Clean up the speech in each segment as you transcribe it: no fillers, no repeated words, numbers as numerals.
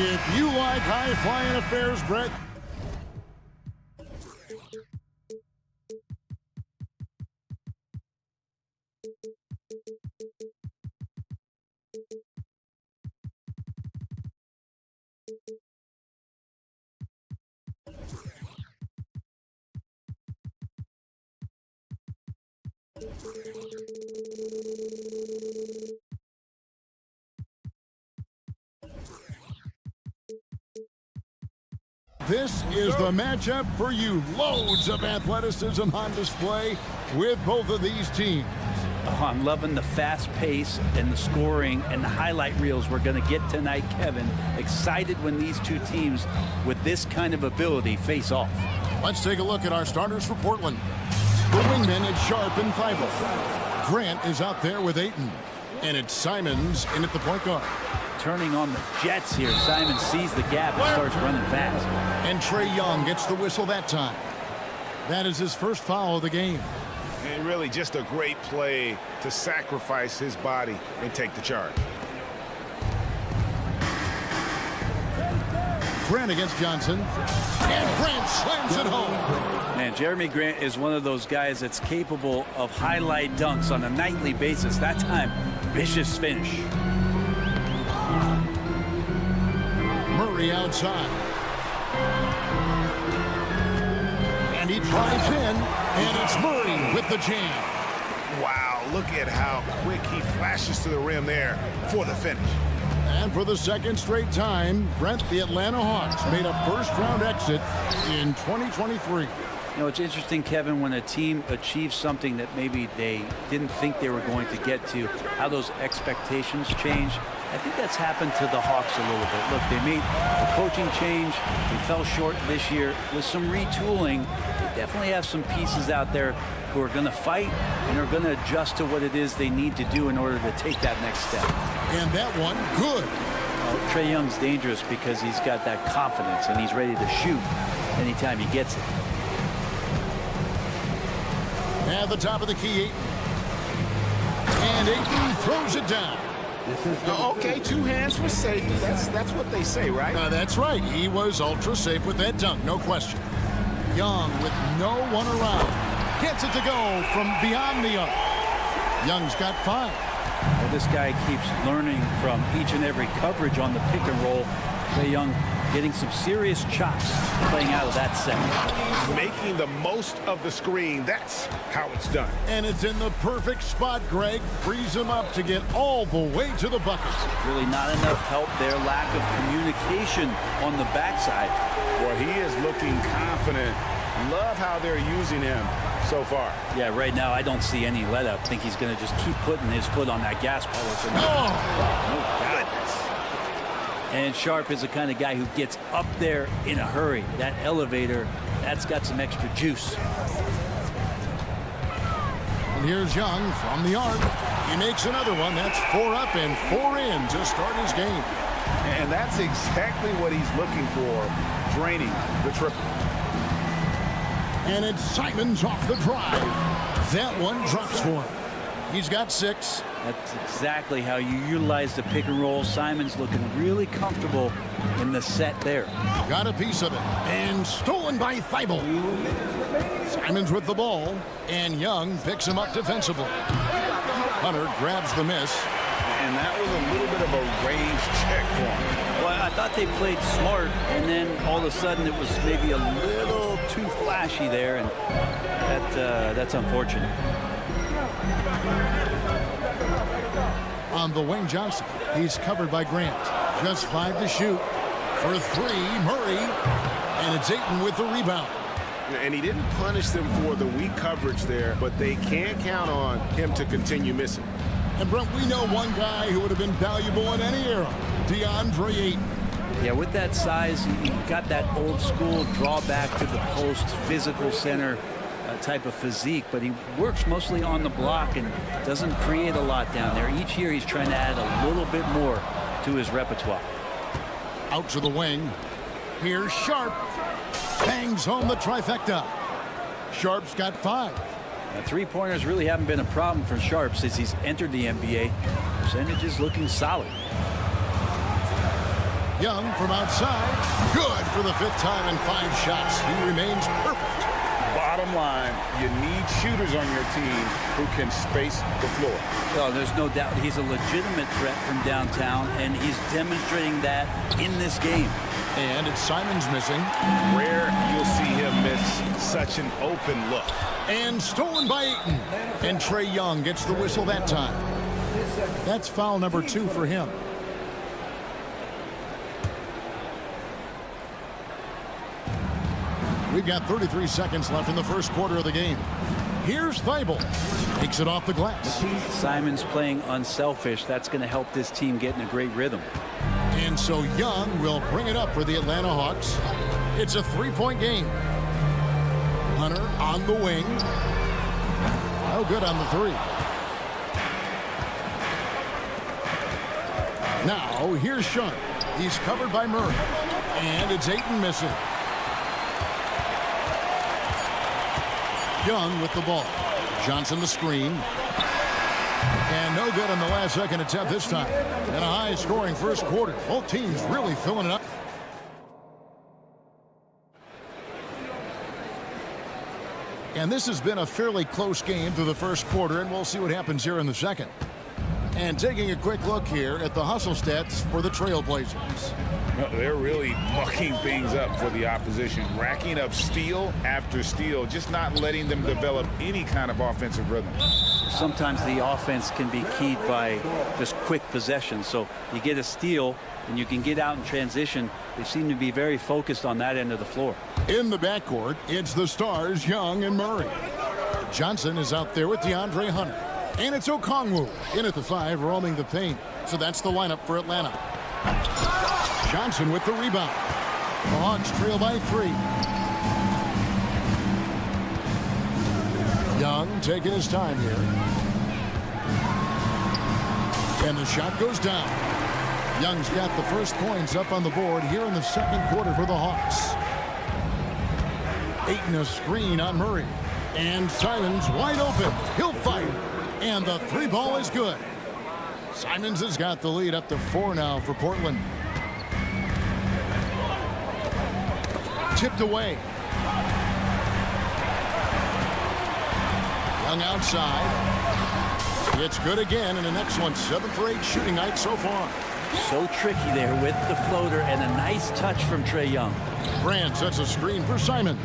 If you like high-flying affairs, Brett, this is the matchup for you. Loads of athleticism on display with both of these teams. Oh, I'm loving the fast pace and the scoring and the highlight reels we're going to get tonight, Kevin. Excited when these two teams with this kind of ability face off. Let's take a look at our starters for Portland. The wingmen at Sharp and Thibault. Grant is out there with Ayton. And it's Simons in at the point guard. Turning on the Jets here. Simons sees the gap and starts running fast. And Trae Young gets the whistle that time. That is his first foul of the game. And really just a great play to sacrifice his body and take the charge. Grant against Johnson. And Grant slams it home. Man, Jeremy Grant is one of those guys that's capable of highlight dunks on a nightly basis. That time, vicious finish. Murray outside. And he drives in, and it's Murray with the jam. Wow, look at how quick he flashes to the rim there for the finish. And for the second straight time, Brent, the Atlanta Hawks made a first-round exit in 2023. You know, it's interesting, Kevin, when a team achieves something that maybe they didn't think they were going to get to, how those expectations change. I think that's happened to the Hawks a little bit. Look, they made a coaching change. They fell short this year. With some retooling, they definitely have some pieces out there who are going to fight and are going to adjust to what it is they need to do in order to take that next step. And that one, good. Trae Young's dangerous because he's got that confidence and he's ready to shoot anytime he gets it. At the top of the key, Ayton. And Ayton throws it down. Okay, two hands for safety. That's what they say, right? That's right. He was ultra safe with that dunk, no question. Young with no one around. Gets it to go from beyond the arc. Young's got 5. Well, this guy keeps learning from each and every coverage on the pick and roll. Trae Young getting some serious chops playing out of that set. Making the most of the screen. That's how it's done. And it's in the perfect spot, Greg. Frees him up to get all the way to the bucket. Really not enough help there. Lack of communication on the backside. Well, he is looking confident. Love how they're using him so far. Yeah, right now I don't see any let up. I think he's going to just keep putting his foot on that gas pedal for now. Oh, Goodness. And Sharp is the kind of guy who gets up there in a hurry. That elevator, that's got some extra juice. and here's Young from the arc. He makes another one. That's 4 up and 4 in to start his game. And that's exactly what he's looking for, draining the triple. And it's Simons off the drive. That one drops for him. He's got 6. That's exactly how you utilize the pick and roll. Simons looking really comfortable in the set there. Got a piece of it. And stolen by Thibault. Simons with the ball. And Young picks him up defensively. Hunter grabs the miss. And that was a little bit of a range check for him. Well, I thought they played smart, and then all of a sudden it was maybe a little too flashy there, and that's unfortunate. On the wing, Johnson. He's covered by Grant. Just 5 to shoot. For 3, Murray. And it's Ayton with the rebound. And he didn't punish them for the weak coverage there, but they can't count on him to continue missing. And Brent, we know one guy who would have been valuable in any era, DeAndre Ayton. Yeah, with that size, you got that old school drawback to the post, physical center type of physique, but he works mostly on the block and doesn't create a lot down there. Each year he's trying to add a little bit more to his repertoire. Out to the wing. Here's Sharp. Bangs home the trifecta. Sharp's got 5. Three-pointers really haven't been a problem for Sharp since he's entered the NBA. Percentages looking solid. Young from outside. Good for the 5th time in 5 shots. He remains perfect. Bottom line, you need shooters on your team who can space the floor. Well, there's no doubt he's a legitimate threat from downtown, and he's demonstrating that in this game. And it's Simons missing. Rare you'll see him miss such an open look. And stolen by Ayton. And Trae Young gets the whistle that time. That's foul number 2 for him. We've got 33 seconds left in the first quarter of the game. Here's Thibault. Takes it off the glass. Simons playing unselfish. That's going to help this team get in a great rhythm. And so Young will bring it up for the Atlanta Hawks. It's a 3-point game. Hunter on the wing. No good on the 3. Now here's Sean. He's covered by Murray. And it's Ayton missing. Young with the ball. Johnson the screen. And no good on the last second attempt this time. And a high-scoring first quarter. Both teams really filling it up. And this has been a fairly close game through the first quarter, and we'll see what happens here in the second. And taking a quick look here at the hustle stats for the Trailblazers. Well, they're really mucking things up for the opposition, racking up steal after steal, just not letting them develop any kind of offensive rhythm. Sometimes the offense can be keyed by just quick possession. So you get a steal and you can get out in transition. They seem to be very focused on that end of the floor. In the backcourt, it's the stars, Young and Murray. Johnson is out there with DeAndre Hunter. And it's Okongwu in at the 5, roaming the paint. So that's the lineup for Atlanta. Johnson with the rebound. The Hawks trail by 3. Young taking his time here. And the shot goes down. Young's got the first points up on the board here in the second quarter for the Hawks. Ayton a screen on Murray. And Simons wide open. He'll fire. And the 3 ball is good. Simons has got the lead up to 4 now for Portland. Tipped away. Young outside. It's good again in the next one. 7 for 8 shooting night so far. So tricky there with the floater and a nice touch from Trae Young. Grant sets a screen for Simons.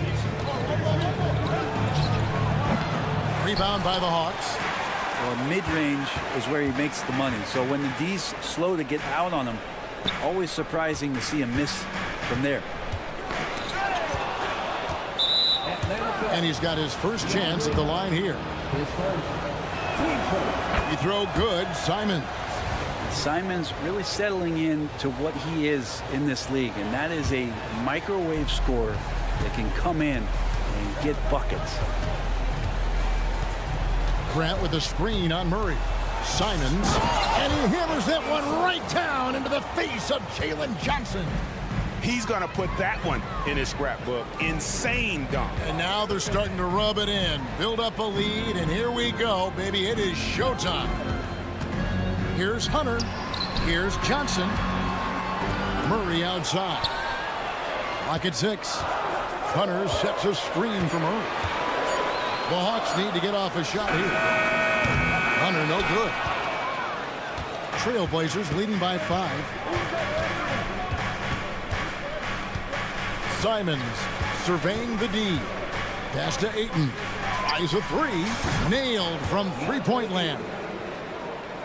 Rebound by the Hawks. Well, mid-range is where he makes the money. So when the D's slow to get out on him, always surprising to see him miss from there. And he's got his first chance at the line here. He throw good, Simons. Simons really settling in to what he is in this league, and that is a microwave scorer that can come in and get buckets. Grant with a screen on Murray. Simons, and he hammers that one right down into the face of Jalen Johnson. He's going to put that one in his scrapbook. Insane dunk. And now they're starting to rub it in, build up a lead, and here we go, baby. It is showtime. Here's Hunter. Here's Johnson. Murray outside. Lock at 6. Hunter sets a screen for Murray. The Hawks need to get off a shot here. Hunter, no good. Trailblazers leading by 5. Simons surveying the D. Pass to Ayton. Tries a 3. Nailed from three-point land.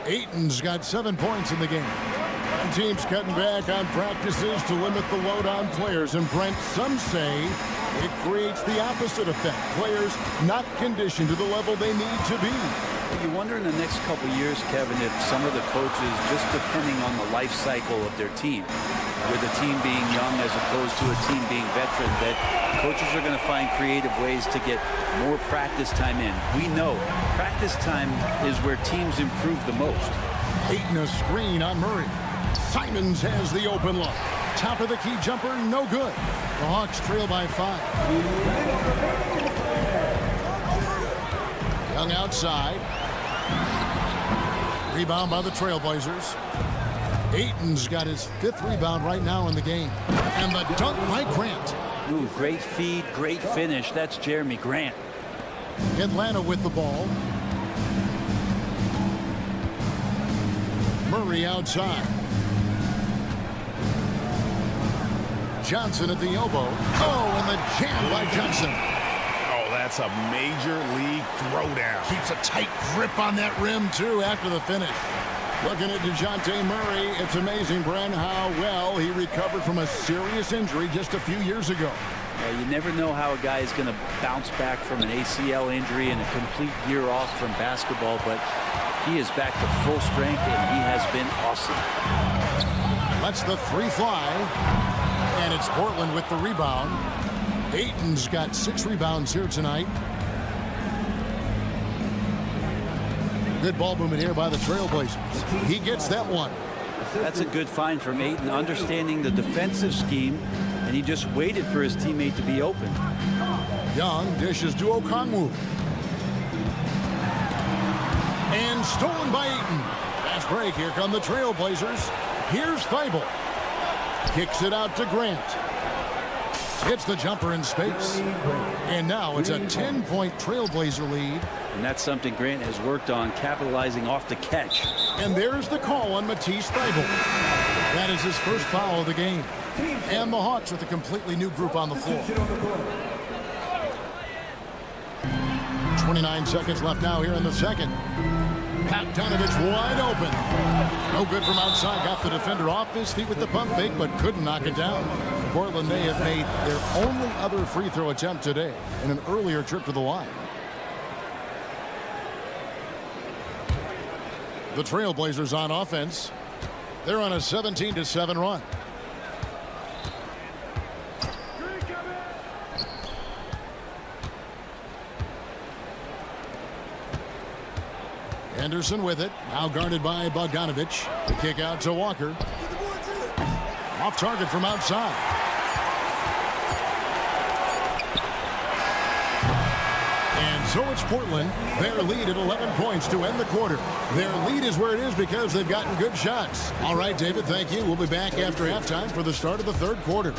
Ayton's got 7 points in the game. And teams cutting back on practices to limit the load on players. And Brent, some say it creates the opposite effect. Players not conditioned to the level they need to be. You wonder in the next couple years, Kevin, if some of the coaches, just depending on the life cycle of their team, with a team being young as opposed to a team being veteran, that coaches are going to find creative ways to get more practice time in. We know practice time is where teams improve the most. Ayton a screen on Murray. Simons has the open look. Top of the key jumper, no good. The Hawks trail by 5. Young outside. Rebound by the Trailblazers. Ayton's got his 5th rebound right now in the game. And the dunk by Grant. Ooh, great feed, great finish. That's Jeremy Grant. Atlanta with the ball. Murray outside. Johnson at the elbow. Oh, and the jam by Johnson. Oh, that's a major league throwdown. Keeps a tight grip on that rim, too, after the finish. Looking at DeJounte Murray, it's amazing, Bren, how well he recovered from a serious injury just a few years ago. You never know how a guy is going to bounce back from an ACL injury and a complete year off from basketball, but he is back to full strength, and he has been awesome. Lets the 3 fly, and it's Portland with the rebound. Ayton's got 6 rebounds here tonight. Good ball movement here by the Trailblazers. He gets that one. That's a good find from Ayton, understanding the defensive scheme, and he just waited for his teammate to be open. Young dishes to Okongwu. And stolen by Ayton. Fast break. Here come the Trailblazers. Here's Thibault. Kicks it out to Grant. Hits the jumper in space. And now it's a 10-point Trailblazer lead. And that's something Grant has worked on, capitalizing off the catch. And there's the call on Matisse Thibault. That is his first foul of the game. And the Hawks with a completely new group on the floor. 29 seconds left now here in the second. Bogdanovich wide open. No good from outside. Got the defender off his feet with the pump fake, but couldn't knock it down. Portland, they have made their only other free throw attempt today in an earlier trip to the line. The Trailblazers on offense. They're on a 17-7 run. Henderson with it. Now guarded by Bogdanovich. The kick out to Walker. Off target from outside. And so it's Portland. Their lead at 11 points to end the quarter. Their lead is where it is because they've gotten good shots. All right, David, thank you. We'll be back after halftime for the start of the third quarter.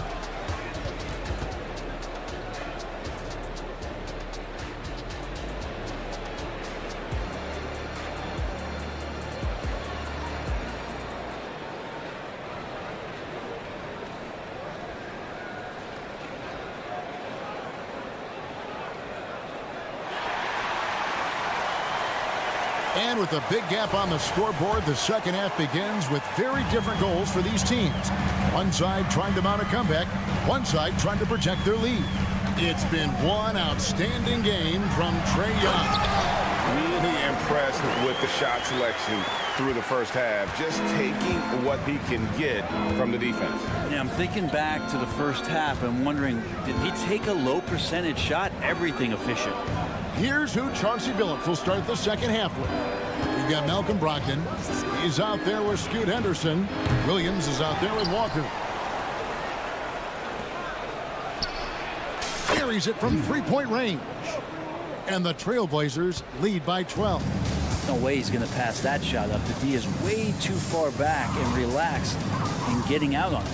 And with a big gap on the scoreboard, the second half begins with very different goals for these teams. One side trying to mount a comeback, one side trying to protect their lead. It's been one outstanding game from Trae Young. Really impressed with the shot selection through the first half, just taking what he can get from the defense. Yeah, I'm thinking back to the first half and wondering, did he take a low percentage shot? Everything efficient. Here's who Chauncey Billups will start the second half with. We've got Malcolm Brogdon. He's out there with Scoot Henderson. Williams is out there with Walker. Carries it from three-point range. And the Trailblazers lead by 12. No way he's going to pass that shot up. The D is way too far back and relaxed in getting out on it.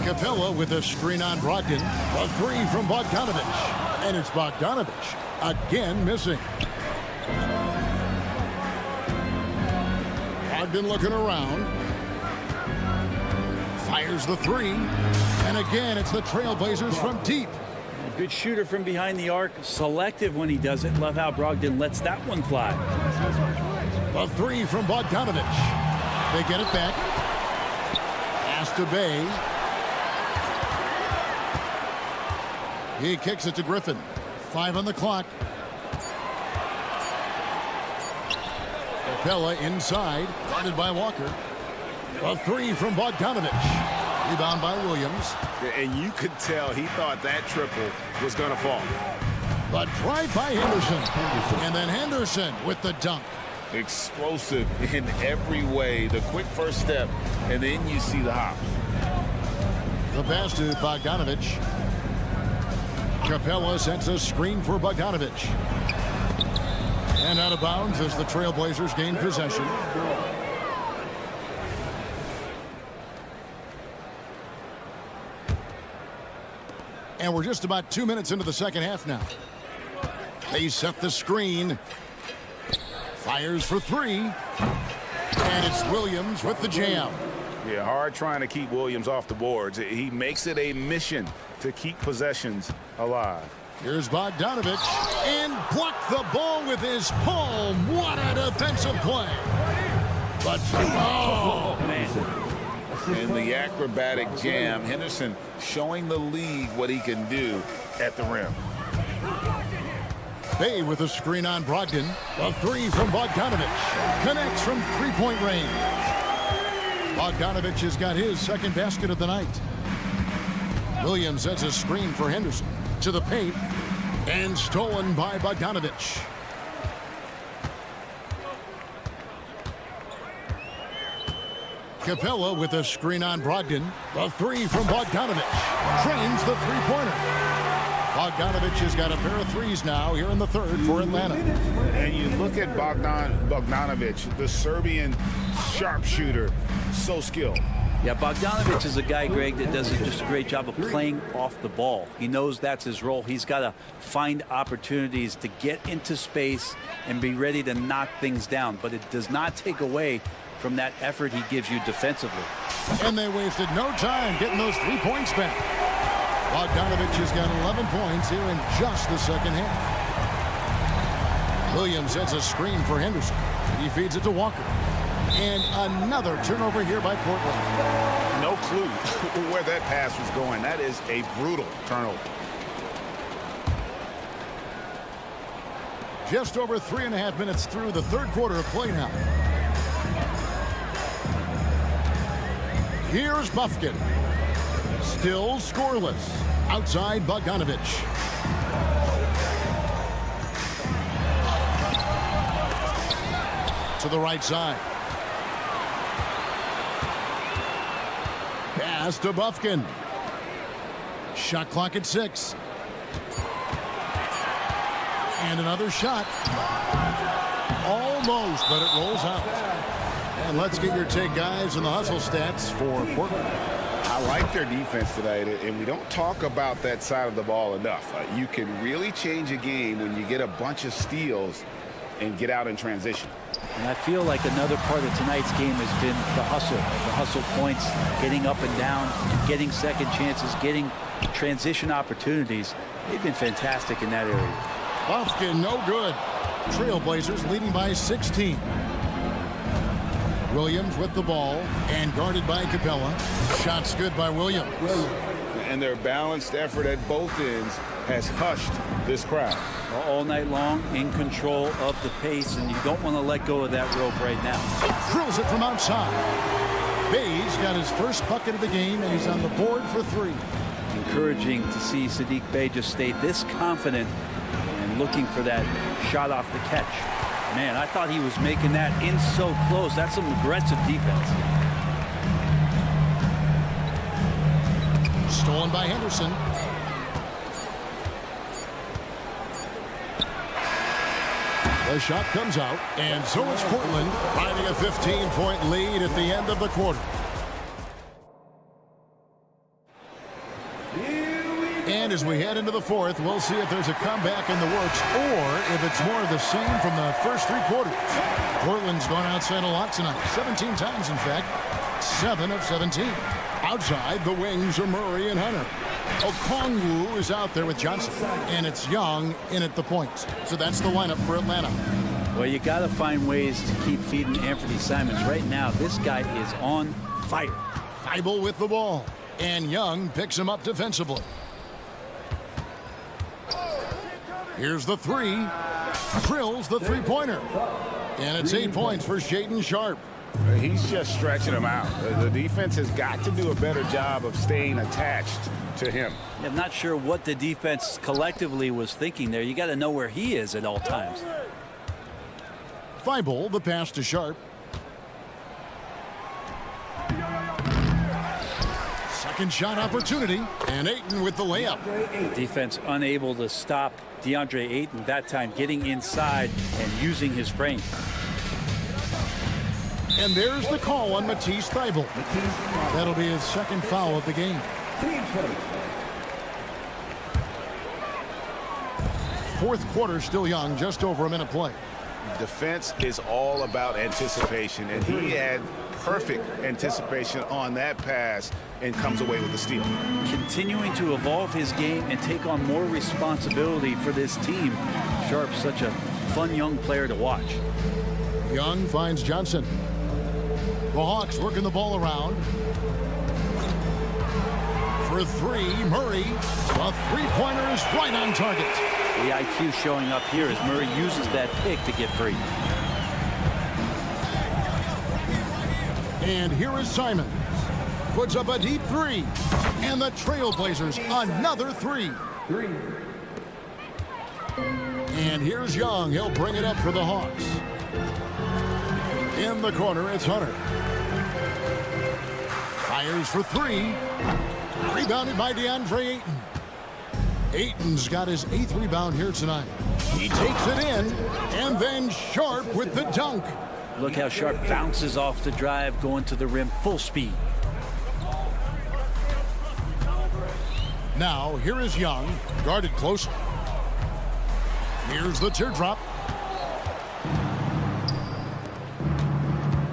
Capella with a screen on Brogdon. A three from Bogdanovich. And it's Bogdanovich again missing. Brogdon looking around. Fires the three. And again, it's the Trailblazers from deep. A good shooter from behind the arc. Selective when he does it. Love how Brogdon lets that one fly. The three from Bogdanovich. They get it back. Pass to Bay. He kicks it to Griffin. 5 on the clock. Capella inside. Guarded by Walker. A three from Bogdanovich. Rebound by Williams. And you could tell he thought that triple was going to fall. But drive by Henderson. And then Henderson with the dunk. Explosive in every way. The quick first step, and then you see the hops. The pass to Bogdanovich. Capella sends a screen for Bogdanovich. And out of bounds as the Trailblazers gain possession. And we're just about 2 minutes into the second half now. They set the screen. Fires for three. And it's Williams with the jam. Yeah, hard trying to keep Williams off the boards. He makes it a mission to keep possessions alive. Here's Bogdanovich. And blocked the ball with his palm. What a defensive play. But, oh, man. In the acrobatic jam, Henderson showing the league what he can do at the rim. Bay with a screen on Brogdon. A three from Bogdanovich. Connects from three-point range. Bogdanovich has got his second basket of the night. Williams sets a screen for Henderson. To the paint. And stolen by Bogdanovich. Capella with a screen on Brogdon. The three from Bogdanovich. Trains the three-pointer. Bogdanovich has got a pair of threes now here in the third for Atlanta. And you look at Bogdanovich, the Serbian sharpshooter, so skilled. Yeah, Bogdanovich is a guy, Greg, that does just a great job of playing off the ball. He knows that's his role. He's got to find opportunities to get into space and be ready to knock things down. But it does not take away from that effort he gives you defensively. And they wasted no time getting those 3 points back. Bogdanovich has got 11 points here in just the second half. Williams sets a screen for Henderson. He feeds it to Walker. And another turnover here by Portland. No clue where that pass was going. That is a brutal turnover. Just over 3.5 minutes through the third quarter of play now. Here's Bufkin. Still scoreless. Outside Bogdanovich. To the right side. Pass to Bufkin. Shot clock at 6. And another shot. Almost, but it rolls out. And let's get your take, guys, on the hustle stats for Portland. I like their defense tonight, and we don't talk about that side of the ball enough. You can really change a game when you get a bunch of steals and get out in transition. And I feel like another part of tonight's game has been the hustle points, getting up and down, getting second chances, getting transition opportunities. They've been fantastic in that area. Bufkin, no good. Trailblazers leading by 16. Williams with the ball and guarded by Capella. Shots good by Williams. And their balanced effort at both ends has hushed this crowd. All night long, in control of the pace, and you don't want to let go of that rope right now. Drills it from outside. Bay's got his first bucket of the game, and he's on the board for three. Encouraging to see Saddiq Bey just stay this confident and looking for that shot off the catch. Man, I thought he was making that in so close. That's some aggressive defense. Stolen by Henderson. The shot comes out, and so it's Portland riding a 15-point lead at the end of the quarter. And as we head into the fourth, we'll see if there's a comeback in the works or if it's more of the same from the first three quarters. Portland's gone outside a lot tonight, 17 times in fact, 7 of 17. Outside, the wings are Murray and Hunter. Okongwu is out there with Johnson, and it's Young in at the points. So that's the lineup for Atlanta. Well, you got to find ways to keep feeding Anthony Simons. Right now, this guy is on fire. Thibault with the ball, and Young picks him up defensively. Here's the three. Drills the three-pointer. And it's 8 points for Shaedon Sharpe. He's just stretching him out. The defense has got to do a better job of staying attached to him. I'm not sure what the defense collectively was thinking there. You got to know where he is at all times. Thibault, the pass to Sharpe. Second shot opportunity, and Ayton with the layup. Defense unable to stop DeAndre Ayton that time, getting inside and using his frame. And there's the call on Matisse Thybulle. That'll be his second foul of the game. Fourth quarter still young, just over a minute play. Defense is all about anticipation, and he had perfect anticipation on that pass and comes away with the steal. Continuing to evolve his game and take on more responsibility for this team. Sharp's such a fun young player to watch. Young finds Johnson. The Hawks working the ball around. For three, Murray. A three-pointer is right on target. The IQ showing up here as Murray uses that pick to get free. And here is Simon. Puts up a deep three. And the Trailblazers another three. And here's Young. He'll bring it up for the Hawks. In the corner, it's Hunter. Fires for three. Rebounded by DeAndre Ayton. Ayton's got his 8th rebound here tonight. He takes it in, and then Sharp with the dunk. Look how Sharp bounces off the drive, going to the rim full speed. Now, here is Young, guarded close. Here's the teardrop.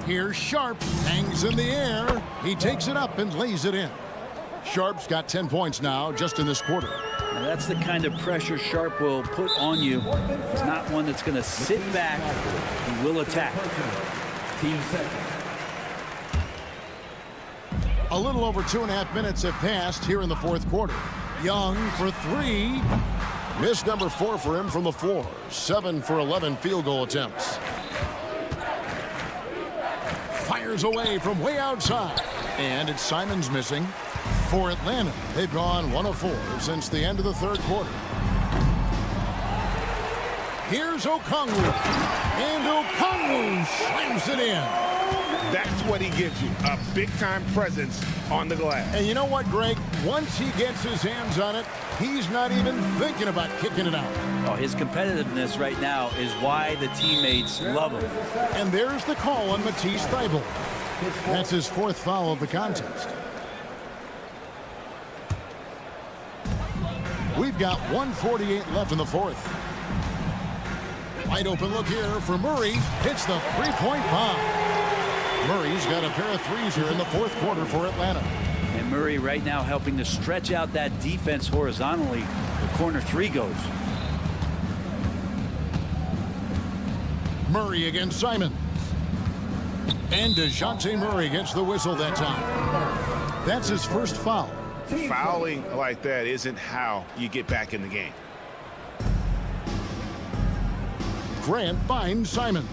Here's Sharp, hangs in the air. He takes it up and lays it in. Sharp's got 10 points now, just in this quarter. Now that's the kind of pressure Sharp will put on you. It's not one that's going to sit back. He will attack. A little over 2.5 minutes have passed here in the fourth quarter. Young for three. Miss number 4 for him from the floor. 7 for 11 field goal attempts. Fires away from way outside. And it's Simon's missing. For Atlanta, they've gone 1 of 4 since the end of the third quarter. Here's Okongwu. And Okongwu slams it in. That's what he gives you, a big-time presence on the glass. And you know what, Greg? Once he gets his hands on it, he's not even thinking about kicking it out. Oh, his competitiveness right now is why the teammates love him. And there's the call on Matisse Thybulle. That's his 4th foul of the contest. We've got 1:48 left in the fourth. Wide open look here for Murray. Hits the three-point bomb. Murray's got a pair of threes here in the fourth quarter for Atlanta. And Murray right now helping to stretch out that defense horizontally. The corner 3 goes. Murray against Simon. And DeJounte Murray gets the whistle that time. That's his first foul. Fouling like that isn't how you get back in the game. Grant finds Simons.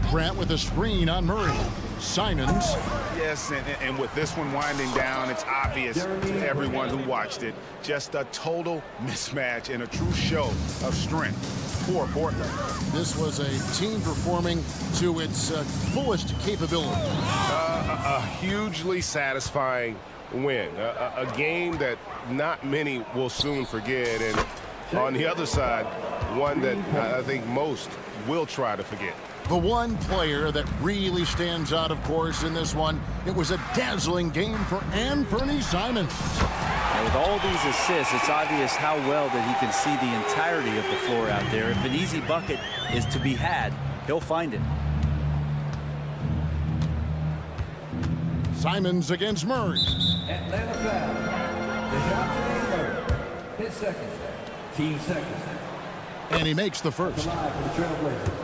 Grant with a screen on Murray. Simons. Yes, and with this one winding down, it's obvious to everyone who watched it. Just a total mismatch and a true show of strength. Poor Portland. This was a team performing to its fullest capability. A hugely satisfying win. A game that not many will soon forget. And on the other side, one that I think most will try to forget. The one player that really stands out, of course, in this one, it was a dazzling game for Anthony Simons. And with all these assists, it's obvious how well that he can see the entirety of the floor out there. If an easy bucket is to be had, he'll find it. Simons against Murray. Atlanta foul. DeJounte Murray. His second. Team second. And he makes the first. For the Trailblazers.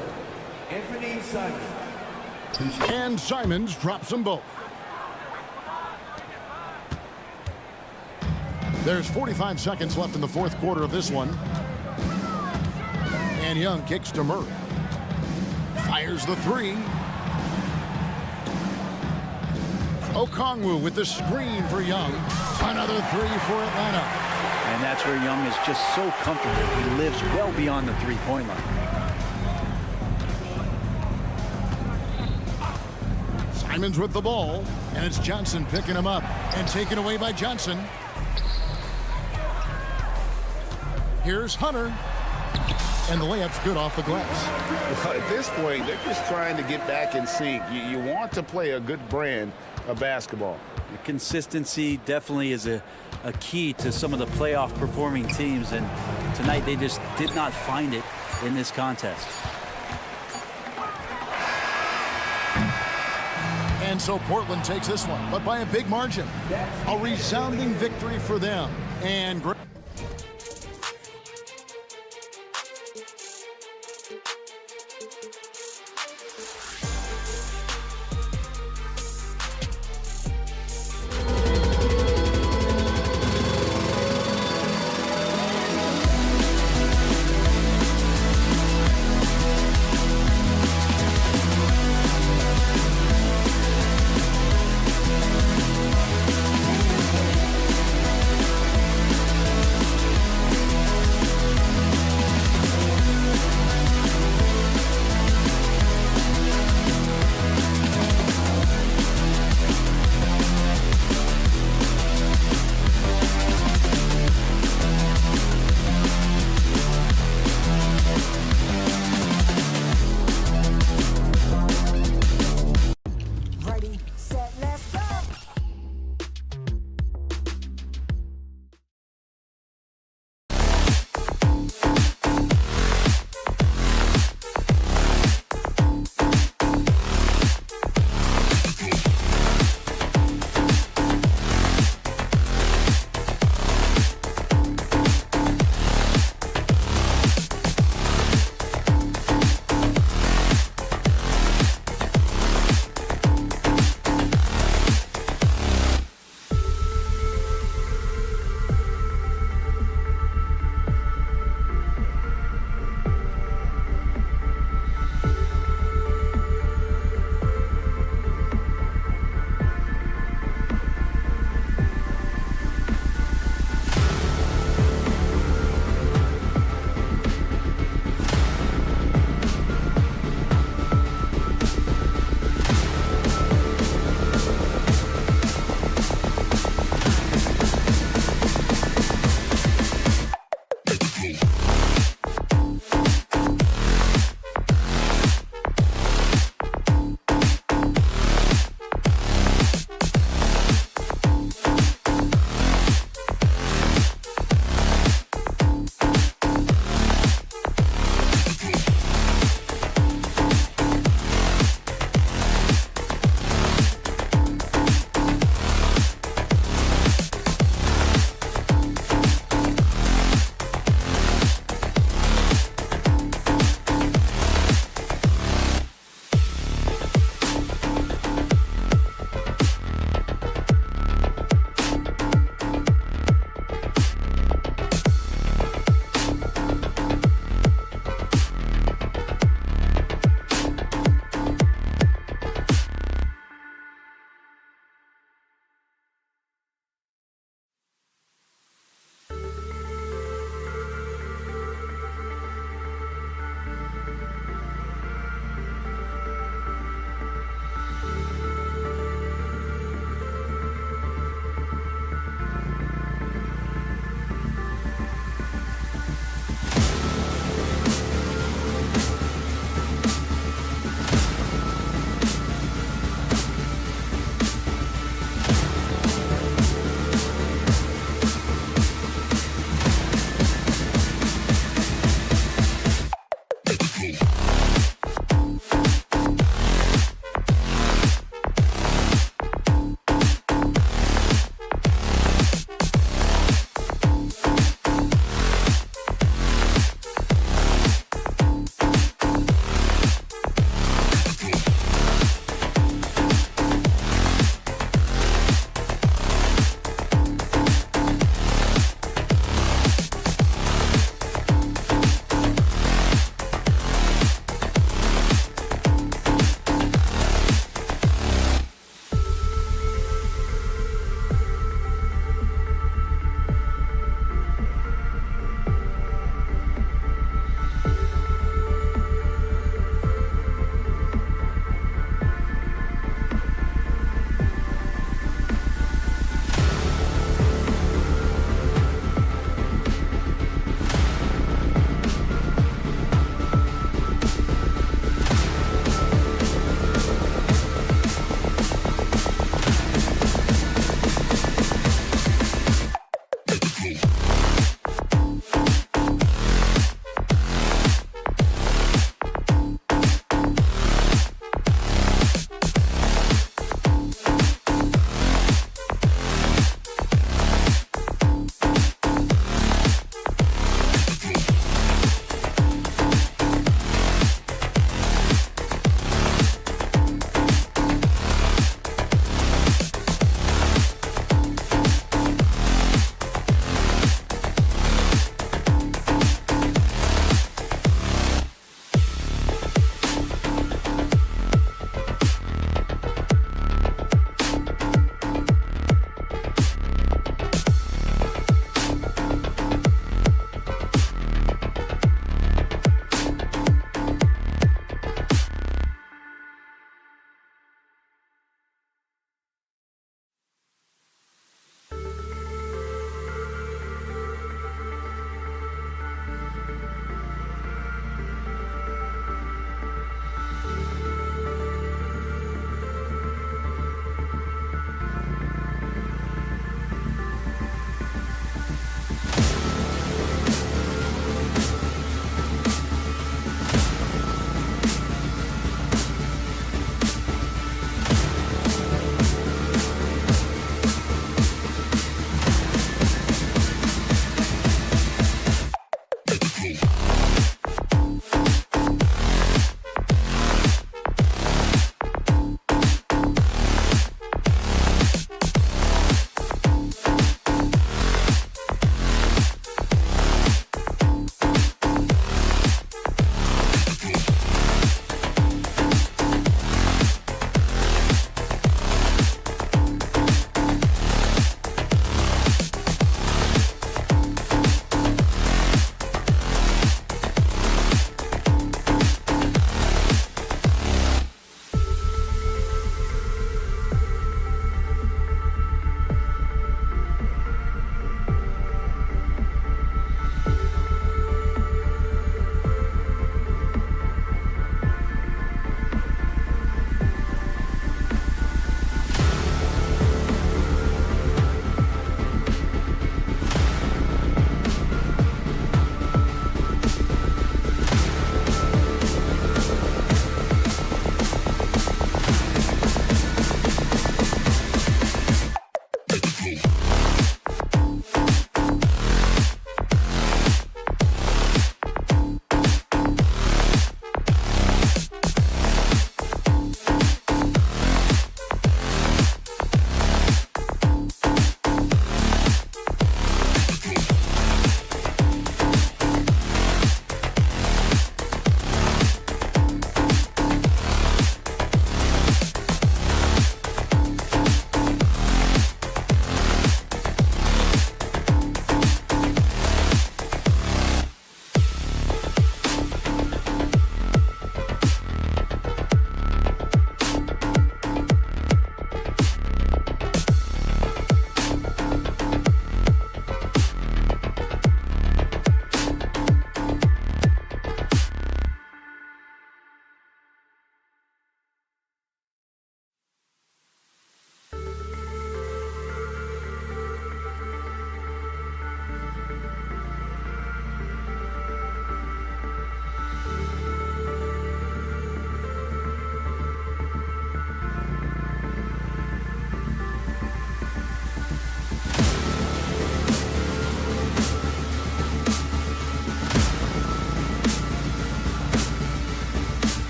Anthony Simons. And Simons drops them both. There's 45 seconds left in the fourth quarter of this one. And Young kicks to Murray. Fires the three. Okongwu with the screen for Young. Another three for Atlanta. And that's where Young is just so comfortable. He lives well beyond the three-point line. Simons with the ball, and it's Johnson picking him up and taken away by Johnson. Here's Hunter, and the layup's good off the glass. Well, at this point, they're just trying to get back in sync. You want to play a good brand of basketball. The consistency definitely is a key to some of the playoff performing teams, and tonight they just did not find it in this contest. And so Portland takes this one, but by a big margin. A resounding victory for them. And great.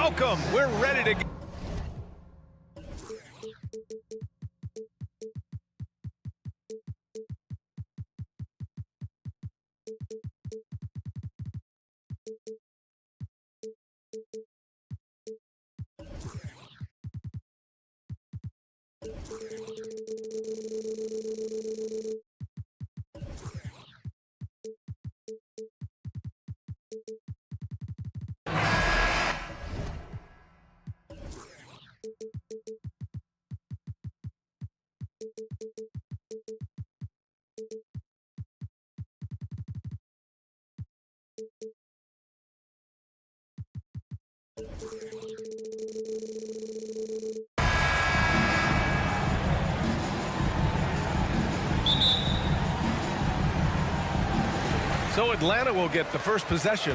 welcome. We're ready to go. So Atlanta will get the first possession.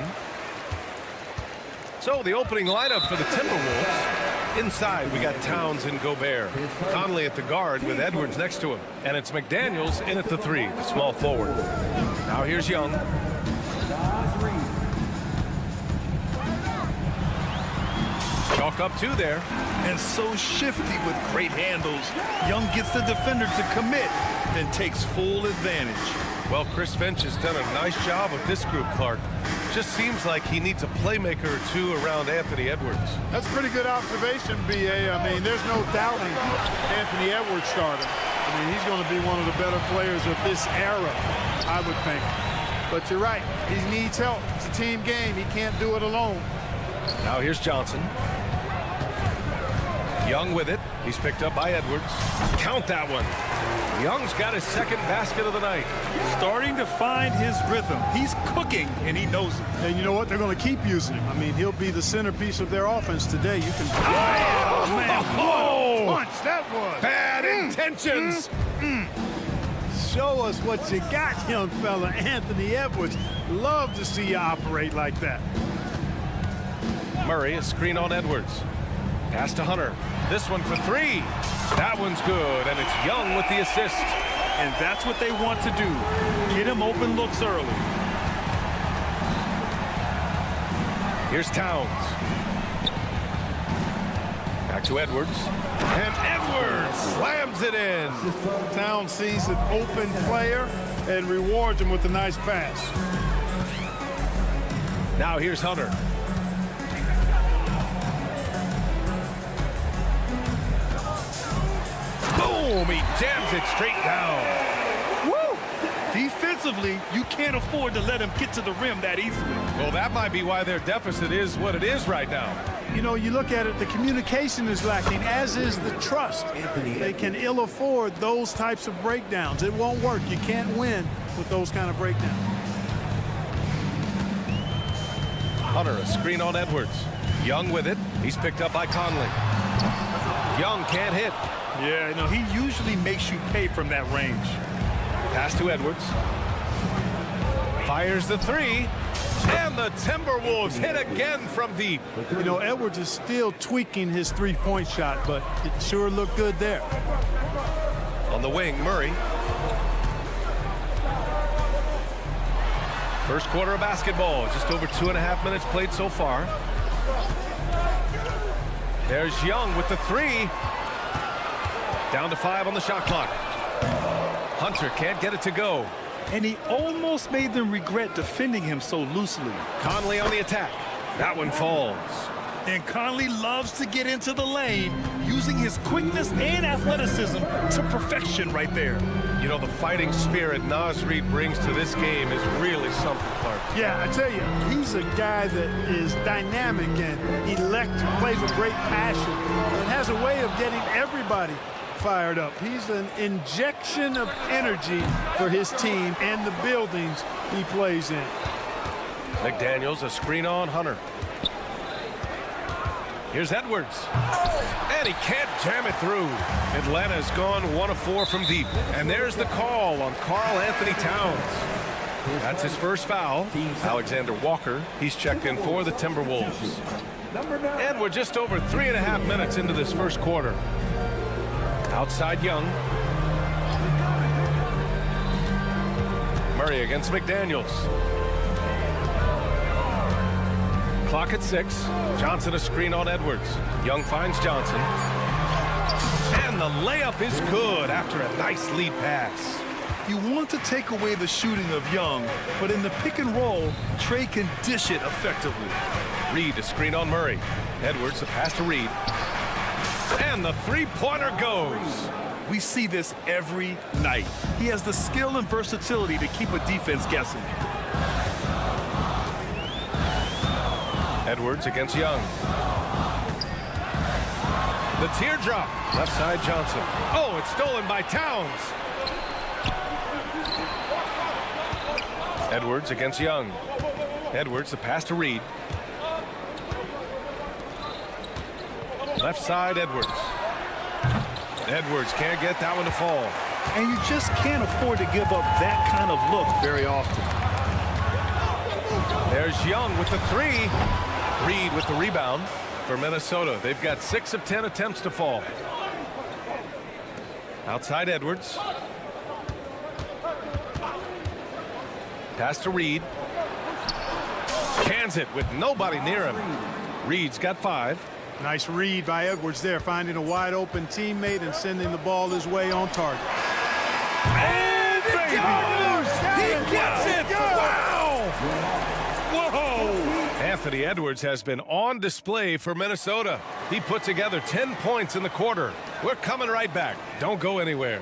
So the opening lineup for the Timberwolves. Inside, we got Towns and Gobert. Conley at the guard with Edwards next to him. And it's McDaniels in at the 3, the small forward. Now here's Young. Chalk up 2 there. And so shifty with great handles. Young gets the defender to commit, then takes full advantage. Well, Chris Finch has done a nice job with this group, Clark. Just seems like he needs a playmaker or 2 around Anthony Edwards. That's a pretty good observation, B.A. I mean, there's no doubting Anthony Edwards starting. I mean, he's going to be one of the better players of this era, I would think. But you're right. He needs help. It's a team game. He can't do it alone. Now here's Johnson. Young with it. He's picked up by Edwards. Count that one. Young's got his second basket of the night. Starting to find his rhythm. He's cooking, and he knows it. And you know what? They're going to keep using him. I mean, he'll be the centerpiece of their offense today. You can... Oh, man. What a punch that was. Bad intentions. Show us what you got, young fella. Anthony Edwards. Love to see you operate like that. Murray, a screen on Edwards. Pass to Hunter. This one for 3. That one's good, and it's Young with the assist. And that's what they want to do. Get him open looks early. Here's Towns. Back to Edwards. And Edwards slams it in. Towns sees an open player and rewards him with a nice pass. Now here's Hunter. Boom! He jams it straight down. Woo! Defensively, you can't afford to let him get to the rim that easily. Well, that might be why their deficit is what it is right now. You know, you look at it, the communication is lacking, as is the trust. They can ill afford those types of breakdowns. It won't work. You can't win with those kind of breakdowns. Hunter, a screen on Edwards. Young with it. He's picked up by Conley. Young can't hit. Yeah, you know, he usually makes you pay from that range. Pass to Edwards. Fires the 3. And the Timberwolves hit again from deep. You know, Edwards is still tweaking his three-point shot, but it sure looked good there. On the wing, Murray. First quarter of basketball. Just over 2.5 minutes played so far. There's Young with the 3. Down to 5 on the shot clock. Hunter can't get it to go. And he almost made them regret defending him so loosely. Conley on the attack. That one falls. And Conley loves to get into the lane, using his quickness and athleticism to perfection right there. You know, the fighting spirit Naz Reid brings to this game is really something, Clark. Yeah, I tell you, he's a guy that is dynamic and electric, plays with great passion, and has a way of getting everybody fired up. He's an injection of energy for his team and the buildings he plays in. McDaniels, a screen on Hunter. Here's Edwards. And he can't jam it through. Atlanta's gone 1 of 4 from deep. And there's the call on Karl Anthony Towns. That's his first foul. Alexander Walker, he's checked in for the Timberwolves. And we're just over 3.5 minutes into this first quarter. Outside Young. Murray against McDaniels. Clock at 6. Johnson a screen on Edwards. Young finds Johnson. And the layup is good after a nice lead pass. You want to take away the shooting of Young, but in the pick and roll, Trey can dish it effectively. Reed a screen on Murray. Edwards the pass to Reed. And the three-pointer goes. We see this every night. He has the skill and versatility to keep a defense guessing. Edwards against Young. The teardrop. Left side Johnson. Oh, it's stolen by Towns. Edwards against Young. Edwards the pass to Reed. Left side Edwards. Edwards can't get that one to fall. And you just can't afford to give up that kind of look very often. There's Young with the 3. Reed with the rebound for Minnesota. They've got 6 of 10 attempts to fall. Outside Edwards. Pass to Reed. Cans it with nobody near him. Reed's got 5. Nice read by Edwards there, finding a wide open teammate and sending the ball his way on target. And it goes! He gets it! Wow! Whoa! Anthony Edwards has been on display for Minnesota. He put together 10 points in the quarter. We're coming right back. Don't go anywhere.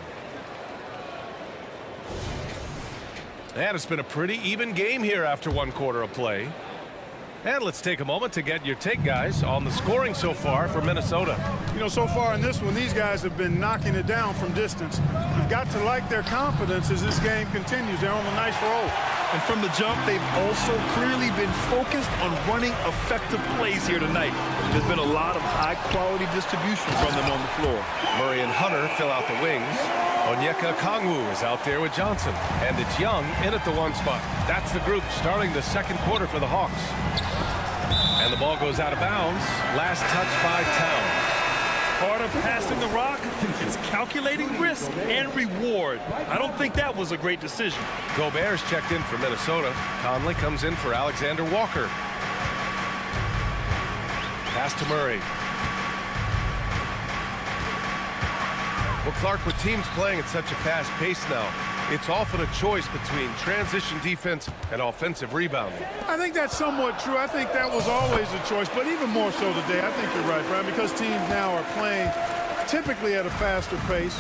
And it's been a pretty even game here after 1 quarter of play. And let's take a moment to get your take, guys, on the scoring so far for Minnesota. You know, so far in this one, these guys have been knocking it down from distance. You've got to like their confidence as this game continues. They're on a nice roll. And from the jump, they've also clearly been focused on running effective plays here tonight. There's been a lot of high-quality distribution from them on the floor. Murray and Hunter fill out the wings. Onyeka Kongwu is out there with Johnson. And it's Young in at the 1 spot. That's the group starting the 2nd quarter for the Hawks. And the ball goes out of bounds. Last touch by Towns. Part of passing the rock is calculating risk and reward. I don't think that was a great decision. Gobert's checked in for Minnesota. Conley comes in for Alexander Walker. Pass to Murray. Well, Clark, with teams playing at such a fast pace now, it's often a choice between transition defense and offensive rebounding. I think that's somewhat true. I think that was always a choice, but even more so today. I think you're right, Brian, because teams now are playing typically at a faster pace.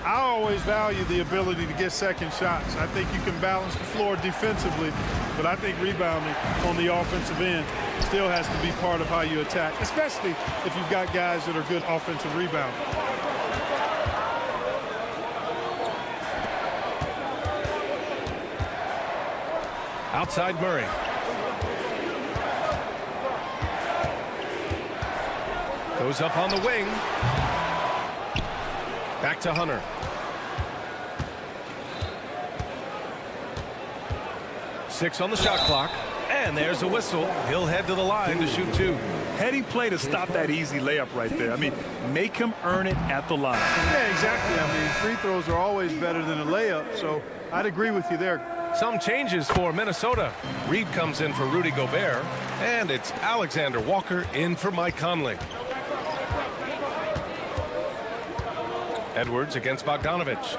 I always value the ability to get second shots. I think you can balance the floor defensively, but I think rebounding on the offensive end still has to be part of how you attack, especially if you've got guys that are good offensive rebounders. Outside Murray. Goes up on the wing. Back to Hunter. Six on the shot clock. And there's a whistle. He'll head to the line to shoot 2. Heading play to stop that easy layup right there. I mean, make him earn it at the line. Yeah, exactly. I mean, free throws are always better than a layup, so I'd agree with you there. Some changes for Minnesota. Reed comes in for Rudy Gobert, and it's Alexander Walker in for Mike Conley. Edwards against Bogdanovich.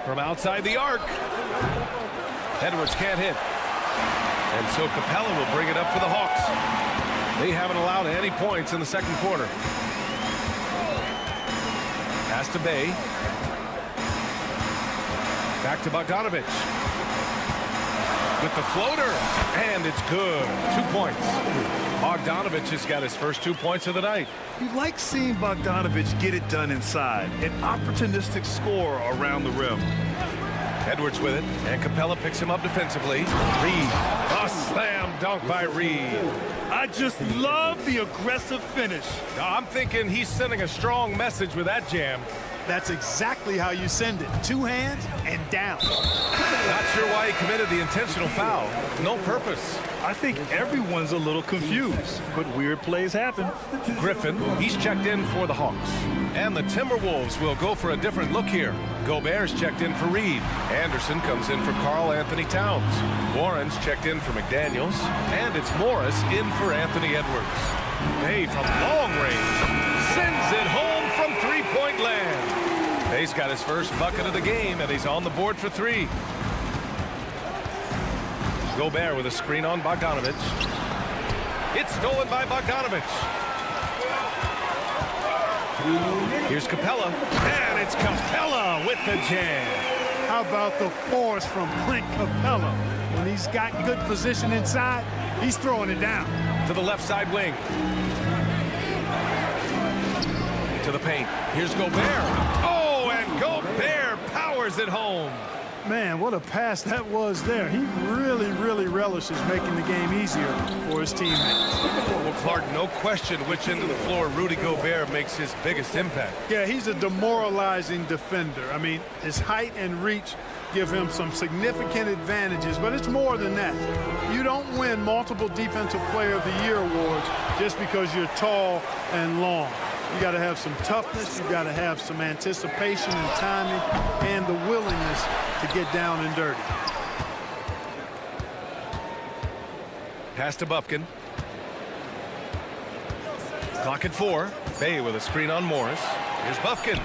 From outside the arc. Edwards can't hit. And so Capella will bring it up for the Hawks. They haven't allowed any points in the 2nd quarter. Pass to Bay. Back to Bogdanovich. With the floater. And it's good. 2 points. Bogdanovich has got his first 2 points of the night. You like seeing Bogdanovich get it done inside. An opportunistic score around the rim. Edwards with it. And Capella picks him up defensively. Reed. A slam dunk by Reed. I just love the aggressive finish. I'm thinking he's sending a strong message with that jam. That's exactly how you send it. 2 hands and down. Not sure why he committed the intentional foul. No purpose. I think everyone's a little confused, but weird plays happen. Griffin, he's checked in for the Hawks. And the Timberwolves will go for a different look here. Gobert's checked in for Reed. Anderson comes in for Karl Anthony Towns. Warren's checked in for McDaniels. And it's Morris in for Anthony Edwards. Bay from long range sends it home from three-point land. Bay's got his first bucket of the game, and he's on the board for three. Gobert with a screen on Bogdanovich. It's stolen by Bogdanovich. Here's Capella, and it's Capella with the jam. How about the force from Clint Capella? When he's got good position inside, he's throwing it down. To the left side wing. To the paint. Here's Gobert. Oh, and Gobert powers it home. Man, what a pass that was there. He really, really relishes making the game easier for his teammates. Well, Clark, no question which end of the floor Rudy Gobert makes his biggest impact. Yeah, he's a demoralizing defender. I mean, his height and reach give him some significant advantages, but it's more than that. You don't win multiple Defensive Player of the Year awards just because you're tall and long. You got to have some toughness, you got to have some anticipation and timing, and the willingness to get down and dirty. Pass to Bufkin. Clock at 4. Bay with a screen on Morris. Here's Bufkin.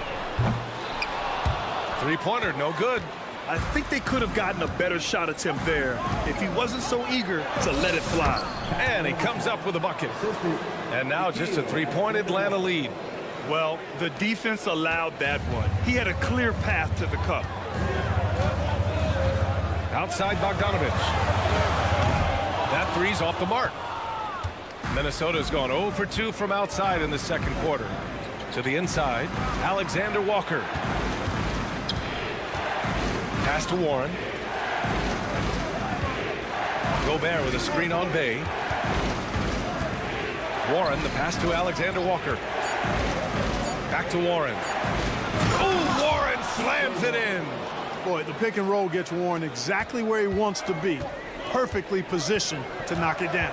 Three-pointer, no good. I think they could have gotten a better shot attempt there if he wasn't so eager to let it fly. And he comes up with a bucket. And now just a three-point Atlanta lead. Well, the defense allowed that one. He had a clear path to the cup. Outside Bogdanovich. That three's off the mark. Minnesota's gone 0 for 2 from outside in the second quarter. To the inside, Alexander Walker. Pass to Warren. Gobert with a screen on Bay. Warren, the pass to Alexander Walker. Back to Warren. Oh, Warren slams it in. Boy, the pick and roll gets Warren exactly where he wants to be. Perfectly positioned to knock it down.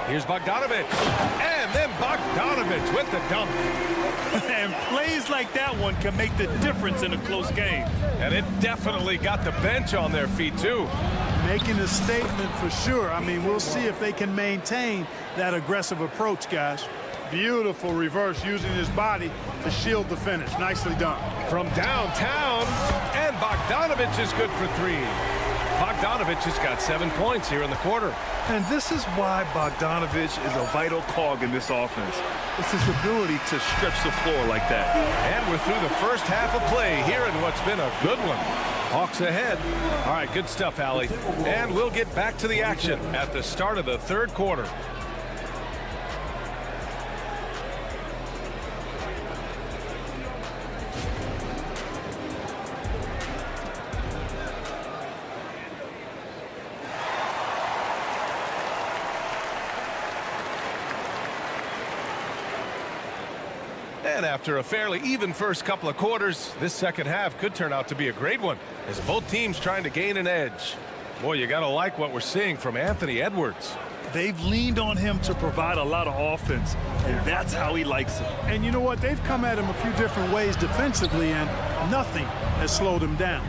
Here's Bogdanovich. And then Bogdanovich with the dunk. And plays like that one can make the difference in a close game. And it definitely got the bench on their feet, too. Making a statement for sure. I mean, we'll see if they can maintain that aggressive approach, guys. Beautiful reverse using his body to shield the finish. Nicely done. From downtown, and Bogdanovich is good for three. Bogdanovich has got 7 points here in the quarter. And this is why Bogdanovich is a vital cog in this offense. It's his ability to stretch the floor like that. And we're through the first half of play here in what's been a good one. Hawks ahead. All right, good stuff, Allie. And we'll get back to the action at the start of the third quarter. And after a fairly even first couple of quarters, this second half could turn out to be a great one as both teams trying to gain an edge. Boy, you got to like what we're seeing from Anthony Edwards. They've leaned on him to provide a lot of offense, and that's how he likes it. And you know what? They've come at him a few different ways defensively, and nothing has slowed him down.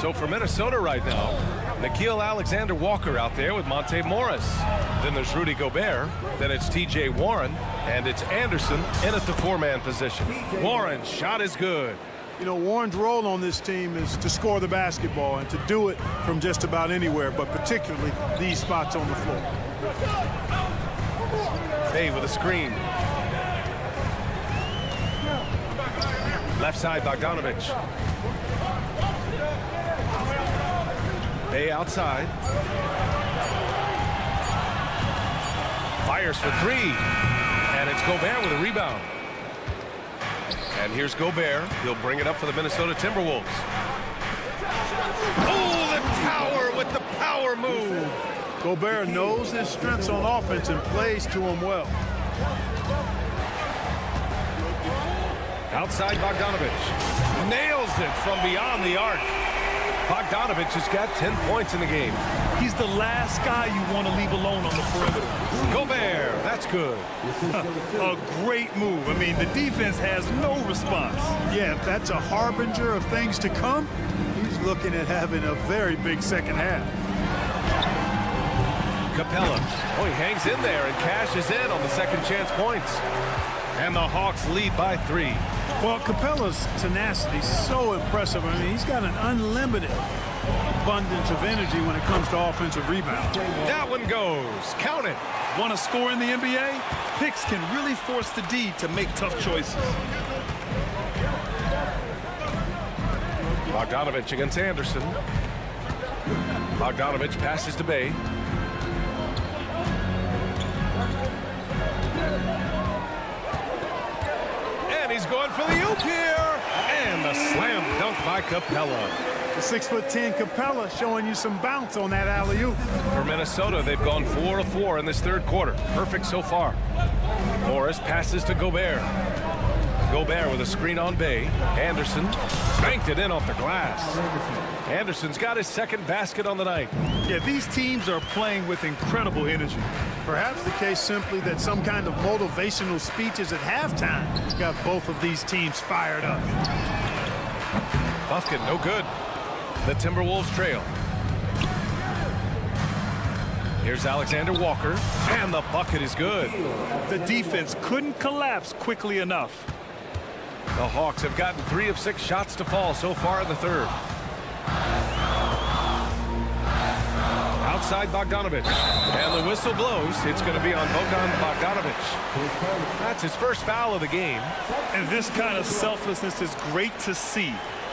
So for Minnesota right now, Nickeil Alexander-Walker out there with Monte Morris. Then there's Rudy Gobert. Then it's T.J. Warren. And it's Anderson in at the four-man position. Warren's shot is good. You know, Warren's role on this team is to score the basketball and to do it from just about anywhere, but particularly these spots on the floor. Bay with a screen. Left side, Bogdanovich. Bay outside. Fires for three. And it's Gobert with a rebound. And here's Gobert. He'll bring it up for the Minnesota Timberwolves. Oh, the tower with the power move. Gobert knows his strengths on offense and plays to him well. Outside Bogdanovich. Nails it from beyond the arc. Bogdanovich has got 10 points in the game. He's the last guy you want to leave alone on the perimeter. Gobert, that's good. A great move. I mean, the defense has no response. Yeah, if that's a harbinger of things to come, he's looking at having a very big second half. Capella. Oh, he hangs in there and cashes in on the second chance points. And the Hawks lead by 3. Well, Capella's tenacity is so impressive. I mean, he's got an unlimited abundance of energy when it comes to offensive rebounds. That one goes. Count it. Want to score in the NBA? Picks can really force the D to make tough choices. Bogdanovich against Anderson. Bogdanovich passes to Bay. And he's going for the oop here. And the slam dunk by Capella. The 6'10" Capella showing you some bounce on that alley-oop. For Minnesota, they've gone 4 of 4 in this third quarter. Perfect so far. Morris passes to Gobert. Gobert with a screen on Bay. Anderson banked it in off the glass. Anderson's got his second basket on the night. Yeah, these teams are playing with incredible energy. Perhaps the case simply that some kind of motivational speeches at halftime got both of these teams fired up. Buffkin, no good. The Timberwolves trail. Here's Alexander Walker, and the bucket is good. The defense couldn't collapse quickly enough. The Hawks have gotten 3 of 6 shots to fall so far in the third. Outside Bogdanovich, and the whistle blows. It's going to be on Bogdanovich. That's his first foul of the game. And this kind of selflessness is great to see.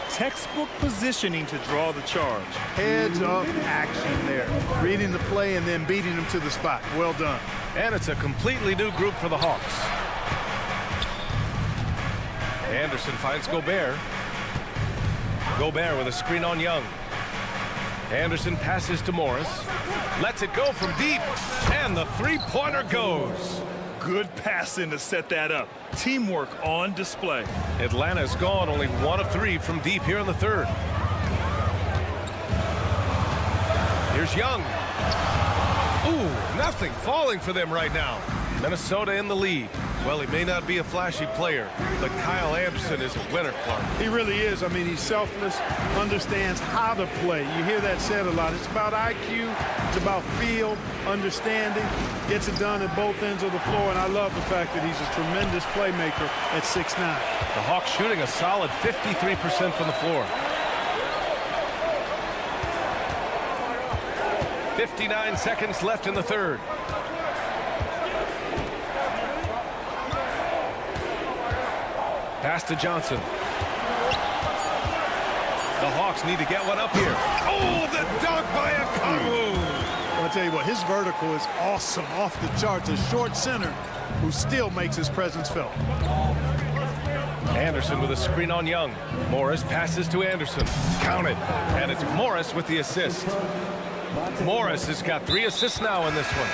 Textbook positioning to draw the charge. Heads up action there. Reading the play and then beating them to the spot. Well done. And it's a completely new group for the Hawks. Anderson finds Gobert. Gobert with a screen on Young. Anderson passes to Morris. Lets it go from deep. And the three-pointer goes. Good passing to set that up. Teamwork on display. Atlanta's gone only 1 of 3 from deep here in the third. Here's Young. Ooh, nothing falling for them right now. Minnesota in the lead. Well, he may not be a flashy player, but Kyle Anderson is a winner, Clark. He really is. I mean, he's selfless, understands how to play. You hear that said a lot. It's about IQ. It's about feel, understanding. Gets it done at both ends of the floor, and I love the fact that he's a tremendous playmaker at 6'9". The Hawks shooting a solid 53% from the floor. 59 seconds left in the third. Pass to Johnson. The Hawks need to get one up here. Oh, the dunk by Okongwu. I'll tell you what, his vertical is awesome, off the charts. A short center who still makes his presence felt. Anderson with a screen on Young. Morris passes to Anderson. Count it. And it's Morris with the assist. Morris has got 3 assists now in this one.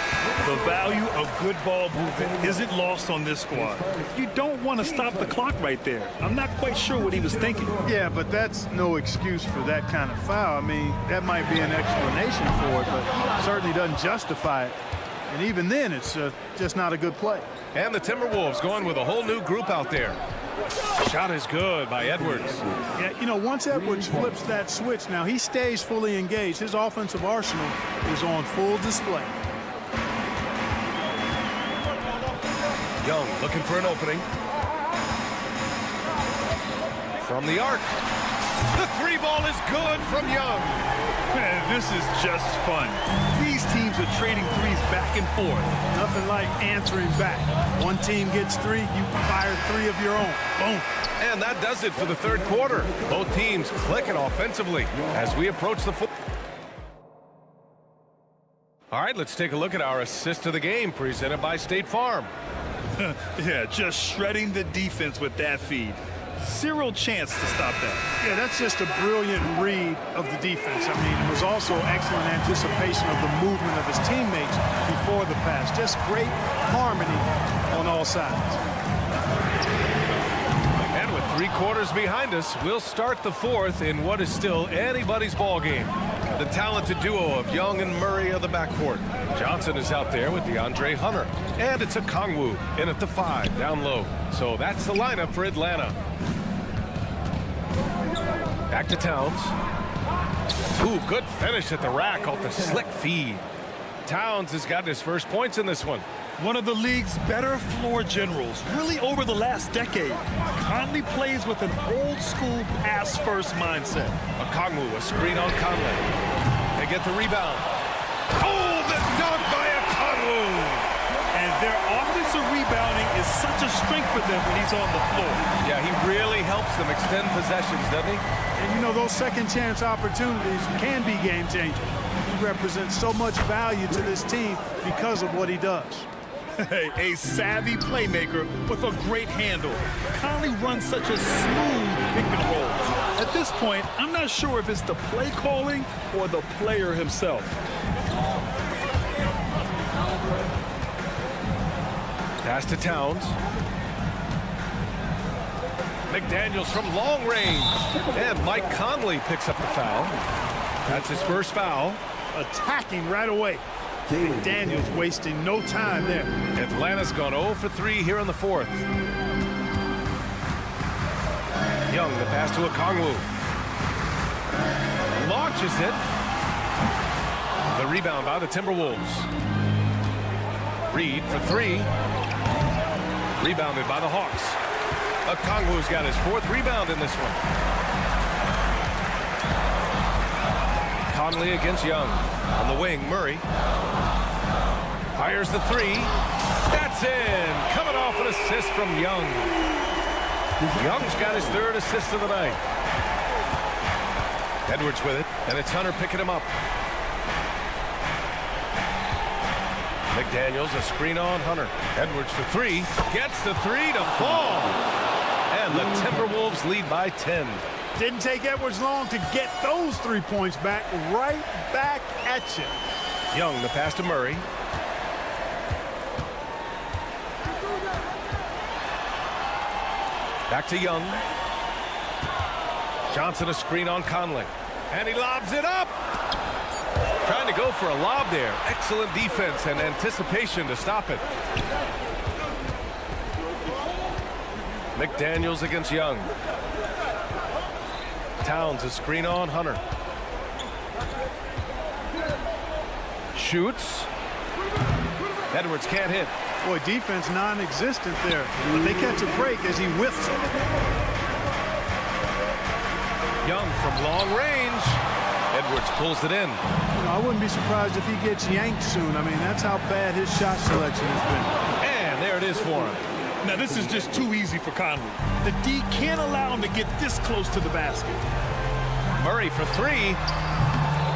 The value of good ball movement isn't lost on this squad. You don't want to stop the clock right there. I'm not quite sure what he was thinking. Yeah, but that's no excuse for that kind of foul. I mean, that might be an explanation for it, but certainly doesn't justify it. And even then, it's just not a good play. And the Timberwolves going with a whole new group out there. Shot is good by Edwards. Yeah, you know, once Edwards flips that switch, now he stays fully engaged. His offensive arsenal is on full display. Young looking for an opening. From the arc. The 3 ball is good from Young. Man, this is just fun. These teams are trading threes back and forth. Nothing like answering back. One team gets 3, you fire 3 of your own. Boom. And that does it for the third quarter. Both teams clicking offensively as we approach the fourth. All right, let's take a look at our assist of the game presented by State Farm. Yeah, just shredding the defense with that feed. Zero chance to stop that. Yeah, that's just a brilliant read of the defense. I mean, it was also excellent anticipation of the movement of his teammates before the pass. Just great harmony on all sides. And with 3 quarters behind us. We'll start the 4th in what is still anybody's ball game. The talented duo of Young and Murray of the backcourt. Johnson is out there with DeAndre Hunter. And it's a Kongwu in at the 5, down low. So that's the lineup for Atlanta. Back to Towns. Ooh, good finish at the rack off the slick feed. Towns has gotten his first points in this one. One of the league's better floor generals, really over the last decade. Conley plays with an old-school pass-first mindset. Okongwu, a screen on Conley. They get the rebound. Oh, the dunk by Okongwu! And their offensive rebounding is such a strength for them when he's on the floor. Yeah, he really helps them extend possessions, doesn't he? And you know, those second-chance opportunities can be game-changing. He represents so much value to this team because of what he does. A savvy playmaker with a great handle. Conley runs such a smooth pick and roll. At this point, I'm not sure if it's the play calling or the player himself. Pass to Towns. McDaniels from long range. And Mike Conley picks up the foul. That's his first foul. Attacking right away. McDaniels wasting no time there. Atlanta's gone 0 for 3 here in the 4th. Young, the pass to Okongwu. Launches it. The rebound by the Timberwolves. Reed for 3. Rebounded by the Hawks. Okongwu's got his 4th rebound in this one. Conley against Young. On the wing, Murray. Fires the 3. That's in. Coming off an assist from Young. Young's got his 3rd assist of the night. Edwards with it, and it's Hunter picking him up. McDaniels, a screen on Hunter. Edwards for 3. Gets the 3 to fall. And the Timberwolves lead by 10. Didn't take Edwards long to get those 3 points back. Right back at you. Young, the pass to Murray. Back to Young. Johnson, a screen on Conley. And he lobs it up. Trying to go for a lob there. Excellent defense and anticipation to stop it. McDaniels against Young. Towns, a screen on Hunter. Shoots. Edwards can't hit. Boy, defense non-existent there. But they catch a break as he whiffs it. Young from long range. Edwards pulls it in. You know, I wouldn't be surprised if he gets yanked soon. I mean, that's how bad his shot selection has been. And there it is for him. Now, this is just too easy for Conley. The D can't allow him to get this close to the basket. Murray for 3.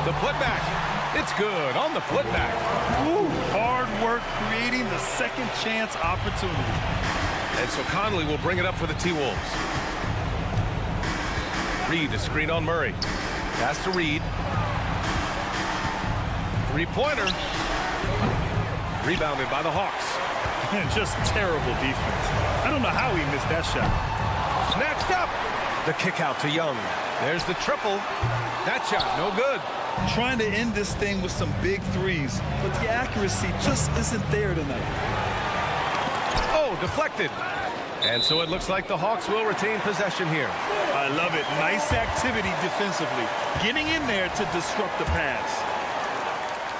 The putback. It's good on the putback. Ooh, hard work creating the second chance opportunity. And so Conley will bring it up for the T-Wolves. Reed, a screen on Murray. Pass to Reed. 3-pointer. Rebounded by the Hawks. Just terrible defense. I don't know how he missed that shot. Snatched up. The kick out to Young. There's the triple. That shot, no good. Trying to end this thing with some big threes, but the accuracy just isn't there tonight. Oh, deflected. And so it looks like the Hawks will retain possession here. I love it. Nice activity defensively. Getting in there to disrupt the pass.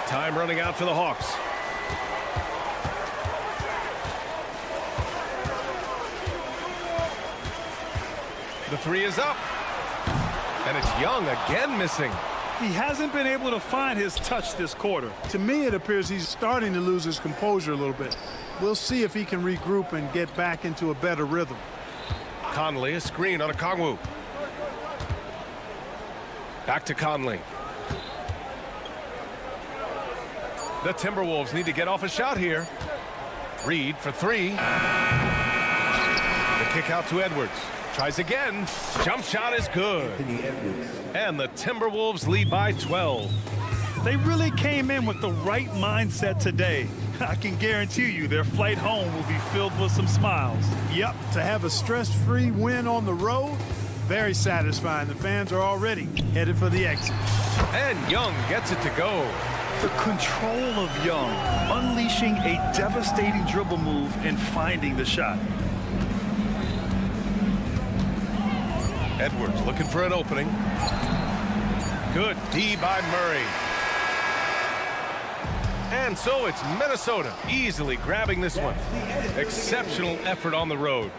Time running out for the Hawks. The 3 is up. And it's Young again missing. He hasn't been able to find his touch this quarter. To me, it appears he's starting to lose his composure a little bit. We'll see if he can regroup and get back into a better rhythm. Conley, a screen on Okongwu. Back to Conley. The Timberwolves need to get off a shot here. Reed for 3. The kick out to Edwards. Tries again. Jump shot is good. And the Timberwolves lead by 12. They really came in with the right mindset today. I can guarantee you their flight home will be filled with some smiles. Yep, to have a stress-free win on the road, very satisfying. The fans are already headed for the exit. And Young gets it to go. The control of Young, unleashing a devastating dribble move and finding the shot. Edwards looking for an opening. Good D by Murray. And so it's Minnesota easily grabbing this one. Exceptional effort on the road.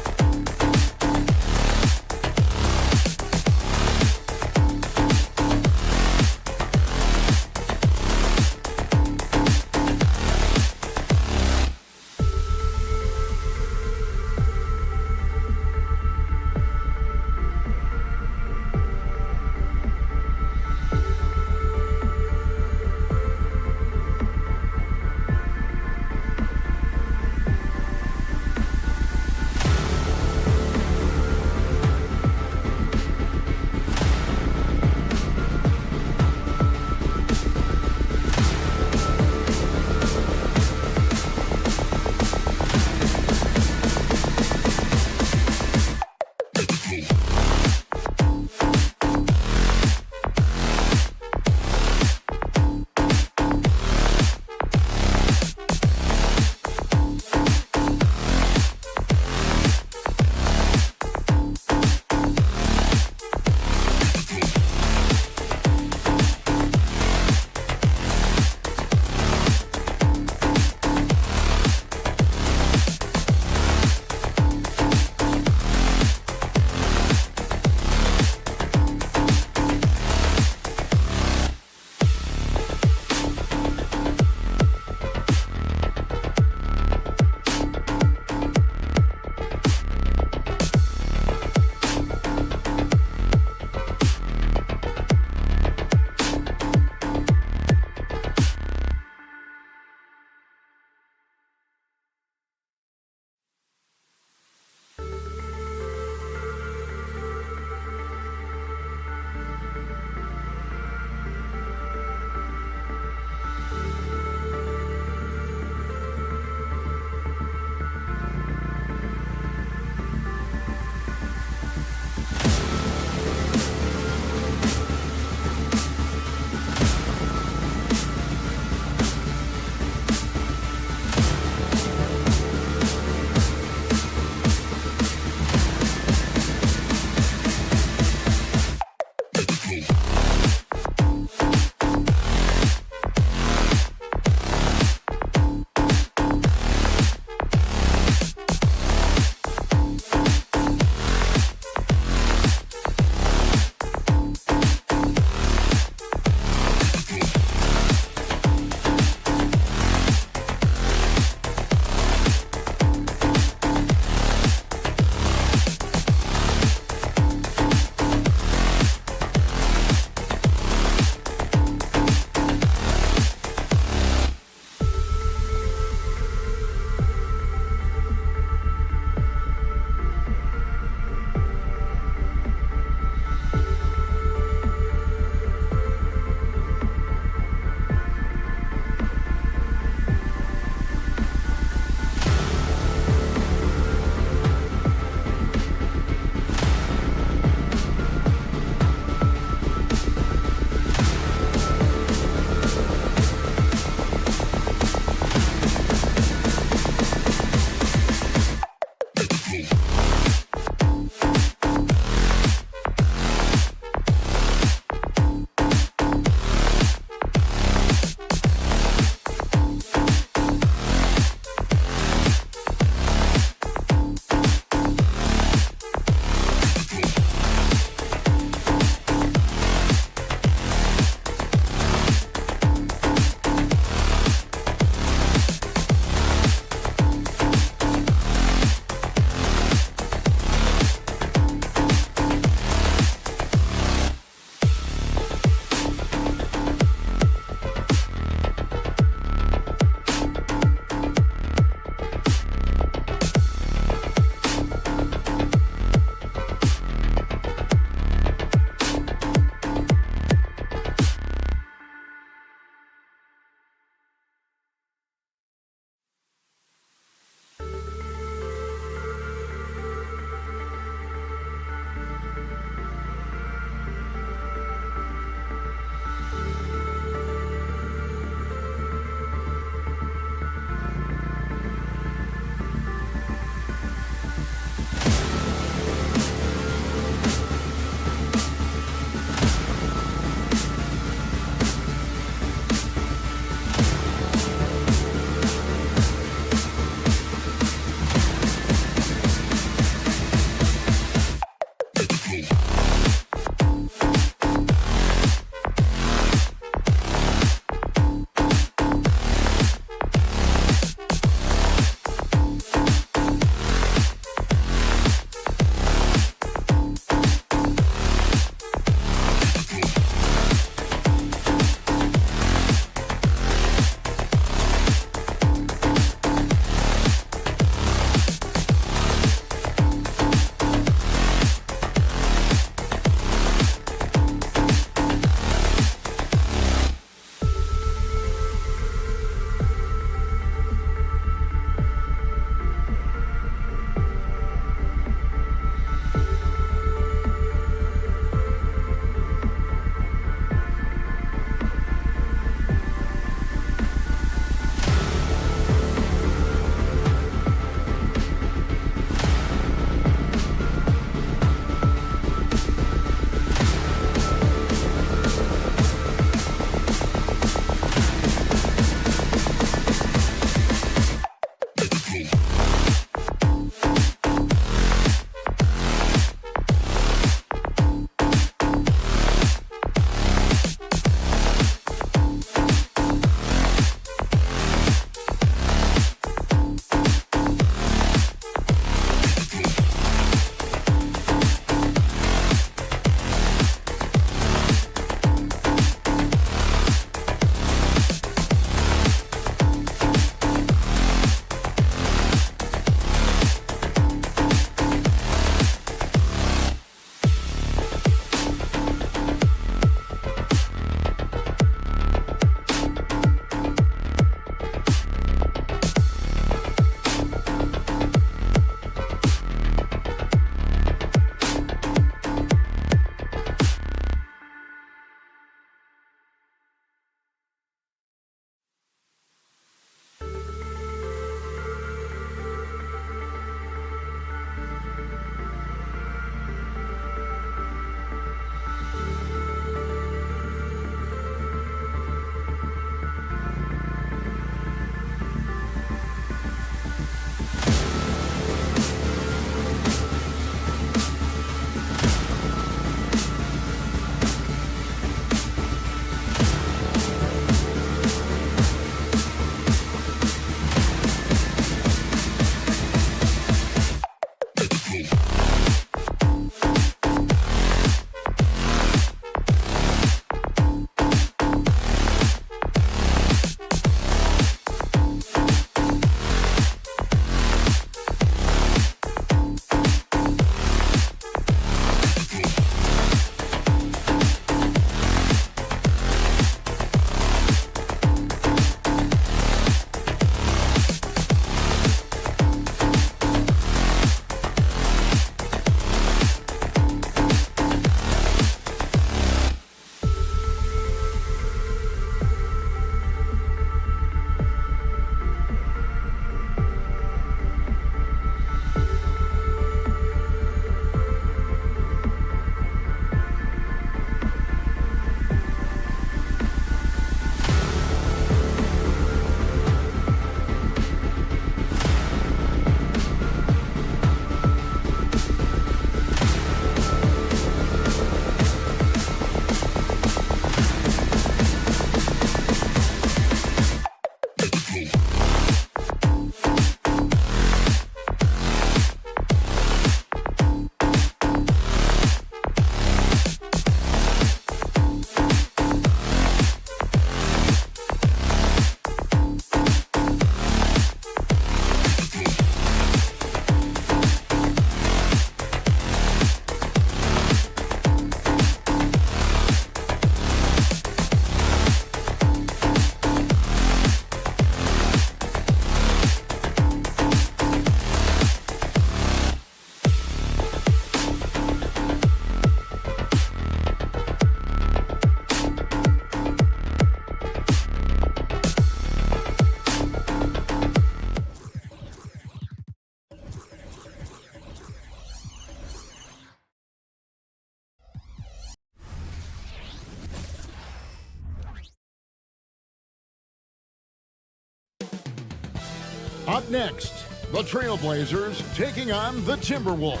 Up next, the Trailblazers taking on the Timberwolves.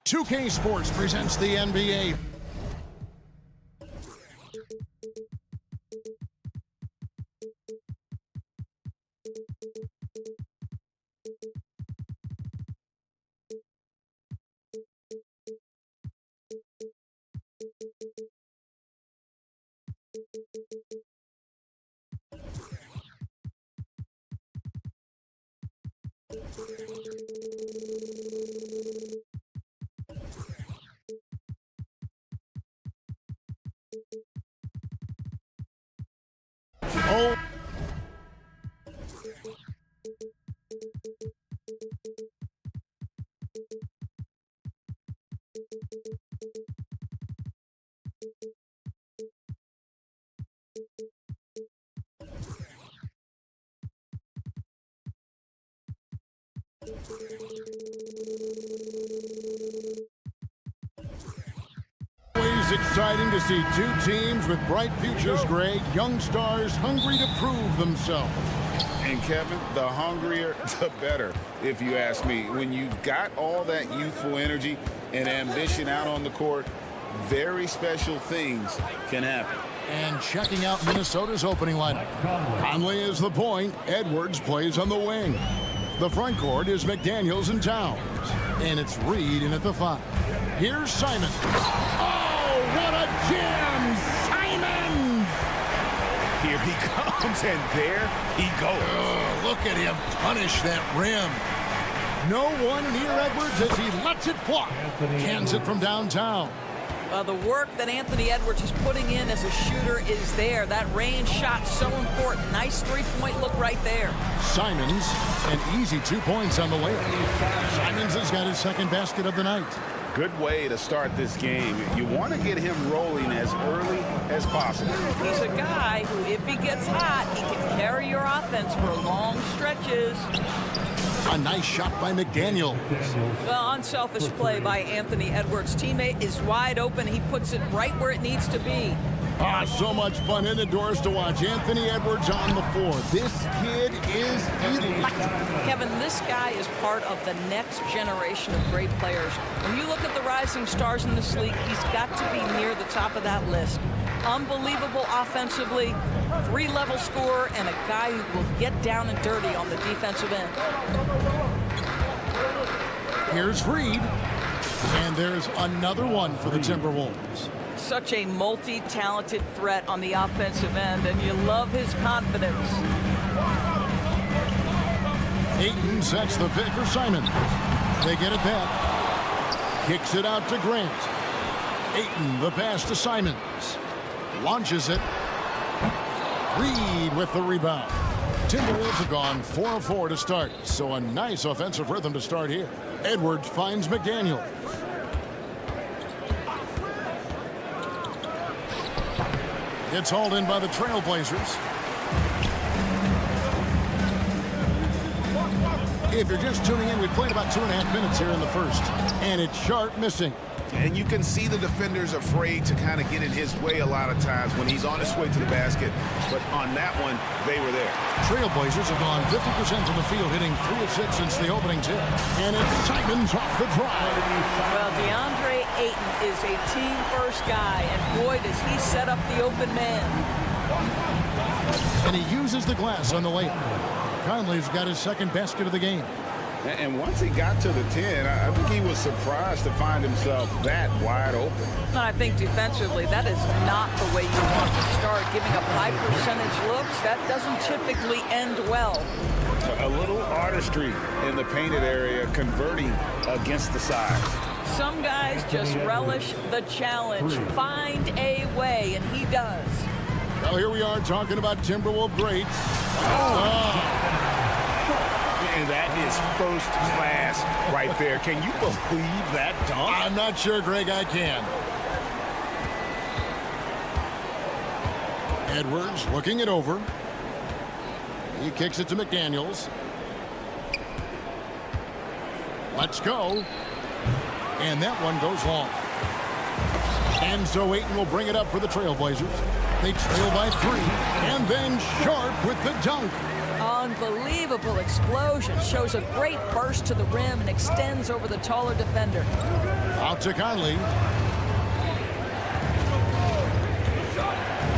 $2K Sports presents the NBA. Oh. Always exciting to see two teams with bright futures, Greg. Young stars hungry to prove themselves. And Kevin, the hungrier, the better, if you ask me. When you've got all that youthful energy and ambition out on the court, very special things can happen. And checking out Minnesota's opening lineup. Conley is the point. Edwards plays on the wing. The front court is McDaniels and Towns. And it's Reed in at the 5. Here's Simon. Oh, what a jam! Simon! Here he comes, and there he goes. Oh, look at him punish that rim. No one near Edwards as he lets it fly. Cans it from downtown. The work that Anthony Edwards is putting in as a shooter is there. That range shot so important. Nice three-point look right there. Simons, an easy 2 points on the way. Simons has got his second basket of the night. Good way to start this game. You want to get him rolling as early as possible. He's a guy who, if he gets hot, he can carry your offense for long stretches. A nice shot by McDaniel. Well, unselfish play by Anthony Edwards. Teammate is wide open. He puts it right where it needs to be. So much fun in the doors to watch. Anthony Edwards on the floor. This kid is electric. Kevin, this guy is part of the next generation of great players. When you look at the rising stars in this league, he's got to be near the top of that list. Unbelievable offensively, 3-level scorer, and a guy who will get down and dirty on the defensive end. Here's Reed. And there's another one for the Timberwolves. Such a multi-talented threat on the offensive end, and you love his confidence. Ayton sets the pick for Simon. They get it back. Kicks it out to Grant. Ayton, the pass to Simons. Launches it. Reed with the rebound. Timberwolves have gone 4 of 4 to start, so a nice offensive rhythm to start here. Edwards finds McDaniel. It's hauled in by the Trailblazers. If you're just tuning in, we played about 2.5 minutes here in the first, and it's Sharp missing. And you can see the defenders afraid to kind of get in his way a lot of times when he's on his way to the basket. But on that one, they were there. Trailblazers have gone 50% of the field, hitting 3 of 6 since the opening tip. And it's Simons off the drive. Well, DeAndre Ayton is a team-first guy, and boy, does he set up the open man. And he uses the glass on the layup. Conley's got his second basket of the game. And once he got to the 10, I think he was surprised to find himself that wide open. And I think defensively, that is not the way you want to start. Giving up high percentage looks, that doesn't typically end well. A little artistry in the painted area, converting against the side. Some guys just relish the challenge. Find a way, and he does. Well, here we are talking about Timberwolves greats. And that is first class right there. Can you believe that dunk? I'm not sure, Greg, I can. Edwards looking it over. He kicks it to McDaniels. Let's go. And that one goes long. And so Ayton will bring it up for the Trailblazers. They trail by 3. And then Sharp with the dunk. Unbelievable explosion. Shows a great burst to the rim and extends over the taller defender. Out to Conley.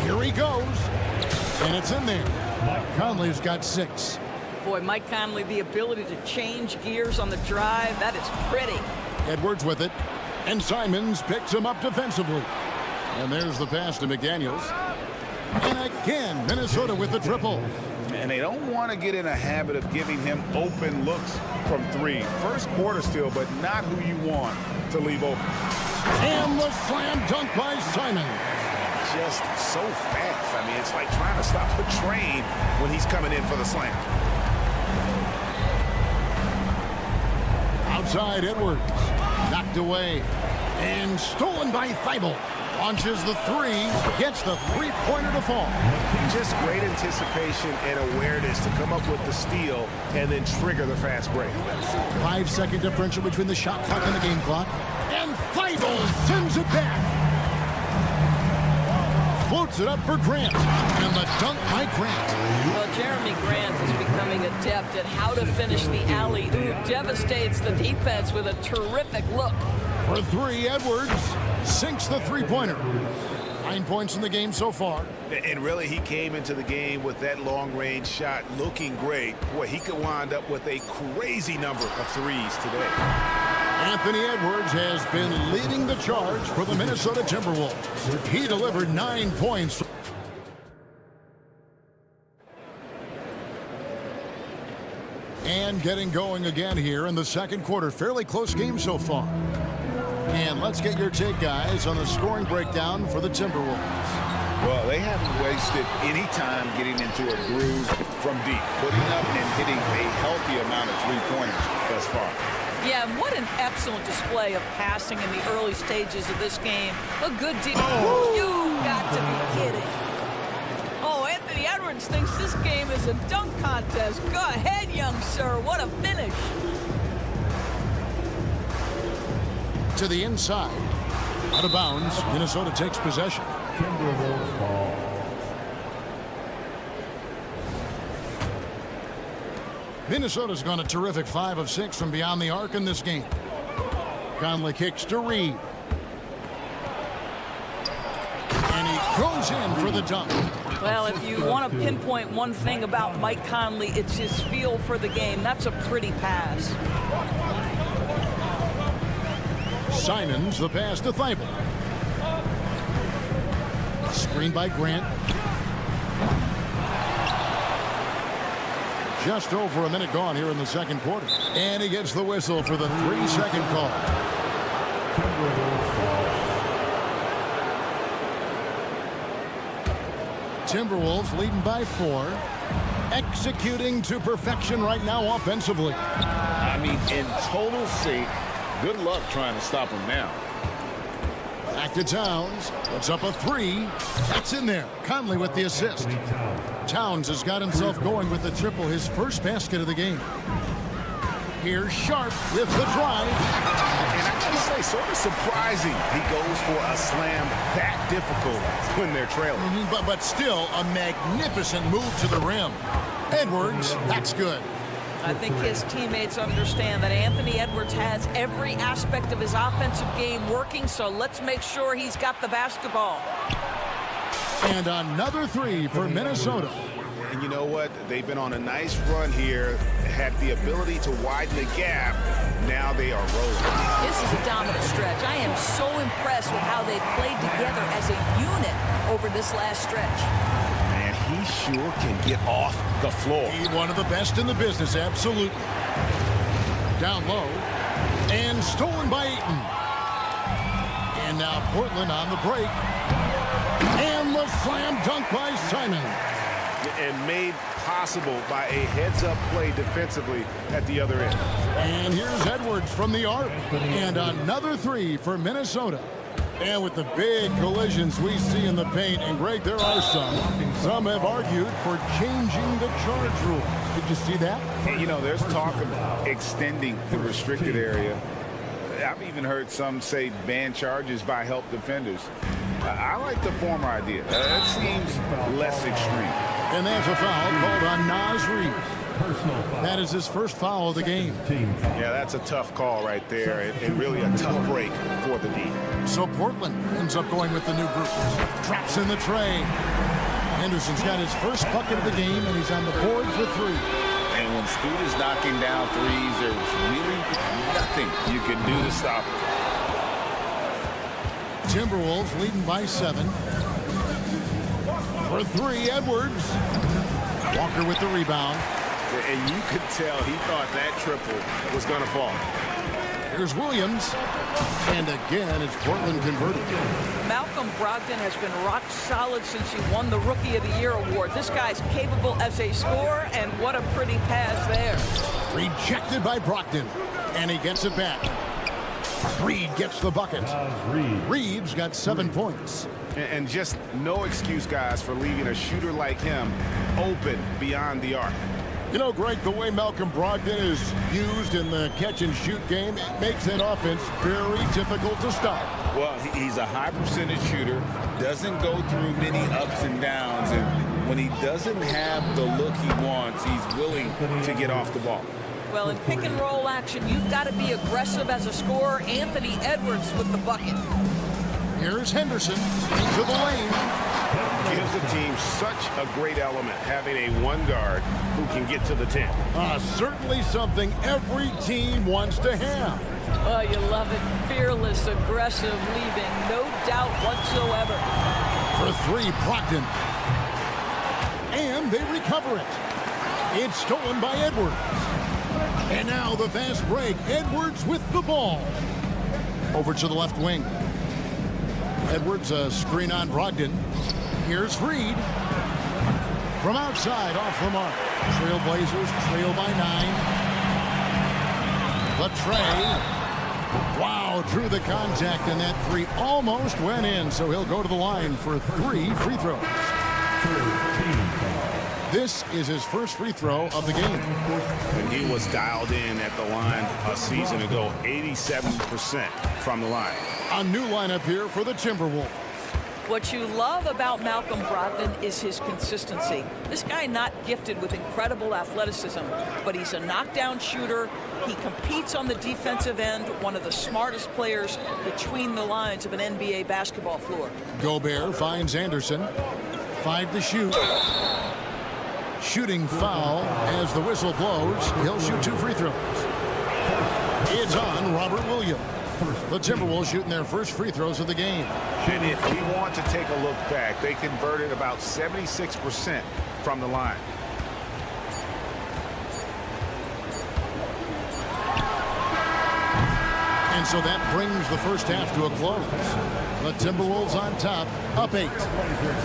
Here he goes. And it's in there. Conley's got 6. Boy, Mike Conley, the ability to change gears on the drive, that is pretty. Edwards with it. And Simons picks him up defensively. And there's the pass to McDaniels. And again, Minnesota with the triple. And they don't want to get in a habit of giving him open looks from 3. First quarter still, but not who you want to leave open. And the slam dunk by Simon. Just so fast. I mean, it's like trying to stop the train when he's coming in for the slam. Outside Edwards. Knocked away. And stolen by Thibault. Launches the 3. Gets the three-pointer to fall. Just great anticipation and awareness to come up with the steal and then trigger the fast break. 5-second differential between the shot clock and the game clock. And Thibault sends it back. Floats it up for Grant. And the dunk by Grant. Well, Jeremy Grant is becoming adept at how to finish the alley-oop. Devastates the defense with a terrific look. For 3, Edwards sinks the three-pointer. 9 points in the game so far. And really, he came into the game with that long-range shot looking great. Boy, he could wind up with a crazy number of threes today. Anthony Edwards has been leading the charge for the Minnesota Timberwolves. He delivered 9 points. And getting going again here in the second quarter. Fairly close game so far. And let's get your take, guys, on the scoring breakdown for the Timberwolves. Well, they haven't wasted any time getting into a groove from deep, putting up and hitting a healthy amount of three-pointers thus far. Yeah, and what an excellent display of passing in the early stages of this game. A good deep. You got to be kidding. Oh, Anthony Edwards thinks this game is a dunk contest. Go ahead, young sir. What a finish. To the inside. Out of bounds. Minnesota takes possession. Timberwolves ball. Minnesota's gone a terrific 5 of 6 from beyond the arc in this game. Conley kicks to Reed. And he goes in for the dunk. Well, if you want to pinpoint one thing about Mike Conley, it's his feel for the game. That's a pretty pass. Simons, the pass to Thibault. Screen by Grant. Just over a minute gone here in the second quarter. And he gets the whistle for the 3-second call. Timberwolves leading by 4. Executing to perfection right now offensively. I mean, in total sync. Good luck trying to stop him now. Back to Towns. Puts up a 3. That's in there. Conley with the assist. Towns has got himself going with the triple, his first basket of the game. Here's Sharp with the drive. And I gotta say, sort of surprising he goes for a slam that difficult when they're trailing. But still a magnificent move to the rim. Edwards, that's good. I think his teammates understand that Anthony Edwards has every aspect of his offensive game working, so let's make sure he's got the basketball. And another 3 for Minnesota. And you know what? They've been on a nice run here, had the ability to widen the gap. Now they are rolling. This is a dominant stretch. I am so impressed with how they've played together as a unit over this last stretch. Man, he sure can get off the floor. He's one of the best in the business, absolutely. Down low. And stolen by Ayton. And now Portland on the break. And the slam dunk by Simon. And made possible by a heads-up play defensively at the other end. And here's Edwards from the arc. And another 3 for Minnesota. And with the big collisions we see in the paint, and Greg, there are some have argued for changing the charge rule. Did you see that? And, you know, there's talk of extending the restricted area. I've even heard some say ban charges by help defenders. I like the former idea. That seems less extreme. And that's a foul called on Naz Reid. That is his first foul of the game. Yeah, that's a tough call right there, and really a tough break for the D. So Portland ends up going with the new group. Traps in the tray. Henderson's got his first bucket of the game, and he's on the board for 3. And when Scoot is knocking down threes, there's really nothing you can do to stop him. Timberwolves leading by 7. For 3, Edwards. Walker with the rebound. And you could tell he thought that triple was going to fall. Here's Williams. And again, it's Portland converted. Malcolm Brogdon has been rock solid since he won the Rookie of the Year award. This guy's capable as a scorer, and what a pretty pass there. Rejected by Brogdon. And he gets it back. Reed gets the bucket. Reed's got 7 points. And just no excuse, guys, for leaving a shooter like him open beyond the arc. You know, Greg, the way Malcolm Brogdon is used in the catch-and-shoot game, it makes that offense very difficult to stop. Well, he's a high percentage shooter, doesn't go through many ups and downs, and when he doesn't have the look he wants, he's willing to get off the ball. Well, in pick-and-roll action, you've got to be aggressive as a scorer. Anthony Edwards with the bucket. Here's Henderson into the lane. Gives the team such a great element, having a one guard who can get to the 10. Certainly something every team wants to have. Oh, you love it. Fearless, aggressive, leaving no doubt whatsoever. For 3, Brogdon. And they recover it. It's stolen by Edwards. And now the fast break. Edwards with the ball. Over to the left wing. Edwards, a screen on Brogdon. Here's Reed. From outside, off the mark. Trailblazers trail by 9. The tray. Wow, drew the contact, and that 3 almost went in, so he'll go to the line for 3 free throws. This is his first free throw of the game. And he was dialed in at the line a season ago, 87% from the line. A new lineup here for the Timberwolves. What you love about Malcolm Brogdon is his consistency. This guy not gifted with incredible athleticism, but he's a knockdown shooter. He competes on the defensive end, one of the smartest players between the lines of an NBA basketball floor. Gobert finds Anderson. 5 to shoot. Shooting foul as the whistle blows. He'll shoot 2 free throws. It's on Robert Williams. The Timberwolves shooting their first free throws of the game. And if you want to take a look back, they converted about 76% from the line. And so that brings the first half to a close. The Timberwolves on top, up 8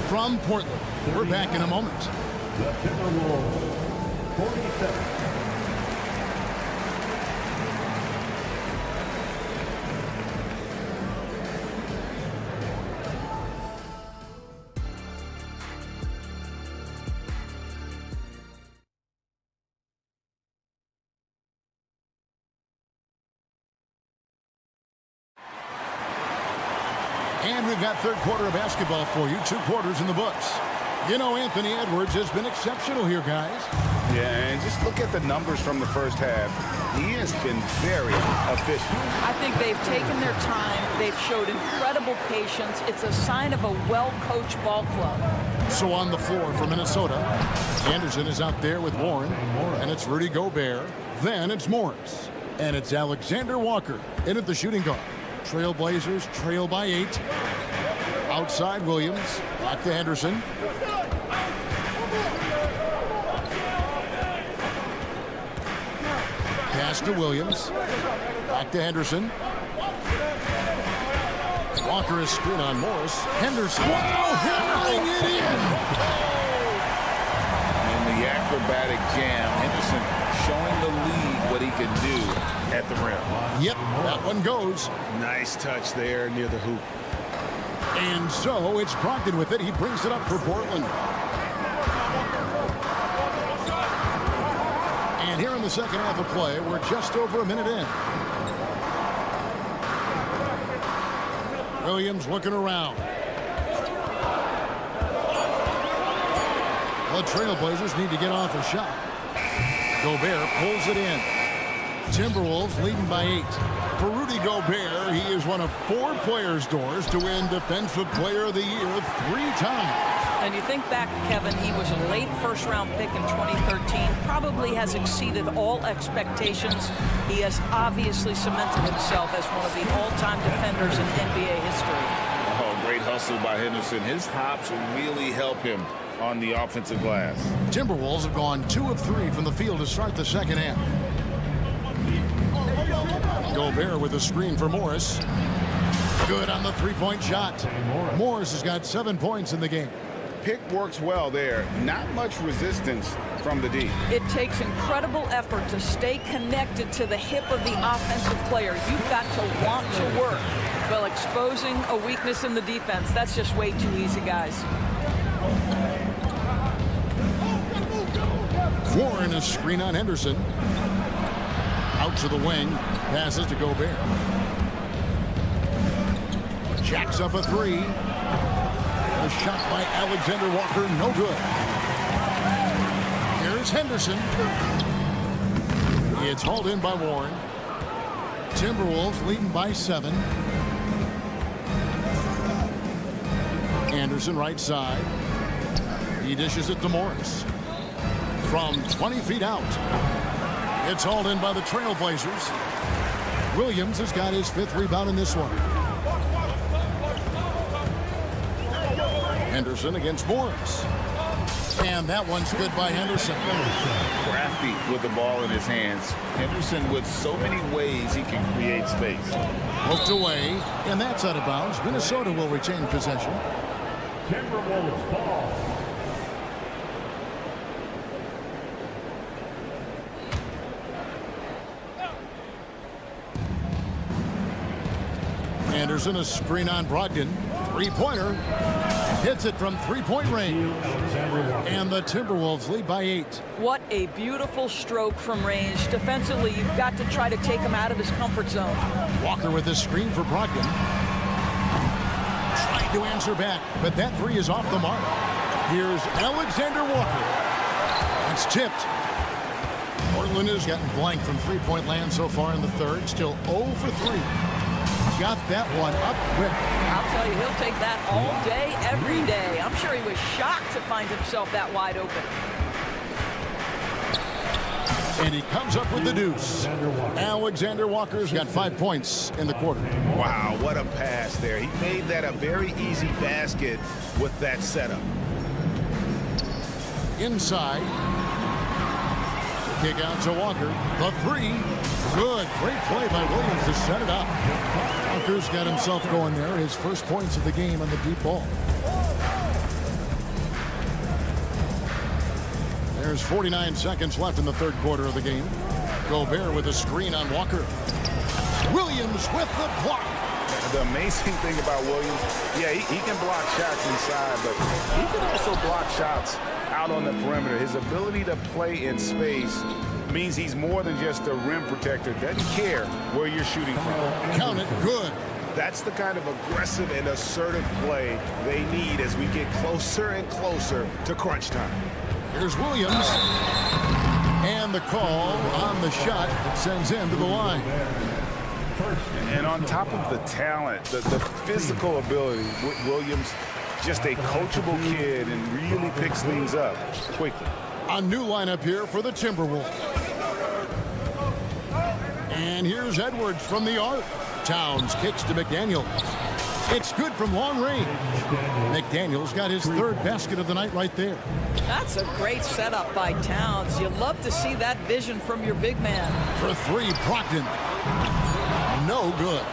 from Portland. We're back in a moment. The Timberwolves, 47. And we've got third quarter of basketball for you. 2 quarters in the books. You know, Anthony Edwards has been exceptional here, guys. Yeah, and just look at the numbers from the first half. He has been very efficient. I think they've taken their time. They've showed incredible patience. It's a sign of a well-coached ball club. So on the floor for Minnesota, Anderson is out there with Warren, and it's Rudy Gobert. Then it's Morris, and it's Alexander Walker in at the shooting guard. Trailblazers trail by 8. Outside Williams, back to Henderson. Pass to Williams, back to Henderson. Walker is screen on Morris. Henderson, wow, hammering it in. In the acrobatic jam, Henderson showing the league what he can do at the rim. Yep, that one goes. Nice touch there near the hoop. And so it's Brogdon with it. He brings it up for Portland. And here in the second half of play, we're just over a minute in. Williams looking around. The Trailblazers need to get off a shot. Gobert pulls it in. Timberwolves leading by 8. For Rudy Gobert, he is one of 4 players, Doors, to win Defensive Player of the Year 3 times. And you think back, Kevin, he was a late first-round pick in 2013. Probably has exceeded all expectations. He has obviously cemented himself as one of the all-time defenders in NBA history. Oh, great hustle by Henderson. His hops really help him on the offensive glass. Timberwolves have gone 2 of 3 from the field to start the second half. Gobert with a screen for Morris. Good on the three-point shot. Morris has got 7 points in the game. Pick works well there. Not much resistance from the D. It takes incredible effort to stay connected to the hip of the offensive player. You've got to want to work. Well, exposing a weakness in the defense, that's just way too easy, guys. Warren, a screen on Henderson. Out to the wing. Passes to Gobert. Jacks up a 3. A shot by Alexander Walker, no good. Here's Henderson. It's hauled in by Warren. Timberwolves leading by 7. Anderson right side. He dishes it to Morris. From 20 feet out. It's hauled in by the Trailblazers. Williams has got his 5th rebound in this one. Henderson against Morris. And that one's good by Henderson. Crafty with the ball in his hands. Henderson with so many ways he can create space. Poked away, and that's out of bounds. Minnesota will retain possession. Timberwolves ball. Anderson, a screen on Brogdon. 3-pointer. Hits it from 3-point range. And the Timberwolves lead by 8. What a beautiful stroke from range. Defensively, you've got to try to take him out of his comfort zone. Walker with a screen for Brogdon. Trying to answer back, but that 3 is off the mark. Here's Alexander Walker. It's tipped. Portland has gotten blank from 3-point land so far in the third. Still 0 for 3. Got that one up quick. I'll tell you, he'll take that all day, every day. I'm sure he was shocked to find himself that wide open. And he comes up with the deuce. Alexander Walker's got 5 points in the quarter. Wow, what a pass there. He made that a very easy basket with that setup. Inside. Kick out to Walker. The 3. Good. Great play by Williams to set it up. Walker's got himself going there. His first points of the game on the deep ball. There's 49 seconds left in the third quarter of the game. Gobert with a screen on Walker. Williams with the block. The amazing thing about Williams, yeah, he can block shots inside, but he can also block shots out on the perimeter. His ability to play in space means he's more than just a rim protector. Doesn't care where you're shooting from. Count it. Good. That's the kind of aggressive and assertive play they need as we get closer and closer to crunch time. Here's Williams. And the call on the shot that sends him to the line. And on top of the talent, the physical ability, Williams, just a coachable kid and really picks things up quickly. A new lineup here for the Timberwolves. And here's Edwards from the arc. Towns kicks to McDaniels. It's good from long range. McDaniels got his 3rd basket of the night right there. That's a great setup by Towns. You love to see that vision from your big man. For 3, Brogdon. No good.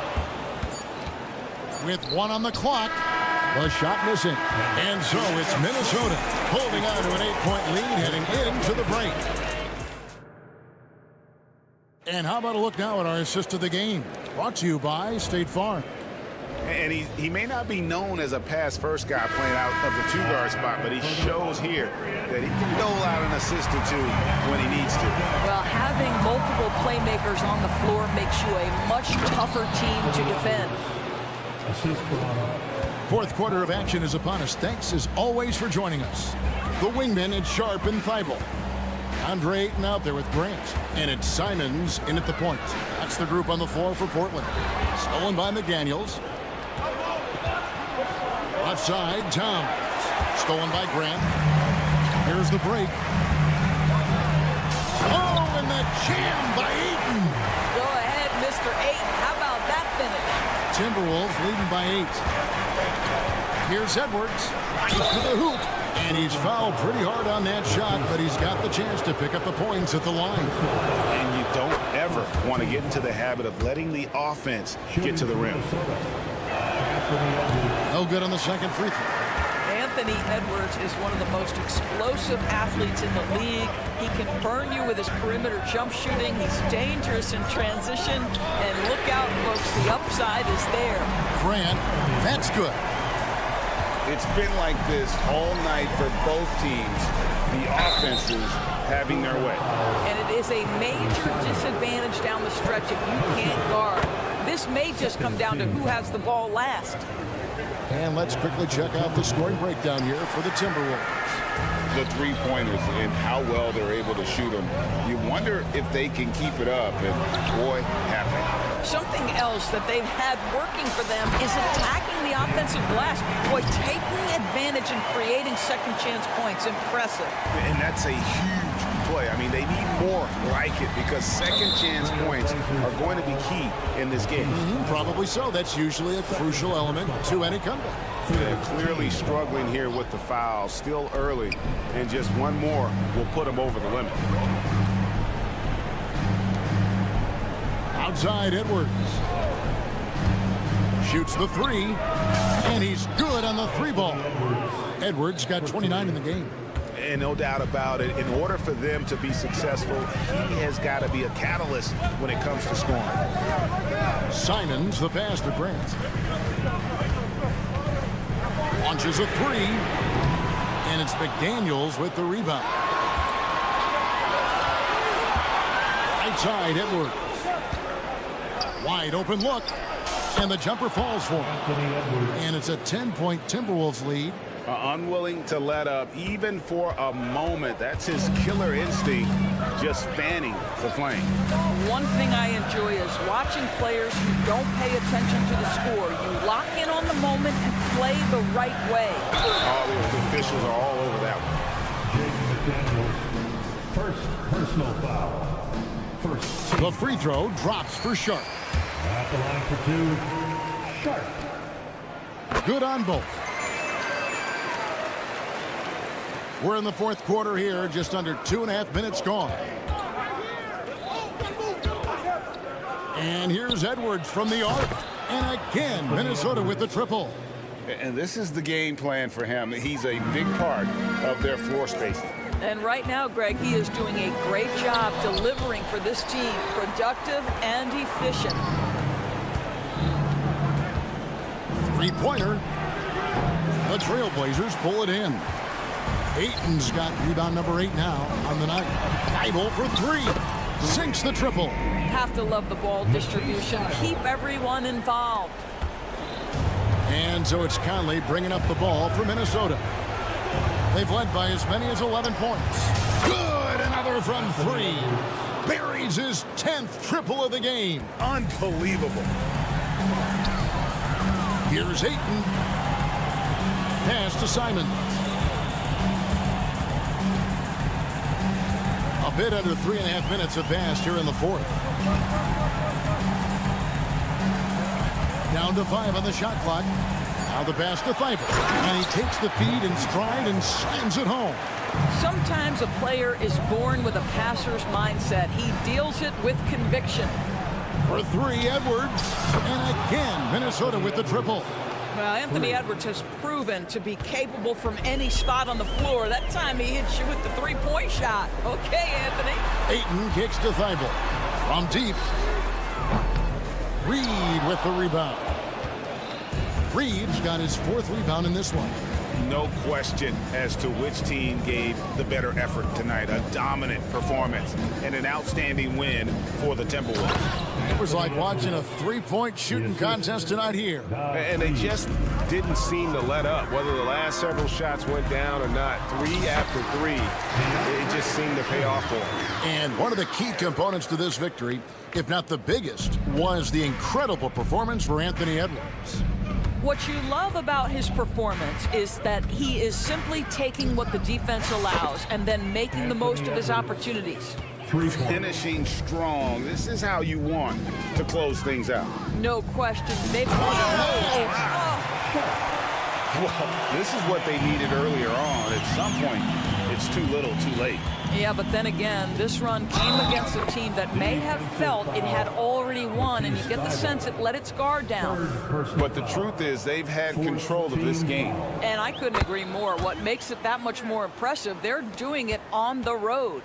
With 1 on the clock, the shot missing. And so it's Minnesota holding on to an 8-point lead heading into the break. And how about a look now at our assist of the game? Brought to you by State Farm. And he may not be known as a pass-first guy playing out of the 2-guard spot, but he shows here that he can dole out an assist or 2 when he needs to. Well, having multiple playmakers on the floor makes you a much tougher team to defend. Assist from Fourth quarter of action is upon us. Thanks as always for joining us. The wingman is Sharp and Thibault. Andre Ayton out there with Grant. And it's Simons in at the point. That's the group on the floor for Portland. Stolen by McDaniels. Left side, Towns. Stolen by Grant. Here's the break. Oh, and the jam by Ayton. Go ahead, Mr. Ayton. How about that finish? Timberwolves leading by 8. Here's Edwards. Right to the hoop. And he's fouled pretty hard on that shot, but he's got the chance to pick up the points at the line. And you don't ever want to get into the habit of letting the offense get to the rim. No good on the second free throw. Anthony Edwards is one of the most explosive athletes in the league. He can burn you with his perimeter jump shooting. He's dangerous in transition. And look out, folks, the upside is there. Grant, that's good. It's been like this all night for both teams. The offenses having their way. And it is a major disadvantage down the stretch if you can't guard. This may just come down to who has the ball last. And let's quickly check out the scoring breakdown here for the Timberwolves. The three-pointers and how well they're able to shoot them. You wonder if they can keep it up, and boy, have they. Something else that they've had working for them is attacking the offensive glass. Boy, taking advantage and creating second chance points. Impressive. And that's a huge play. I mean, they need more like it because second chance points are going to be key in this game. Probably so. That's usually a crucial element to any comeback. They're clearly struggling here with the foul. Still early, and just one more will put them over the limit. Outside Edwards. Shoots the three, and he's good on the three ball. Edwards got 29 in the game. And no doubt about it, in order for them to be successful, he has got to be a catalyst when it comes to scoring. Simons, the pass to Grant. Launches a three, and it's McDaniels with the rebound. Right side, Edwards. Wide open look, and the jumper falls for him. And it's a 10-point Timberwolves lead. Unwilling to let up even for a moment. That's his killer instinct, just fanning the flame. One thing I enjoy is watching players who don't pay attention to the score. You lock in on the moment and play the right way. Oh, the officials are all over that one. first personal foul. First. The free throw drops for Sharp. At the line for two, Sharp. Good on both. We're in the fourth quarter here, just under 2.5 minutes gone. And here's Edwards from the arc. And again, Minnesota with the triple. And this is the game plan for him. He's a big part of their floor spacing. And right now, Greg, he is doing a great job delivering for this team. Productive and efficient. Three-pointer. The Trailblazers pull it in. Ayton's got rebound number 8 now on the night. Thibault for three. Sinks the triple. Have to love the ball distribution. Keep everyone involved. And so it's Conley bringing up the ball for Minnesota. They've led by as many as 11 points. Good, another from three. Buries his 10th triple of the game. Unbelievable. Here's Ayton. Pass to Simons. A bit under 3.5 minutes have passed here in the fourth. Down to 5 on the shot clock. Now the pass to Thibault. And he takes the feed in stride and slams it home. Sometimes a player is born with a passer's mindset. He deals it with conviction. For three, Edwards. And again, Minnesota with the triple. Well, Anthony Edwards has proven to be capable from any spot on the floor. That time he hits you with the three-point shot. Okay, Anthony. Ayton kicks to Thibault. From deep. Reed with the rebound. Reed's got his 4th rebound in this one. no question as to which team gave the better effort tonight. A dominant performance and an outstanding win for the Timberwolves. It was like watching a three-point shooting contest tonight here. And they just didn't seem to let up. Whether the last several shots went down or not, 3 after 3, it just seemed to pay off for them. And one of the key components to this victory, if not the biggest, was the incredible performance for Anthony Edwards. What you love about his performance is that he is simply taking what the defense allows and then making the most of his opportunities. Finishing strong. This is how you want to close things out. No question. They've Well, this is what they needed earlier on. At some point, it's too little, too late. Yeah, but then again, this run came against a team that may have felt it had already won, and you get the sense it let its guard down. But the truth is they've had control of this game. And I couldn't agree more. What makes it that much more impressive, they're doing it on the road.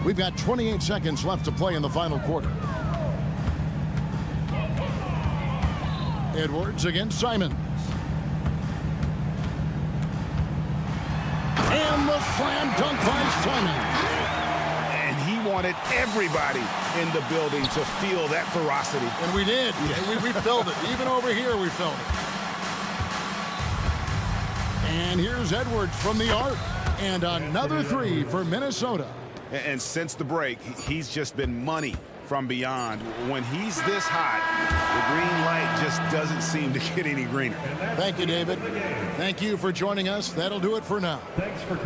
We've got 28 seconds left to play in the final quarter. Edwards against Simons. And the slam dunk by Simons. And he wanted everybody in the building to feel that ferocity. And we did. We felt it. Even over here, we felt it. And here's Edwards from the arc. And another three for Minnesota. And since the break, he's just been money from beyond. When he's this hot, the green light just doesn't seem to get any greener. Thank you, David. Thank you for joining us. That'll do it for now. Thanks for...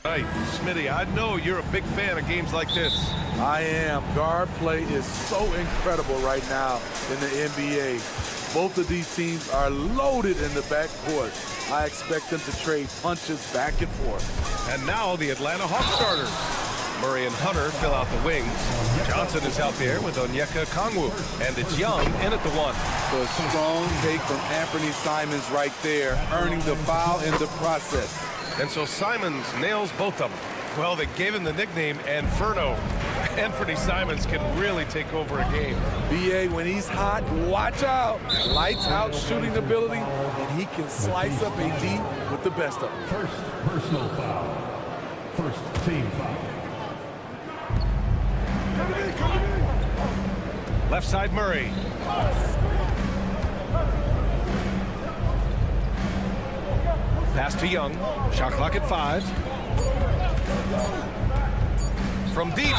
Right, Smitty, I know you're a big fan of games like this. I am. Guard play is so incredible right now in the NBA. Both of these teams are loaded in the backcourt. I expect them to trade punches back and forth. And now the Atlanta Hawks starters. Murray and Hunter fill out the wings. Johnson is out there with Onyeka Okongwu. And it's Young in at the 1. The strong take from Anthony Simons right there, earning the foul in the process. And so Simons nails both of them. Well, they gave him the nickname Inferno. Anthony Simons can really take over a game. BA, when he's hot, watch out. Lights out shooting ability, and he can slice up a D with the best of them. First personal foul. First team foul. Left side Murray. Pass to Young. Shot clock at 5. From deep.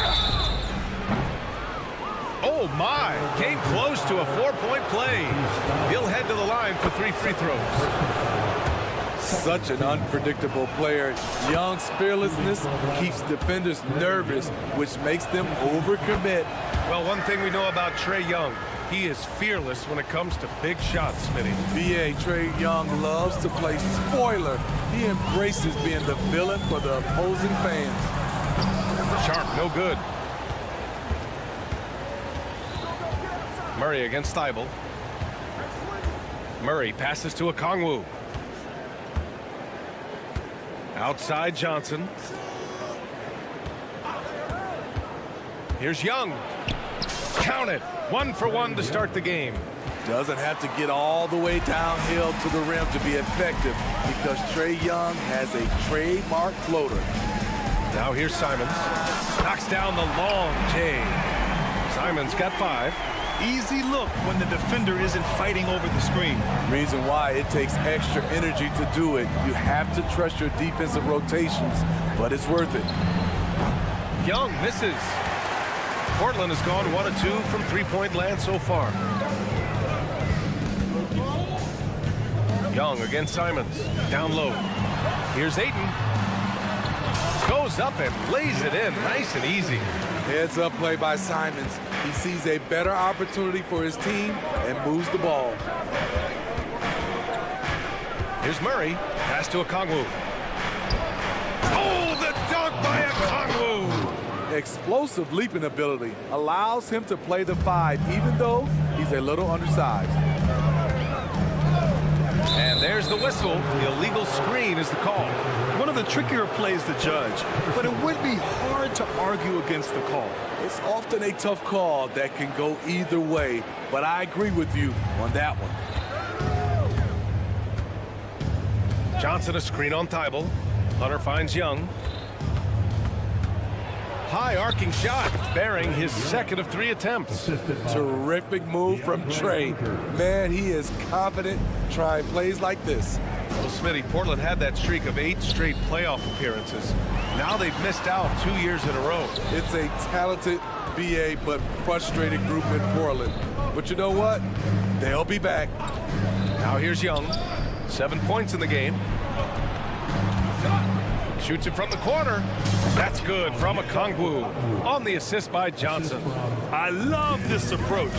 Oh my! Came close to a 4-point play. He'll head to the line for 3 free throws. Such an unpredictable player. Young's fearlessness keeps defenders nervous, which makes them overcommit. Well, one thing we know about Trae Young, he is fearless when it comes to big shots, Smitty. BA, Trae Young loves to play spoiler. He embraces being the villain for the opposing fans. Sharp, no good. Murray against Thibault. Murray passes to Okongwu. Outside Johnson. Here's Young. Count it. 1 for 1 to start the game. Doesn't have to get all the way downhill to the rim to be effective because Trae Young has a trademark floater. Now here's Simons. Knocks down the long J. Simons got 5. Easy look when the defender isn't fighting over the screen. Reason why it takes extra energy to do it. You have to trust your defensive rotations, but it's worth it. Young misses. Portland has gone 1 of 2 from 3-point land so far. Young against Simons. Down low. Here's Ayton. Goes up and lays it in. Nice and easy. Heads up play by Simons. He sees a better opportunity for his team and moves the ball. Here's Murray. Pass to Okongwu. Oh, the dunk by Okongwu! Explosive leaping ability allows him to play the 5, even though he's a little undersized. And there's the whistle. The illegal screen is the call. One of the trickier plays to judge, but it would be hard to argue against the call. It's often a tough call that can go either way, but I agree with you on that one. Johnson a screen on Thibault. Hunter finds Young. High arcing shot, bearing his second of 3 attempts. Terrific move from Trae. Man, he is confident trying plays like this. Well, Smitty, Portland had that streak of 8 straight playoff appearances. Now they've missed out 2 years in a row. It's a talented BA but frustrated group in Portland. But you know what? They'll be back. Now here's Young. 7 points in the game. Shoots it from the corner. That's good from Okongwu on the assist by Johnson. I love this approach.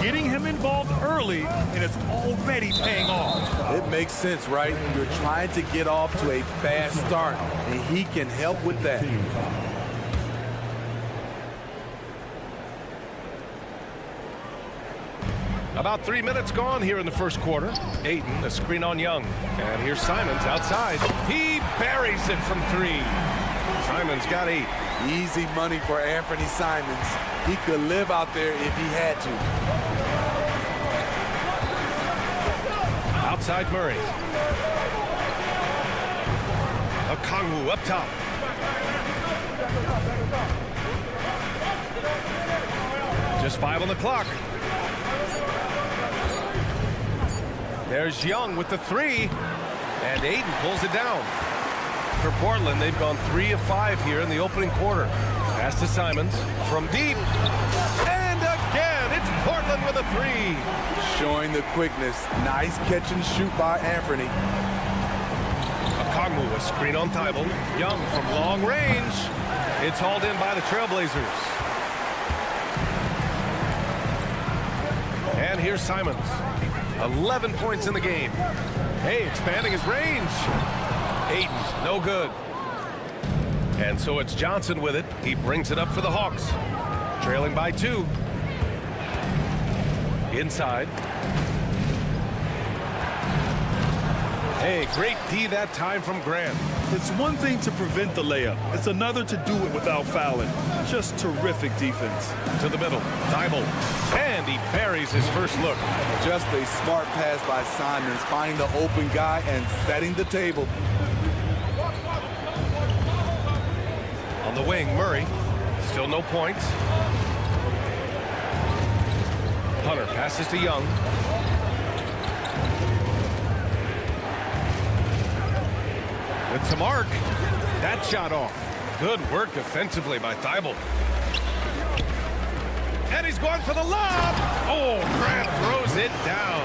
Getting him involved early, and it's already paying off. It makes sense, right? You're trying to get off to a fast start, and he can help with that. About 3 minutes gone here in the first quarter. Ayton, a screen on Young. And here's Simons outside. He buries it from 3. Simons got 8. Easy money for Anthony Simons. He could live out there if he had to. Outside Murray. Okongwu up top. Just 5 on the clock. There's Young with the 3. And Ayton pulls it down. For Portland, they've gone 3 of 5 here in the opening quarter. Pass to Simons from deep. And again, it's Portland with a 3. Showing the quickness. Nice catch and shoot by Anthony. Kongwu, a screen on Thibault. Young from long range. It's hauled in by the Trailblazers. And here's Simons. 11 points in the game. Hey, expanding his range. Ayton, no good. And so it's Johnson with it. He brings it up for the Hawks. Trailing by 2. Inside. Hey, great D that time from Grant. It's one thing to prevent the layup. It's another to do it without fouling. Just terrific defense. To the middle, Thibault. And he buries his first look. Just a smart pass by Simons, finding the open guy and setting the table. On the wing, Murray. Still no points. Hunter passes to Young. With some arc. That shot off. Good work defensively by Thibault. And he's going for the lob. Oh, Grant throws it down.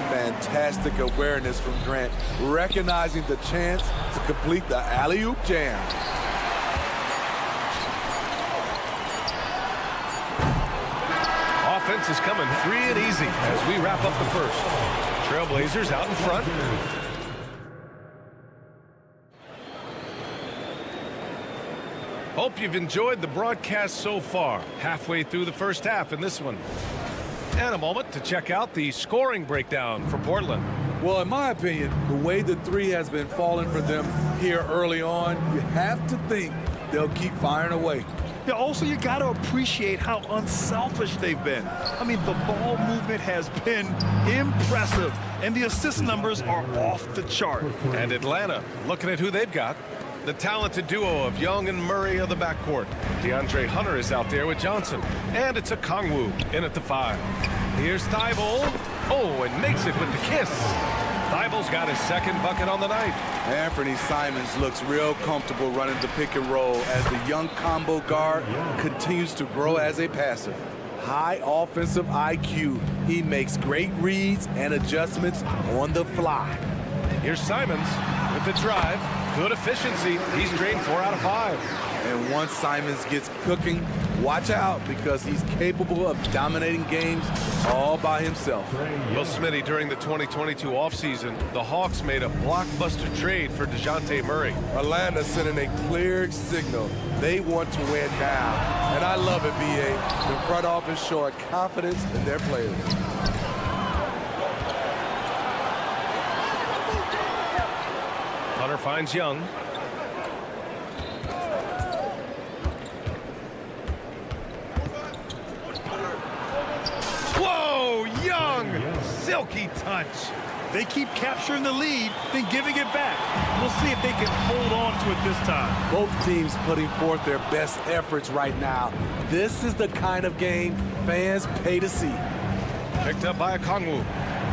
Fantastic awareness from Grant, recognizing the chance to complete the alley-oop jam. Offense is coming free and easy as we wrap up the first. Trailblazers out in front. Hope you've enjoyed the broadcast so far. Halfway through the first half in this one. And a moment to check out the scoring breakdown for Portland. Well, in my opinion, the way the three has been falling for them here early on, you have to think they'll keep firing away. Yeah, also, you got to appreciate how unselfish they've been. I mean, the ball movement has been impressive, and the assist numbers are off the chart. And Atlanta, looking at who they've got. The talented duo of Young and Murray of the backcourt. DeAndre Hunter is out there with Johnson. And it's a Kongwu in at the 5. Here's Thibault. Oh, and makes it with the kiss. Thibault's got his second bucket on the night. Anthony Simons looks real comfortable running the pick and roll as the young combo guard continues to grow as a passer. High offensive IQ. He makes great reads and adjustments on the fly. Here's Simons with the drive. Good efficiency. He's drained 4 out of 5. And once Simons gets cooking, watch out because he's capable of dominating games all by himself. Well, Smitty, during the 2022 offseason, the Hawks made a blockbuster trade for DeJounte Murray. Atlanta sending a clear signal. They want to win now. And I love it, B.A. The front office showing confidence in their players. Hunter finds Young. Whoa, Young! Silky touch. They keep capturing the lead, then giving it back. We'll see if they can hold on to it this time. Both teams putting forth their best efforts right now. This is the kind of game fans pay to see. Picked up by a Kongwu.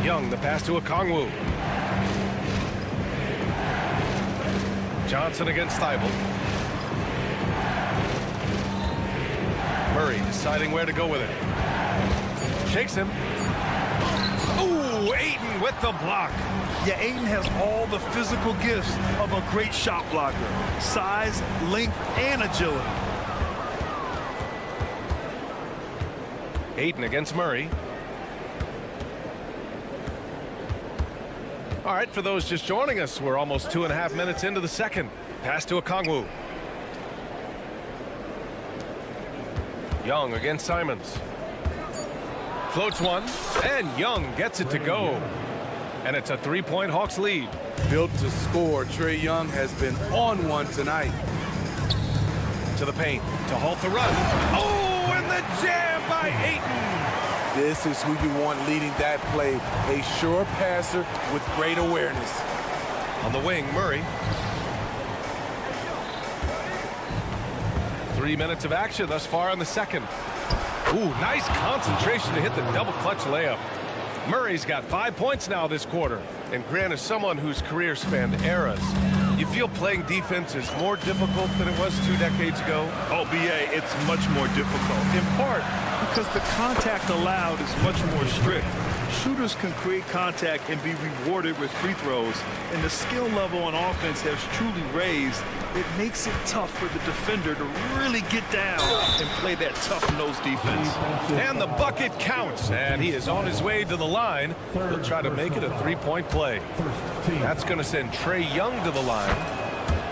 Young, the pass to a Kongwu. Johnson against Thibault. Murray deciding where to go with it. Shakes him. Ooh, Ayton with the block. Yeah, Ayton has all the physical gifts of a great shot blocker. Size, length, and agility. Ayton against Murray. All right, for those just joining us, we're almost 2.5 minutes into the second. Pass to a Kongwu. Young against Simons. Floats one, and Young gets it to go. And it's a 3-point Hawks lead. Built to score, Trae Young has been on one tonight. To the paint, to halt the run. Oh, and the jam by Ayton. This is who you want leading that play. A sure passer with great awareness. On the wing, Murray. 3 minutes of action thus far in the second. Ooh, nice concentration to hit the double clutch layup. Murray's got 5 points now this quarter. And Grant is someone whose career spanned eras. You feel playing defense is more difficult than it was 2 decades ago? Oh, B.A., it's much more difficult. In part because the contact allowed is much more strict. Shooters can create contact and be rewarded with free throws, and the skill level on offense has truly raised. It makes it tough for the defender to really get down and play that tough-nosed defense. And the bucket counts, and he is on his way to the line. He'll try to make it a three-point play. That's going to send Trae Young to the line.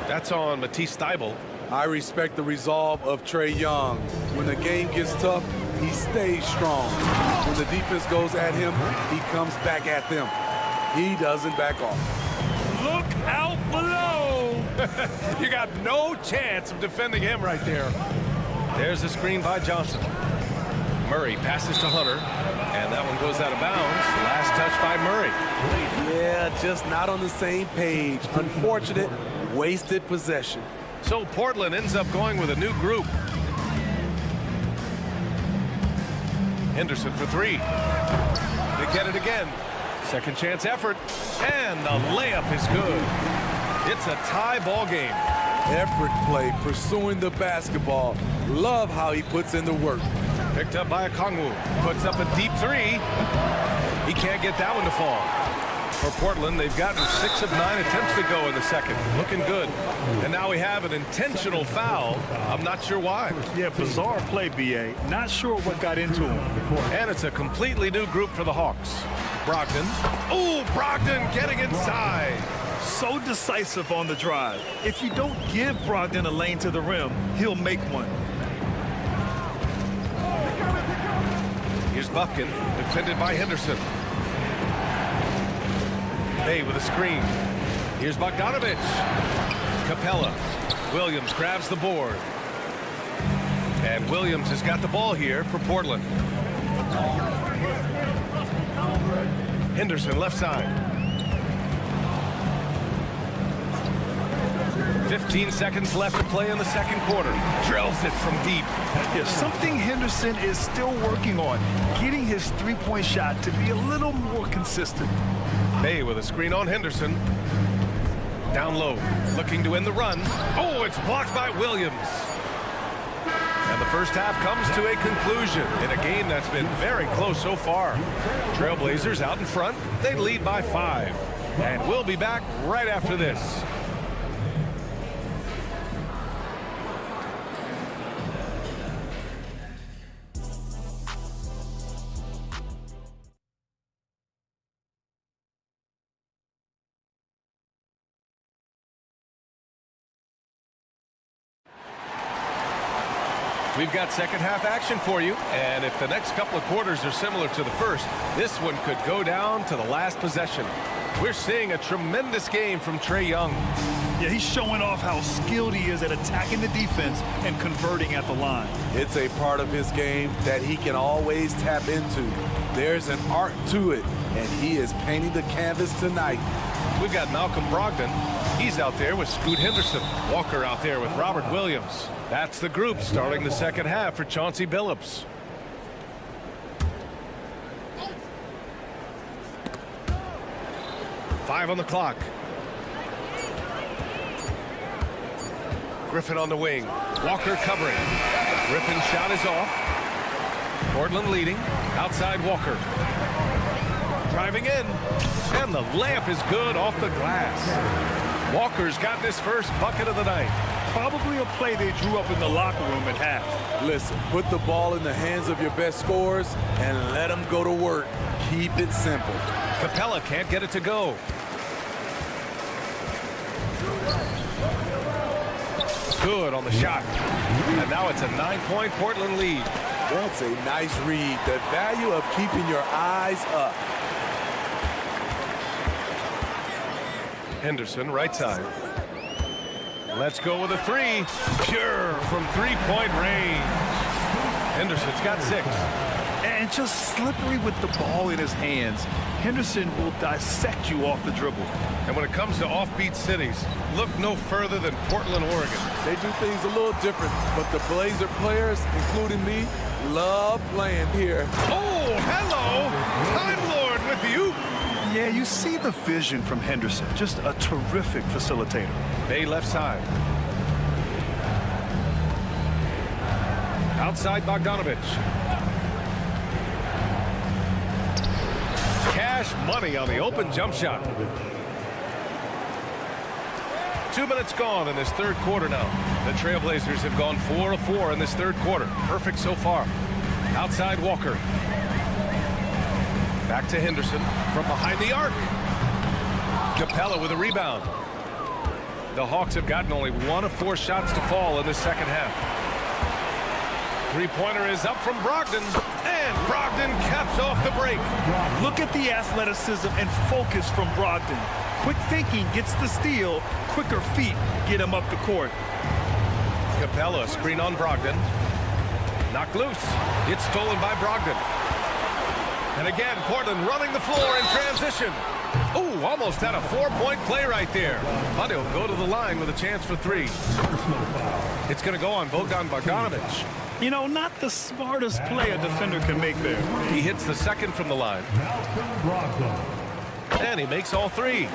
That's on Matisse Thybulle. I respect the resolve of Trae Young. When the game gets tough, he stays strong. When the defense goes at him, he comes back at them. He doesn't back off. Look out below! You got no chance of defending him right there. There's a screen by Johnson. Murray passes to Hunter, and that one goes out of bounds. Last touch by Murray. Yeah, just not on the same page. Unfortunate, wasted possession. So Portland ends up going with a new group. Henderson for three. They get it again. Second chance effort, and the layup is good. It's a tie ball game. Effort play, pursuing the basketball. Love how he puts in the work. Picked up by Okongwu. Puts up a deep three. He can't get that one to fall. For Portland, they've gotten 6 of 9 attempts to go in the second. Looking good. And now we have an intentional foul. I'm not sure why. Yeah, bizarre play, B.A. Not sure what got into him. And it's a completely new group for the Hawks. Brogdon. Oh, Brogdon getting inside. So decisive on the drive. If you don't give Brogdon a lane to the rim, he'll make one. Here's Bufkin, defended by Henderson. Bay with a screen. Here's Bogdanovich. Capella. Williams grabs the board. And Williams has got the ball here for Portland. Henderson left side. 15 seconds left to play in the second quarter. Drills it from deep. Yeah, something Henderson is still working on, getting his three-point shot to be a little more consistent. Bay with a screen on Henderson. Down low, looking to end the run. Oh, it's blocked by Williams. And the first half comes to a conclusion in a game that's been very close so far. Trailblazers out in front. They lead by 5. And we'll be back right after this. We've got second half action for you, and if the next couple of quarters are similar to the first, this one could go down to the last possession. We're seeing a tremendous game from Trae Young. Yeah, he's showing off how skilled he is at attacking the defense and converting at the line. It's a part of his game that he can always tap into. There's an art to it, and he is painting the canvas tonight. We've got Malcolm Brogdon. He's out there with Scoot Henderson. Walker out there with Robert Williams. That's the group starting the second half for Chauncey Billups. Five on the clock. Griffin on the wing. Walker covering. Griffin's shot is off. Portland leading. Outside Walker. Driving in. And the layup is good off the glass. Walker's gotten his first bucket of the night. Probably a play they drew up in the locker room at half. Listen, put the ball in the hands of your best scorers and let them go to work. Keep it simple. Capella can't get it to go. Good on the shot. And now it's a 9-point Portland lead. That's a nice read. The value of keeping your eyes up. Henderson, right side. Let's go with a three. Pure from three-point range. Henderson's got 6. And just slippery with the ball in his hands. Henderson will dissect you off the dribble. And when it comes to offbeat cities, look no further than Portland, Oregon. They do things a little different, but the Blazer players, including me, love playing here. Oh, hello! Time Lord with you. Yeah, you see the vision from Henderson. Just a terrific facilitator. Bay left side. Outside Bogdanovich. Cash money on the open jump shot. 2 minutes gone in this third quarter now. The Trailblazers have gone 4 of 4 in this third quarter. Perfect so far. Outside Walker. Back to Henderson from behind the arc. Capella with a rebound. The Hawks have gotten only 1 of 4 shots to fall in the second half. Three-pointer is up from Brogdon, and Brogdon caps off the break. Look at the athleticism and focus from Brogdon. Quick thinking gets the steal, quicker feet get him up the court. Capella, screen on Brogdon. Knocked loose. It's stolen by Brogdon. And again, Portland running the floor in transition. Ooh, almost had a 4-point play right there. But he'll go to the line with a chance for 3. It's going to go on Bogdan Bogdanovic. You know, not the smartest play a defender can make there. He hits the second from the line. And he makes all 3.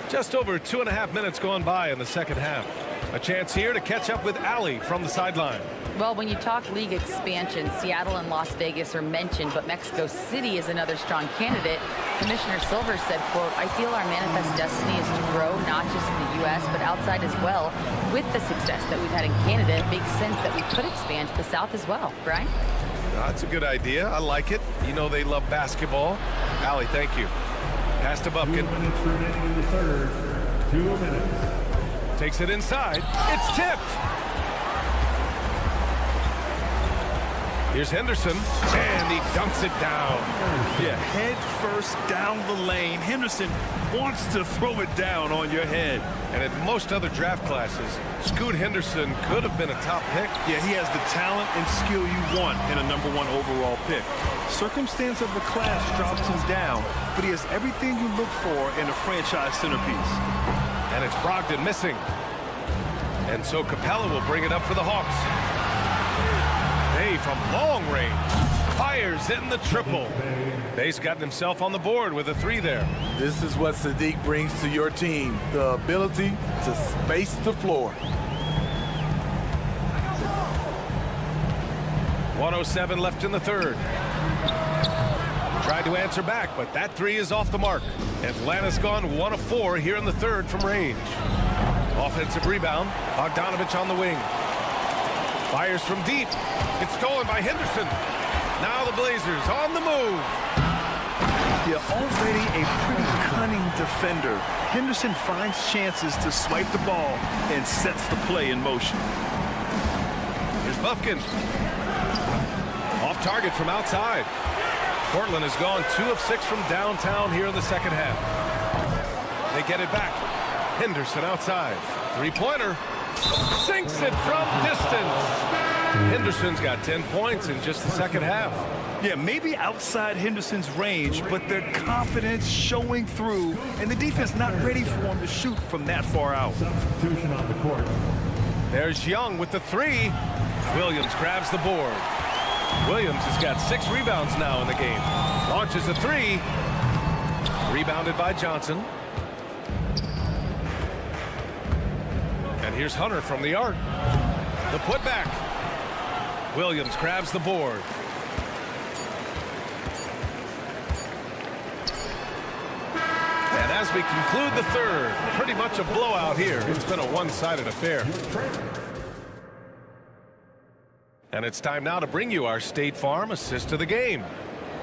Just over 2.5 minutes gone by in the second half. A chance here to catch up with Ali from the sideline. Well, when you talk league expansion, Seattle and Las Vegas are mentioned, but Mexico City is another strong candidate. Commissioner Silver said, quote, "I feel our manifest destiny is to grow not just in the U.S., but outside as well. With the success that we've had in Canada, it makes sense that we could expand to the South as well." Brian? That's a good idea. I like it. You know they love basketball. Ali, thank you. Pass to Bufkin. 2 minutes remaining in the third. 2 minutes. Takes it inside. It's tipped. Here's Henderson, and he dunks it down. Yeah, head first down the lane. Henderson wants to throw it down on your head. And in most other draft classes, Scoot Henderson could have been a top pick. Yeah, he has the talent and skill you want in a #1 overall pick. Circumstance of the class drops him down, but he has everything you look for in a franchise centerpiece. And it's Brogdon missing. And so Capella will bring it up for the Hawks. Bay from long range fires in the triple. Bay's gotten himself on the board with a 3 there. This is what Sadiq brings to your team, the ability to space the floor. 1:07 left in the third. Tried to answer back, but that 3 is off the mark. Atlanta's gone 1 of 4 here in the third from range. Offensive rebound. Bogdanovic on the wing. Fires from deep. It's stolen by Henderson. Now the Blazers on the move. Yeah, already a pretty cunning defender. Henderson finds chances to swipe the ball and sets the play in motion. Here's Bufkin. Off target from outside. Portland has gone 2 of 6 from downtown here in the second half. They get it back. Henderson outside. 3-pointer. Sinks it from distance. Henderson's got 10 points in just the second half. Yeah, maybe outside Henderson's range, but their confidence showing through, and the defense not ready for him to shoot from that far out. Substitution on the court. There's Young with the 3. Williams grabs the board. Williams has got 6 rebounds now in the game. Launches a 3. Rebounded by Johnson. And here's Hunter from the arc. The putback. Williams grabs the board. And as we conclude the third, pretty much a blowout here. It's been a one-sided affair. And it's time now to bring you our State Farm assist of the game.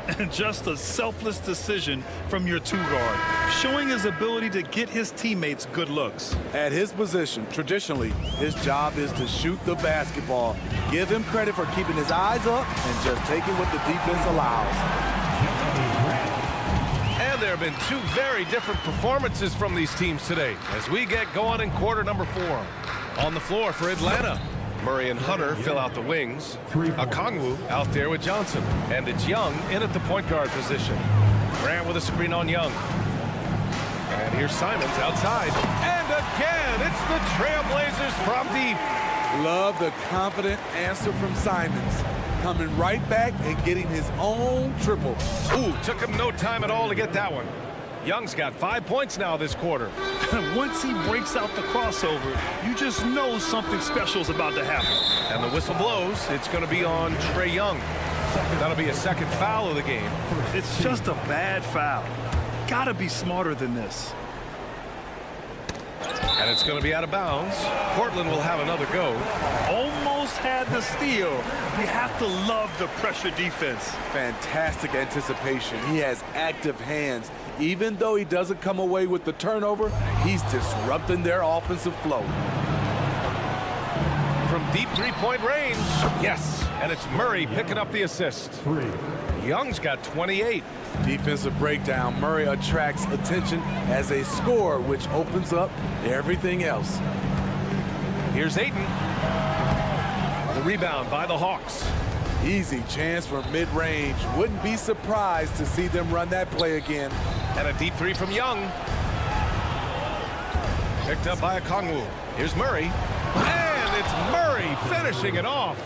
And just a selfless decision from your 2-guard, showing his ability to get his teammates good looks. At his position, traditionally, his job is to shoot the basketball. Give him credit for keeping his eyes up and just taking what the defense allows. And there have been 2 very different performances from these teams today as we get going in quarter number 4. On the floor for Atlanta, Murray and Hunter fill out the wings. Okongwu out there with Johnson. And it's Young in at the point guard position. Grant with a screen on Young. And here's Simons outside. And again, it's the Trailblazers from deep. Love the confident answer from Simons. Coming right back and getting his own triple. Ooh, took him no time at all to get that one. Young's got 5 points now this quarter. Once he breaks out the crossover, you just know something special is about to happen. And the whistle blows. It's going to be on Trae Young. That'll be a second foul of the game. It's just a bad foul. Gotta be smarter than this. And it's going to be out of bounds. Portland will have another go. Almost had the steal. You have to love the pressure defense. Fantastic anticipation. He has active hands. Even though he doesn't come away with the turnover, he's disrupting their offensive flow. From deep three-point range. Yes, and it's Murray picking up the assist. Young's got 28. Defensive breakdown. Murray attracts attention as a scorer, which opens up everything else. Here's Ayton. The rebound by the Hawks. Easy chance for mid-range. Wouldn't be surprised to see them run that play again. And a deep three from Young. Picked up by Okongwu. Here's Murray. And it's Murray finishing it off.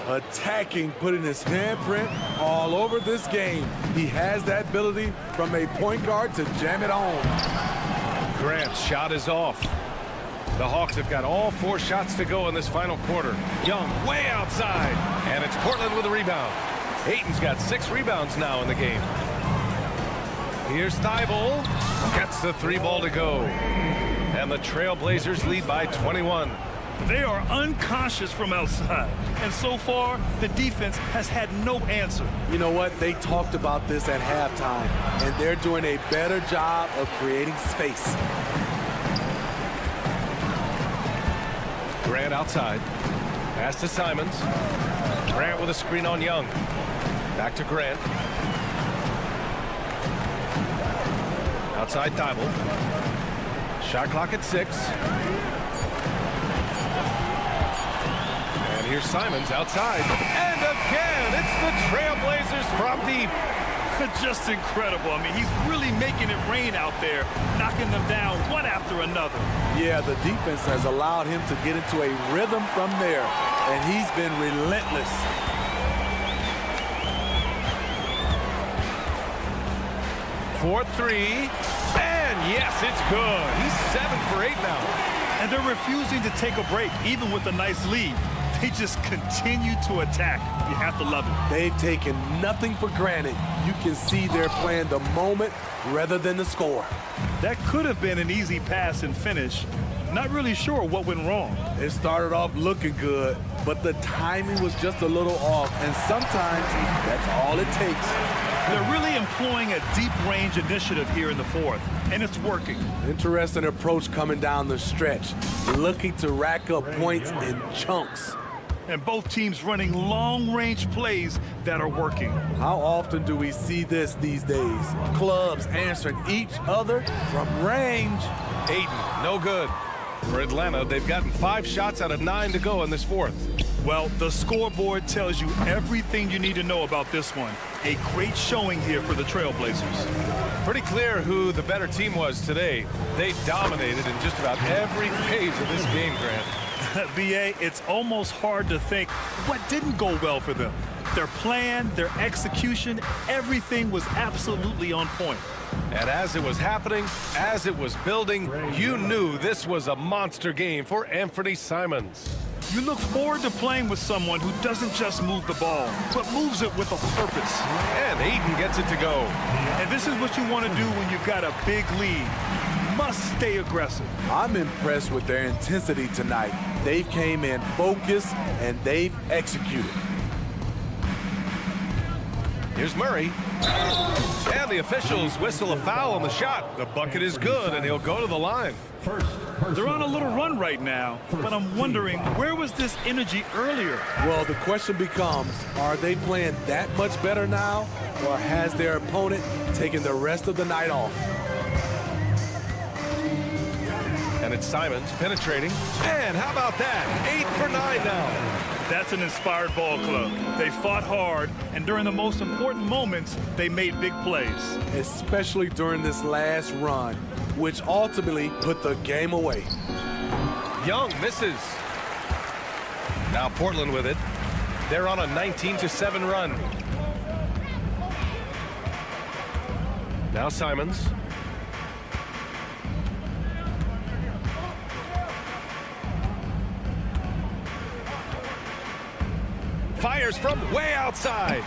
Attacking, putting his handprint all over this game. He has that ability from a point guard to jam it home. Grant's shot is off. The Hawks have got all 4 shots to go in this final quarter. Young way outside. And it's Portland with a rebound. Ayton's got 6 rebounds now in the game. Here's Thibault. Gets the 3 ball to go. And the Trailblazers lead by 21. They are unconscious from outside. And so far, the defense has had no answer. You know what? They talked about this at halftime, and they're doing a better job of creating space. Grant outside. Pass to Simons. Grant with a screen on Young. Back to Grant. Outside Thibault. Shot clock at 6. And here's Simons outside. And again, it's the Trailblazers from deep. Just incredible. I mean, he's really making it rain out there, knocking them down one after another. Yeah, the defense has allowed him to get into a rhythm from there, and he's been relentless. For 3. And yes, it's good. He's 7 for 8 now. And they're refusing to take a break, even with a nice lead. They just continue to attack. You have to love it. They've taken nothing for granted. You can see they're playing the moment rather than the score. That could have been an easy pass and finish. Not really sure what went wrong. It started off looking good, but the timing was just a little off, and sometimes that's all it takes. They're really employing a deep-range initiative here in the 4th, and it's working. Interesting approach coming down the stretch, looking to rack up points in chunks. And both teams running long-range plays that are working. How often do we see this these days? Clubs answering each other from range. Ayton, no good. For Atlanta, they've gotten 5 shots out of 9 to go in this 4th. Well, the scoreboard tells you everything you need to know about this one. A great showing here for the Trailblazers. Pretty clear who the better team was today. They dominated in just about every phase of this game, Grant. B.A., it's almost hard to think what didn't go well for them. Their plan, their execution, everything was absolutely on point. And as it was happening, as it was building, you knew this was a monster game for Anthony Simons. You look forward to playing with someone who doesn't just move the ball, but moves it with a purpose. And Ayton gets it to go. And this is what you want to do when you've got a big lead. You must stay aggressive. I'm impressed with their intensity tonight. They came in focused, and they've executed. Here's Murray. And the officials whistle a foul on the shot. The bucket is good, and he'll go to the line. They're on a little run right now, but I'm wondering, where was this energy earlier? Well, the question becomes, are they playing that much better now, or has their opponent taken the rest of the night off? And it's Simons penetrating. And how about that? 8 for 9 now. That's an inspired ball club. They fought hard, and during the most important moments, they made big plays. Especially during this last run, which ultimately put the game away. Young misses. Now Portland with it. They're on a 19-7 run. Now Simons. Fires from way outside.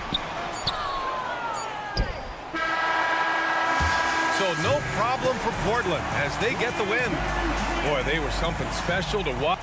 So no problem for Portland as they get the win. Boy, they were something special to watch.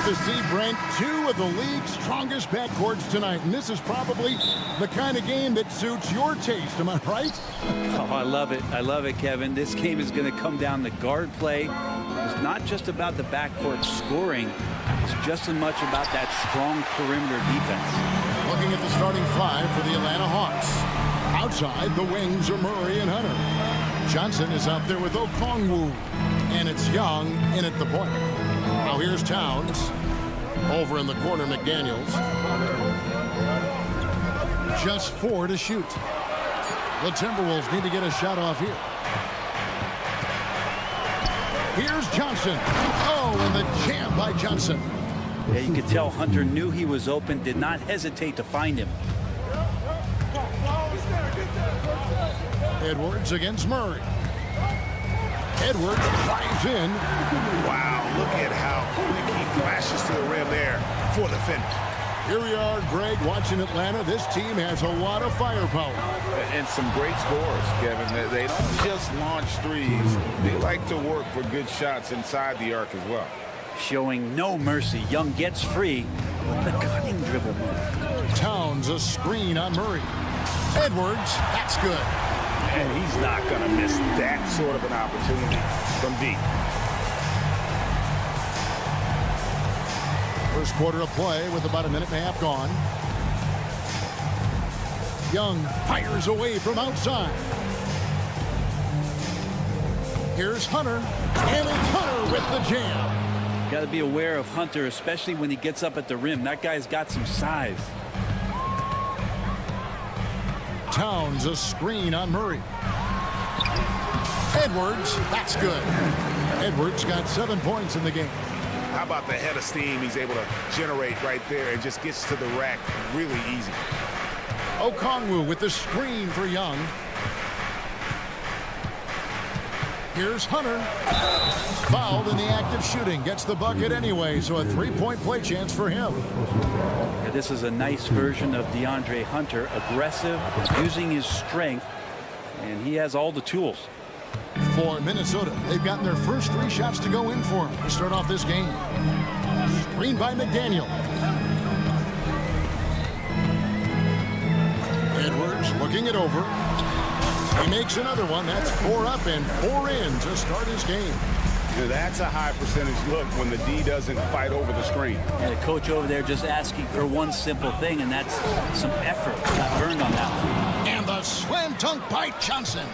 to see, Brent, two of the league's strongest backcourts tonight. And this is probably the kind of game that suits your taste. Am I right? Oh, I love it. I love it, Kevin. This game is going to come down to guard play. It's not just about the backcourt scoring. It's just as much about that strong perimeter defense. Looking at the starting five for the Atlanta Hawks. Outside, the wings are Murray and Hunter. Johnson is out there with Okongwu. And it's Young in at the point. Now here's Towns. Over in the corner, McDaniels. Just 4 to shoot. The Timberwolves need to get a shot off here. Here's Johnson. Oh, and the jam by Johnson. Yeah, you could tell Hunter knew he was open, did not hesitate to find him. Edwards against Murray. Edwards drives in. Wow, look at how quick he flashes to the rim there for the finish. Here we are, Greg, watching Atlanta. This team has a lot of firepower. And some great scores, Kevin. They don't just launch threes. They like to work for good shots inside the arc as well. Showing no mercy. Young gets free with the cutting dribble move. Towns a screen on Murray. Edwards, that's good. And he's not going to miss that sort of an opportunity from deep. First quarter of play with about a minute and a half gone. Young fires away from outside. Here's Hunter. And it's Hunter with the jam. Got to be aware of Hunter, especially when he gets up at the rim. That guy's got some size. Towns a screen on Murray. Edwards, that's good. Edwards got 7 points in the game. How about the head of steam he's able to generate right there and just gets to the rack really easy. Okongwu with the screen for Young. Here's Hunter. Fouled in the act of shooting. Gets the bucket anyway, so a three-point play chance for him. Yeah, this is a nice version of DeAndre Hunter. Aggressive, using his strength, and he has all the tools. For Minnesota, they've gotten their first 3 shots to go in for him to start off this game. Screen by McDaniel. Edwards looking it over. He makes another one. That's 4 up and 4 in to start his game. That's a high percentage look when the D doesn't fight over the screen. And the coach over there just asking for one simple thing, and that's some effort. Got burned on that one. And the slam dunk by Johnson.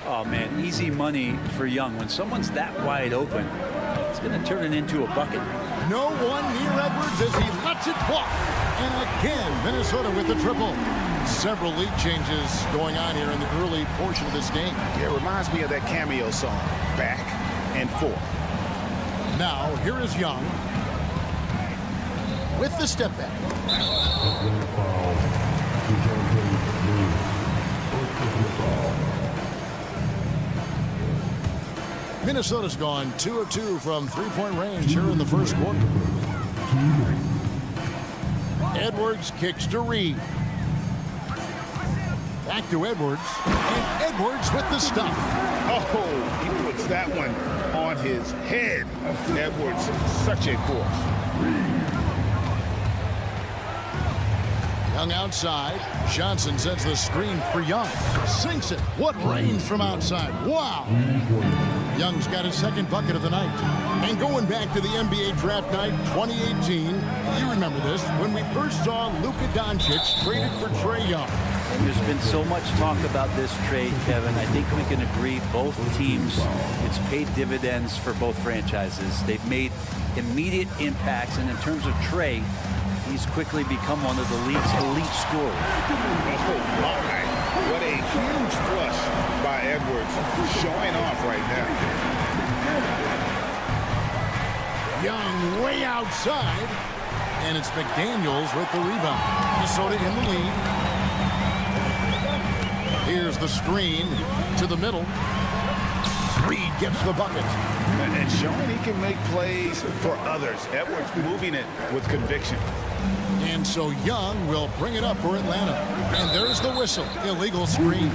Oh, man, easy money for Young. When someone's that wide open, it's going to turn it into a bucket. No one near Edwards as he lets it fly. And again, Minnesota with the triple. Several lead changes going on here in the early portion of this game. Yeah, it reminds me of that cameo song, Back and Forth. Now, here is Young with the step back. Minnesota's gone 2 of 2 from three-point range here in the first quarter. Edwards kicks to Reed. Back to Edwards. And Edwards with the stuff. Oh, he puts that one on his head. Edwards, such a force. Young outside. Johnson sets the screen for Young. Sinks it. What range from outside. Wow. Young's got his second bucket of the night. And going back to the NBA draft night 2018, you remember this, when we first saw Luka Doncic traded for Trae Young. There's been so much talk about this trade, Kevin. I think we can agree both teams, it's paid dividends for both franchises. They've made immediate impacts, and in terms of Trae, he's quickly become one of the league's elite scorers. Oh, my. What a huge flush by Edwards, showing off right now. Young way outside, and it's McDaniels with the rebound. Minnesota in the lead. Here's the screen to the middle. Reed gets the bucket. And showing he can make plays for others. Edwards moving it with conviction. And so Young will bring it up for Atlanta. And there's the whistle. Illegal screen.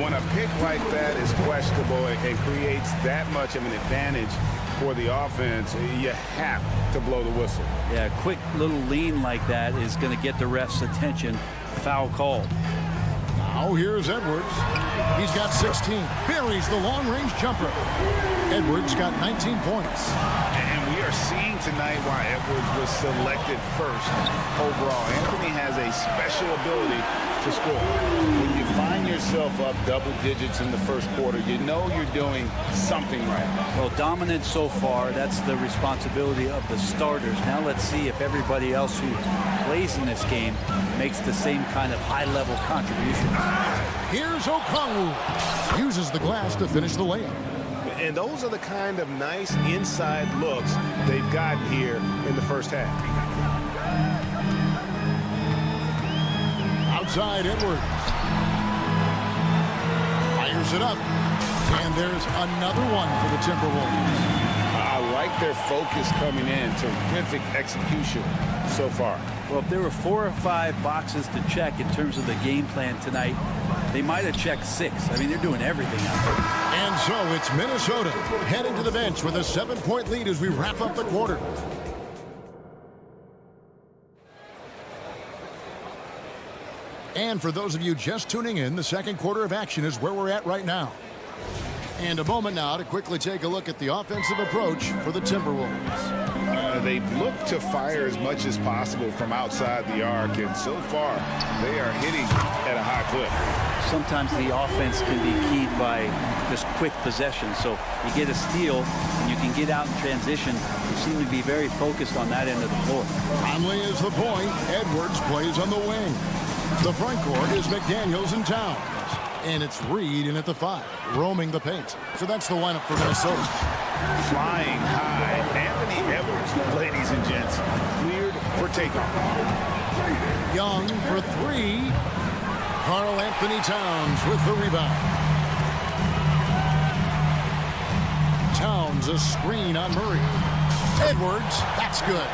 when a pick like that is questionable and creates that much of an advantage for the offense, you have to blow the whistle. Yeah, a quick little lean like that is going to get the ref's attention. Foul called. Now here's Edwards. He's got 16. Buries the long-range jumper. Edwards got 19 points. And we are seeing tonight why Edwards was selected first overall. Anthony has a special ability to score. When you find yourself up double digits in the first quarter, you know you're doing something right. Well, dominant so far. That's the responsibility of the starters. Now let's see if everybody else who plays in this game makes the same kind of high-level contribution. Here's Okongwu. Uses the glass to finish the layup. And those are the kind of nice inside looks they've gotten here in the first half. Outside Edwards. Fires it up. And there's another one for the Timberwolves. I like their focus coming in. Terrific execution so far. Well, if there were 4 or 5 boxes to check in terms of the game plan tonight, they might have checked 6. I mean, they're doing everything out there. And so it's Minnesota heading to the bench with a 7-point lead as we wrap up the quarter. And for those of you just tuning in, the second quarter of action is where we're at right now. And a moment now to quickly take a look at the offensive approach for the Timberwolves. They've looked to fire as much as possible from outside the arc, and so far they are hitting at a high clip. Sometimes the offense can be keyed by just quick possession. So you get a steal and you can get out in transition. You seem to be very focused on that end of the floor. Conley is the point. Edwards plays on the wing. The front court is McDaniels and Towns. And it's Reed in at the 5, roaming the paint. So that's the lineup for Minnesota. Flying high, Anthony Edwards, ladies and gents, cleared for takeoff. Young for 3. Karl Anthony Towns with the rebound. Towns a screen on Murray. Edwards, that's good.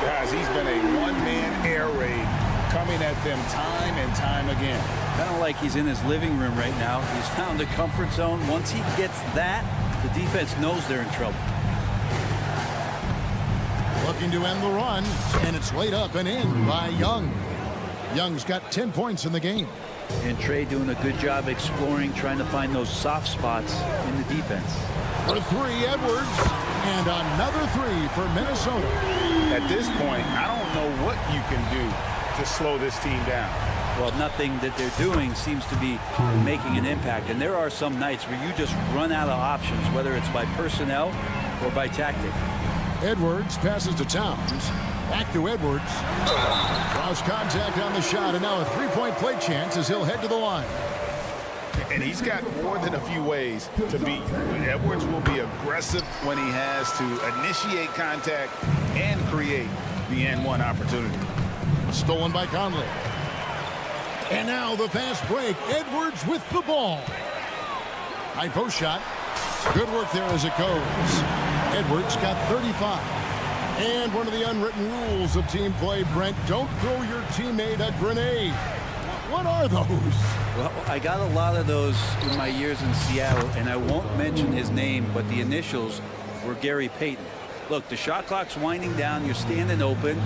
Guys, he's been a one-man air raid coming at them time and time again. Kind of like he's in his living room right now. He's found the comfort zone. Once he gets that, the defense knows they're in trouble. Looking to end the run, and it's laid up and in by Young. Young's got 10 points in the game. And Trey doing a good job exploring, trying to find those soft spots in the defense. For 3, Edwards, and another 3 for Minnesota. At this point, I don't know what you can do to slow this team down. Well, nothing that they're doing seems to be making an impact. And there are some nights where you just run out of options, whether it's by personnel or by tactic. Edwards passes to Towns. Back to Edwards. Cross contact on the shot, and now a 3-point play chance as he'll head to the line. And he's got more than a few ways to beat you. Edwards will be aggressive when he has to initiate contact and create the N1 opportunity. Stolen by Conley. And now the fast break. Edwards with the ball. High post shot. Good work there as it goes. Edwards got 35. And one of the unwritten rules of team play, Brent, don't throw your teammate a grenade. What are those? Well, I got a lot of those in my years in Seattle, and I won't mention his name, but the initials were Gary Payton. Look, the shot clock's winding down, you're standing open,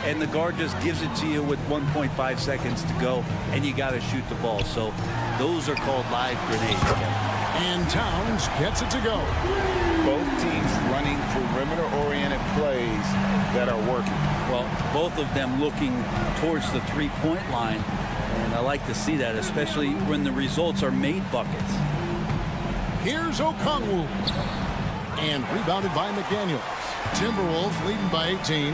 and the guard just gives it to you with 1.5 seconds to go, and you got to shoot the ball. So those are called live grenades. And Towns gets it to go. Both teams running perimeter-oriented plays that are working. Well, both of them looking towards the three-point line, and I like to see that, especially when the results are made buckets. Here's Okongwu. And rebounded by McDaniels. Timberwolves leading by 18.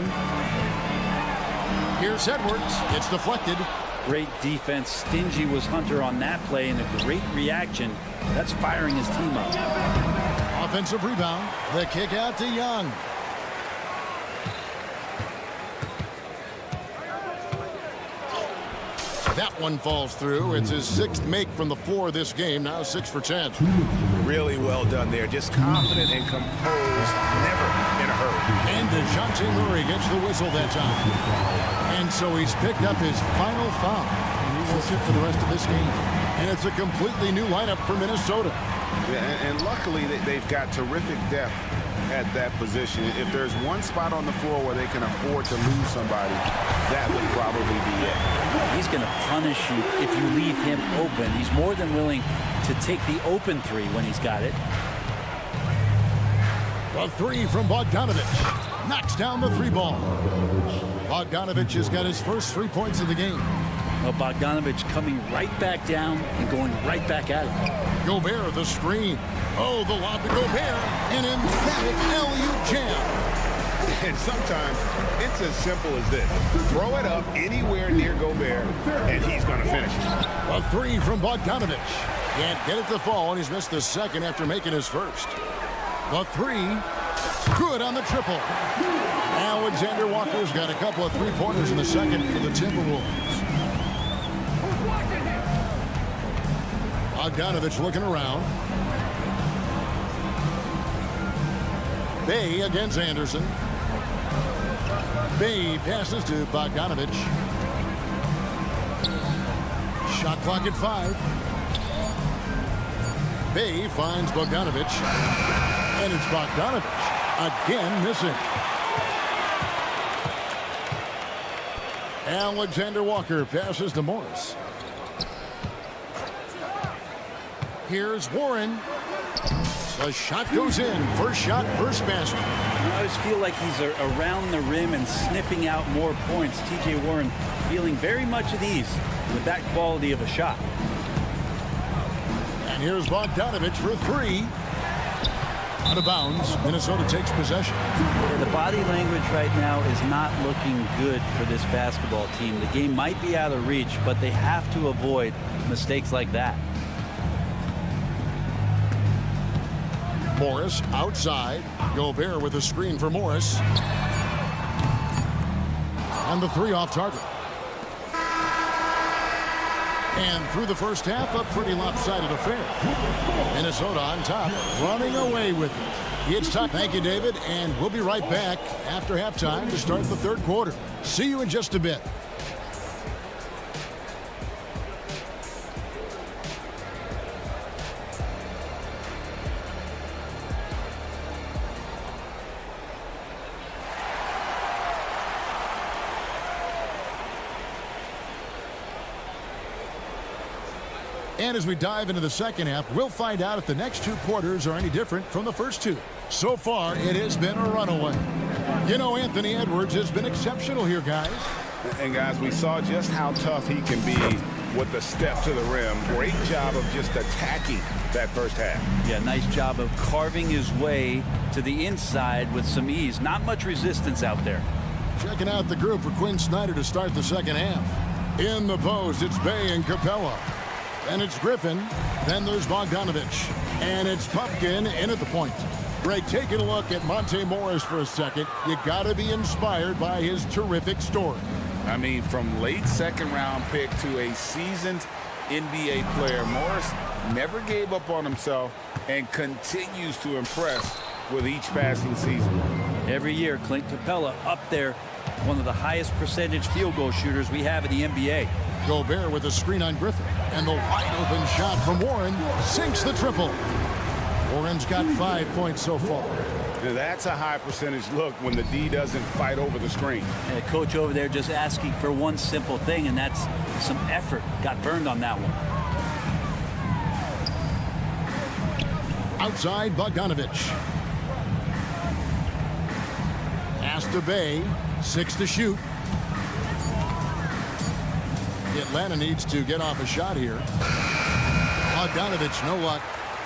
Here's Edwards. It's deflected. Great defense. Stingy was Hunter on that play, and a great reaction. That's firing his team up. Offensive rebound. The kick out to Young. That one falls through. It's his 6th make from the floor this game. Now 6 for 10. Really well done there. Just confident and composed. Never in a hurry. And DeJounte Murray gets the whistle that time. And so he's picked up his final foul. And he will sit for the rest of this game. And it's a completely new lineup for Minnesota. Yeah, and luckily they've got terrific depth at that position. If there's one spot on the floor where they can afford to lose somebody, that would probably be it. He's going to punish you if you leave him open. He's more than willing to take the open three when he's got it. A three from Bogdanovich. Knocks down the three ball. Bogdanovich has got his first 3 points of the game. Well, Bogdanovich coming right back down and going right back at it. Gobert, the screen. Oh, the lob to Gobert. An emphatic alley-oop jam. And sometimes it's as simple as this. Throw it up anywhere near Gobert, and he's going to finish it. A three from Bogdanovich. Can't get it to fall, and he's missed the second after making his first. The three. Good on the triple. Alexander Walker's got a couple of three-pointers in the second for the Timberwolves. Bogdanovich looking around. Bay against Anderson. Bay passes to Bogdanovich. Shot clock at 5. Bay finds Bogdanovich. And it's Bogdanovich again missing. Alexander Walker passes to Morris. Here's Warren. The shot goes in. First shot, first basket. I always feel like he's around the rim and sniffing out more points. T.J. Warren feeling very much at ease with that quality of a shot. And here's Bogdanovich for three. Out of bounds. Minnesota takes possession. Yeah, the body language right now is not looking good for this basketball team. The game might be out of reach, but they have to avoid mistakes like that. Morris outside. Gobert with a screen for Morris. And the three off target. And through the first half, a pretty lopsided affair. Minnesota on top, running away with it. It's time. Thank you, David. And we'll be right back after halftime to start the third quarter. See you in just a bit. And as we dive into the second half, we'll find out if the next two quarters are any different from the first two. So far, it has been a runaway. You know, Anthony Edwards has been exceptional here, guys. And, guys, we saw just how tough he can be with the step to the rim. Great job of just attacking that first half. Yeah, nice job of carving his way to the inside with some ease. Not much resistance out there. Checking out the group for Quinn Snyder to start the second half. In the post, it's Bay and Capella. And it's Griffin. Then there's Bogdanovich. And it's Pumpkin in at the point. Greg, taking a look at Monte Morris for a second. You got to be inspired by his terrific story. I mean, from late second-round pick to a seasoned NBA player, Morris never gave up on himself and continues to impress with each passing season. Every year, Clint Capella up there, one of the highest percentage field goal shooters we have in the NBA. Gobert with a screen on Griffin. And the wide open shot from Warren sinks the triple. Warren's got 5 points so far. Now that's a high percentage look when the D doesn't fight over the screen. And the coach over there just asking for one simple thing, and that's some effort. Got burned on that one. Outside Bogdanovich. Pass to Bay. 6 to shoot. Atlanta needs to get off a shot here. Bogdanovich, no luck.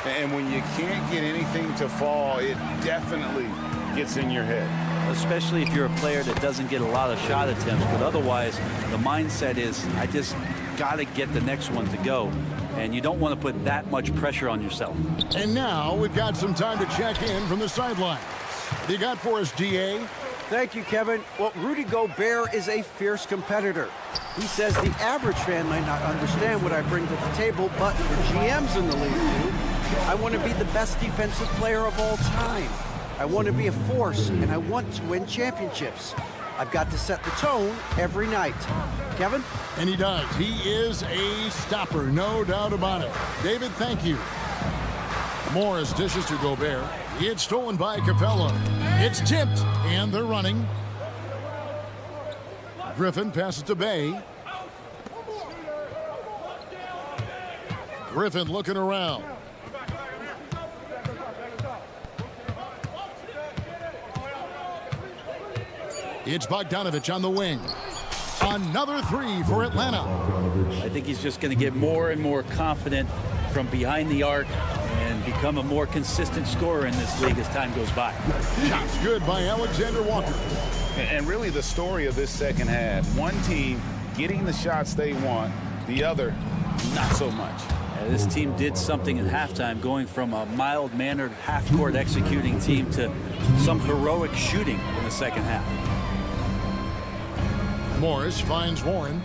And when you can't get anything to fall, it definitely gets in your head. Especially if you're a player that doesn't get a lot of shot attempts. But otherwise, the mindset is, I just got to get the next one to go. And you don't want to put that much pressure on yourself. And now we've got some time to check in from the sideline. What do you got for us, DA? Thank you, Kevin. Well, Rudy Gobert is a fierce competitor. He says the average fan might not understand what I bring to the table, but the GMs in the league do. I want to be the best defensive player of all time. I want to be a force, and I want to win championships. I've got to set the tone every night. Kevin? And he does. He is a stopper, no doubt about it. David, thank you. Morris dishes to Gobert. It's stolen by Capella. It's tipped, and they're running. Griffin passes to Bay. Griffin looking around. It's Bogdanovich on the wing. Another three for Atlanta. I think he's just going to get more and more confident from behind the arc and become a more consistent scorer in this league as time goes by. Shots good by Alexander Walker. And really the story of this second half, one team getting the shots they want, the other not so much. This team did something at halftime, going from a mild-mannered half-court executing team to some heroic shooting in the second half. Morris finds Warren.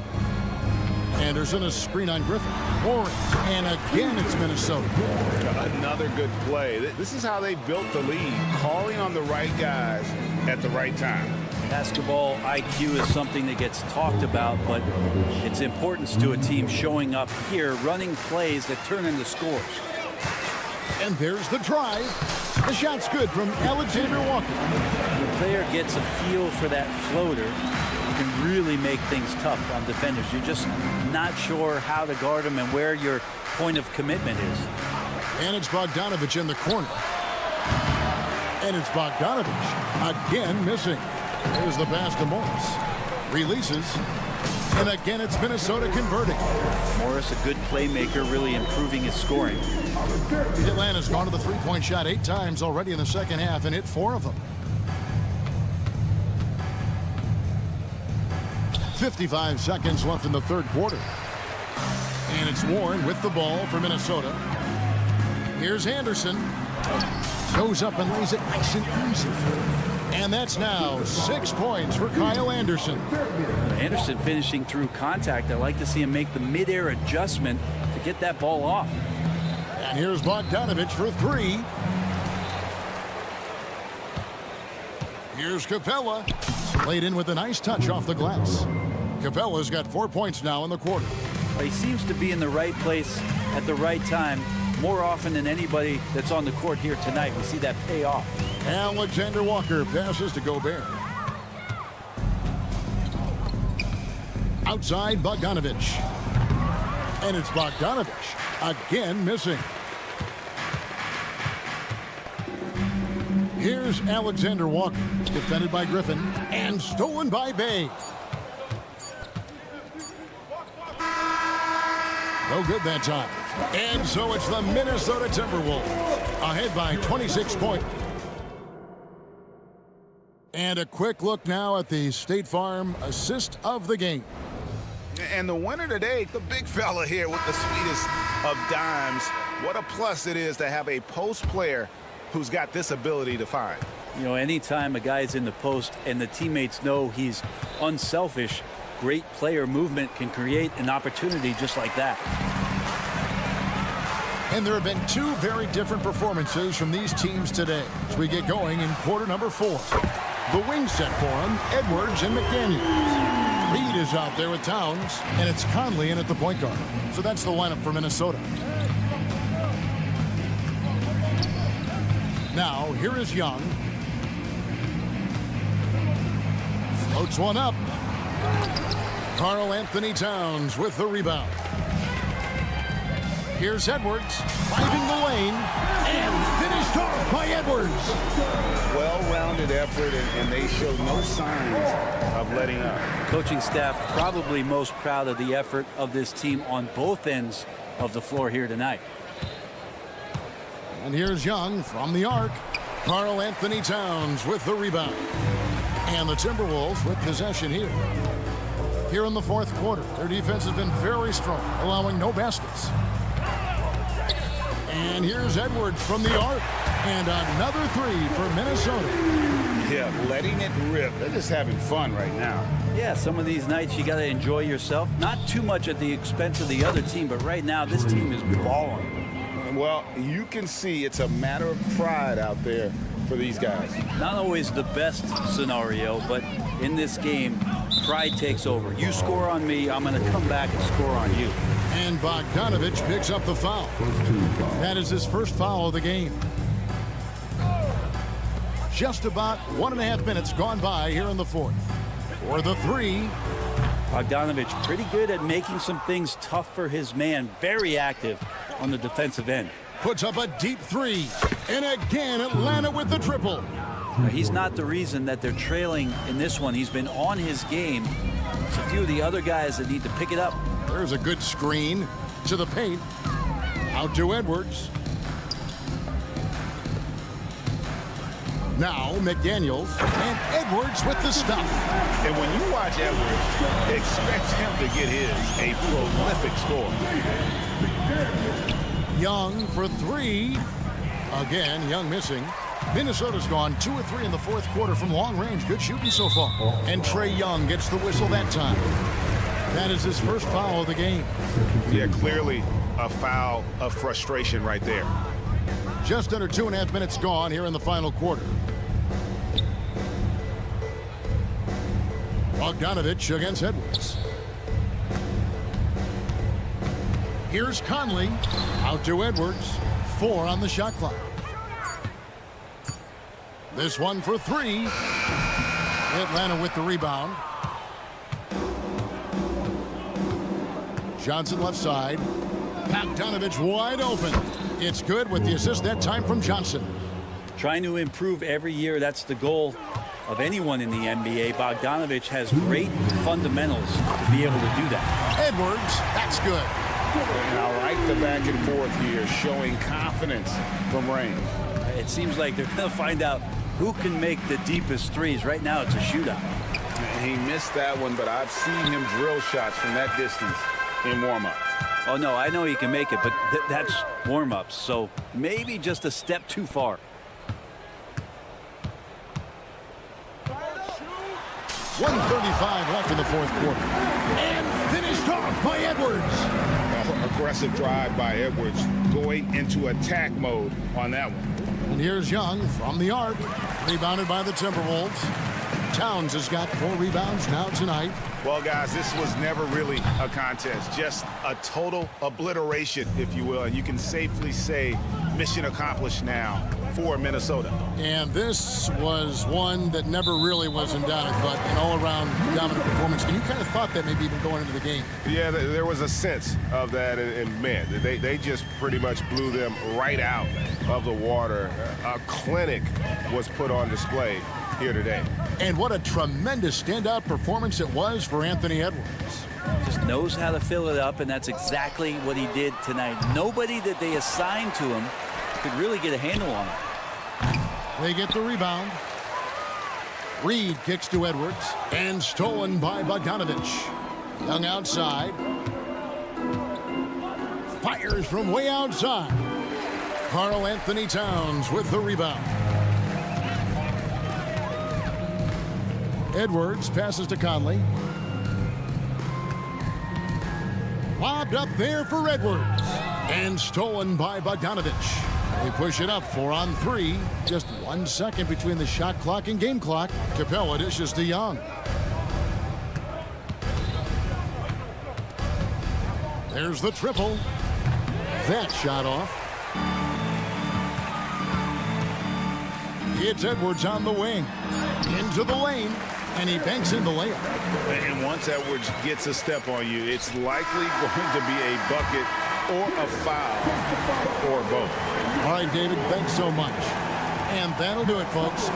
Anderson, a screen on Griffin. Warren, and again it's Minnesota. Another good play. This is how they built the lead, calling on the right guys at the right time. Basketball IQ is something that gets talked about, but its importance to a team showing up here, running plays that turn into scores. And there's the drive. The shot's good from Alexander Walker. The player gets a feel for that floater. You can really make things tough on defenders. You're just not sure how to guard them and where your point of commitment is. And it's Bogdanovich in the corner. And it's Bogdanovich again missing. There's the pass to Morris. Releases. And again, it's Minnesota converting. Morris, a good playmaker, really improving his scoring. Atlanta's gone to the three-point shot 8 times already in the second half and hit 4 of them. 55 seconds left in the third quarter. And it's Warren with the ball for Minnesota. Here's Anderson. Goes up and lays it nice and easy. And that's now 6 points for Kyle Anderson. Anderson finishing through contact. I like to see him make the mid-air adjustment to get that ball off. And here's Bogdanovich for 3. Here's Capella. Played in with a nice touch off the glass. Capella's got 4 points now in the quarter. He seems to be in the right place at the right time more often than anybody that's on the court here tonight. We see that pay off. Alexander Walker passes to Gobert. Outside Bogdanovich. And it's Bogdanovich again missing. Here's Alexander Walker, defended by Griffin and stolen by Bay. No good that time. And so it's the Minnesota Timberwolves ahead by 26 points. And a quick look now at the State Farm assist of the game. And the winner today, the big fella here with the sweetest of dimes. What a plus it is to have a post player who's got this ability to find. You know, anytime a guy's in the post and the teammates know he's unselfish, great player movement can create an opportunity just like that. And there have been 2 very different performances from these teams today as we get going in quarter number 4. The wing set for them, Edwards and McDaniel. Reed is out there with Towns, and it's Conley in at the point guard. So that's the lineup for Minnesota. Now, here is Young. Floats one up. Karl Anthony Towns with the rebound. Here's Edwards, finding the lane, and finished off by Edwards. Well-rounded effort, and they show no signs of letting up. Coaching staff probably most proud of the effort of this team on both ends of the floor here tonight. And here's Young from the arc. Karl Anthony Towns with the rebound. And the Timberwolves with possession here. Here in the fourth quarter, their defense has been very strong, allowing no baskets. And here's Edwards from the arc. And another 3 for Minnesota. Yeah, letting it rip. They're just having fun right now. Yeah, some of these nights you got to enjoy yourself. Not too much at the expense of the other team, but right now this team is balling. Well, you can see it's a matter of pride out there for these guys. Not always the best scenario, but in this game, Pride takes over. You score on me, I'm going to come back and score on you. And Bogdanovich picks up the foul. That is his first foul of the game. Just about 1.5 minutes gone by here in the fourth. For the three. Bogdanovich pretty good at making some things tough for his man. Very active on the defensive end. Puts up a deep three. And again, Atlanta with the triple. He's not the reason that they're trailing in this one. He's been on his game. It's a few of the other guys that need to pick it up. There's a good screen to the paint. Out to Edwards. Now McDaniels and Edwards with the stuff. And when you watch Edwards, expect him to get his a prolific score. Young for three. Again, Young missing. Minnesota's gone 2 of 3 in the fourth quarter from long range. Good shooting so far. And Trae Young gets the whistle that time. That is his first foul of the game. Yeah, clearly a foul of frustration right there. Just under 2.5 minutes gone here in the final quarter. Bogdanovich against Edwards. Here's Conley. Out to Edwards. 4 on the shot clock. This one for 3. Atlanta with the rebound. Johnson left side. Bogdanovich wide open. It's good with the assist that time from Johnson. Trying to improve every year. That's the goal of anyone in the NBA. Bogdanovich has great fundamentals to be able to do that. Edwards, that's good. And I like the back and forth here, showing confidence from range. It seems like they're going to find out who can make the deepest threes. Right now, it's a shootout. He missed that one, but I've seen him drill shots from that distance in warm-ups. Oh, no, I know he can make it, but that's warm-ups, so maybe just a step too far. 1:35 left in the fourth quarter. And finished off by Edwards. Aggressive drive by Edwards, going into attack mode on that one. And here's Young from the arc. Rebounded by the Timberwolves. Towns has got 4 rebounds now tonight. Well, guys, this was never really a contest. Just a total obliteration, if you will. And you can safely say mission accomplished now for Minnesota. And this was one that never really was in doubt, but an all-around dominant performance. And you kind of thought that maybe even going into the game. Yeah, there was a sense of that, and man, they just pretty much blew them right out of the water. A clinic was put on display here today. And what a tremendous standout performance it was for Anthony Edwards. Just knows how to fill it up, and that's exactly what he did tonight. Nobody that they assigned to him could really get a handle on it. They get the rebound. Reed kicks to Edwards, and stolen by Bogdanovich. Young outside. Fires from way outside. Karl Anthony Towns with the rebound. Edwards passes to Conley. Lobbed up there for Edwards. And stolen by Bogdanovich. They push it up 4 on 3. Just 1 second between the shot clock and game clock. Capella dishes to Young. There's the triple. That shot off. It's Edwards on the wing. Into the lane. And he banks in the layup. And once Edwards gets a step on you, it's likely going to be a bucket or a foul or both. All right, David, thanks so much. And that'll do it, folks.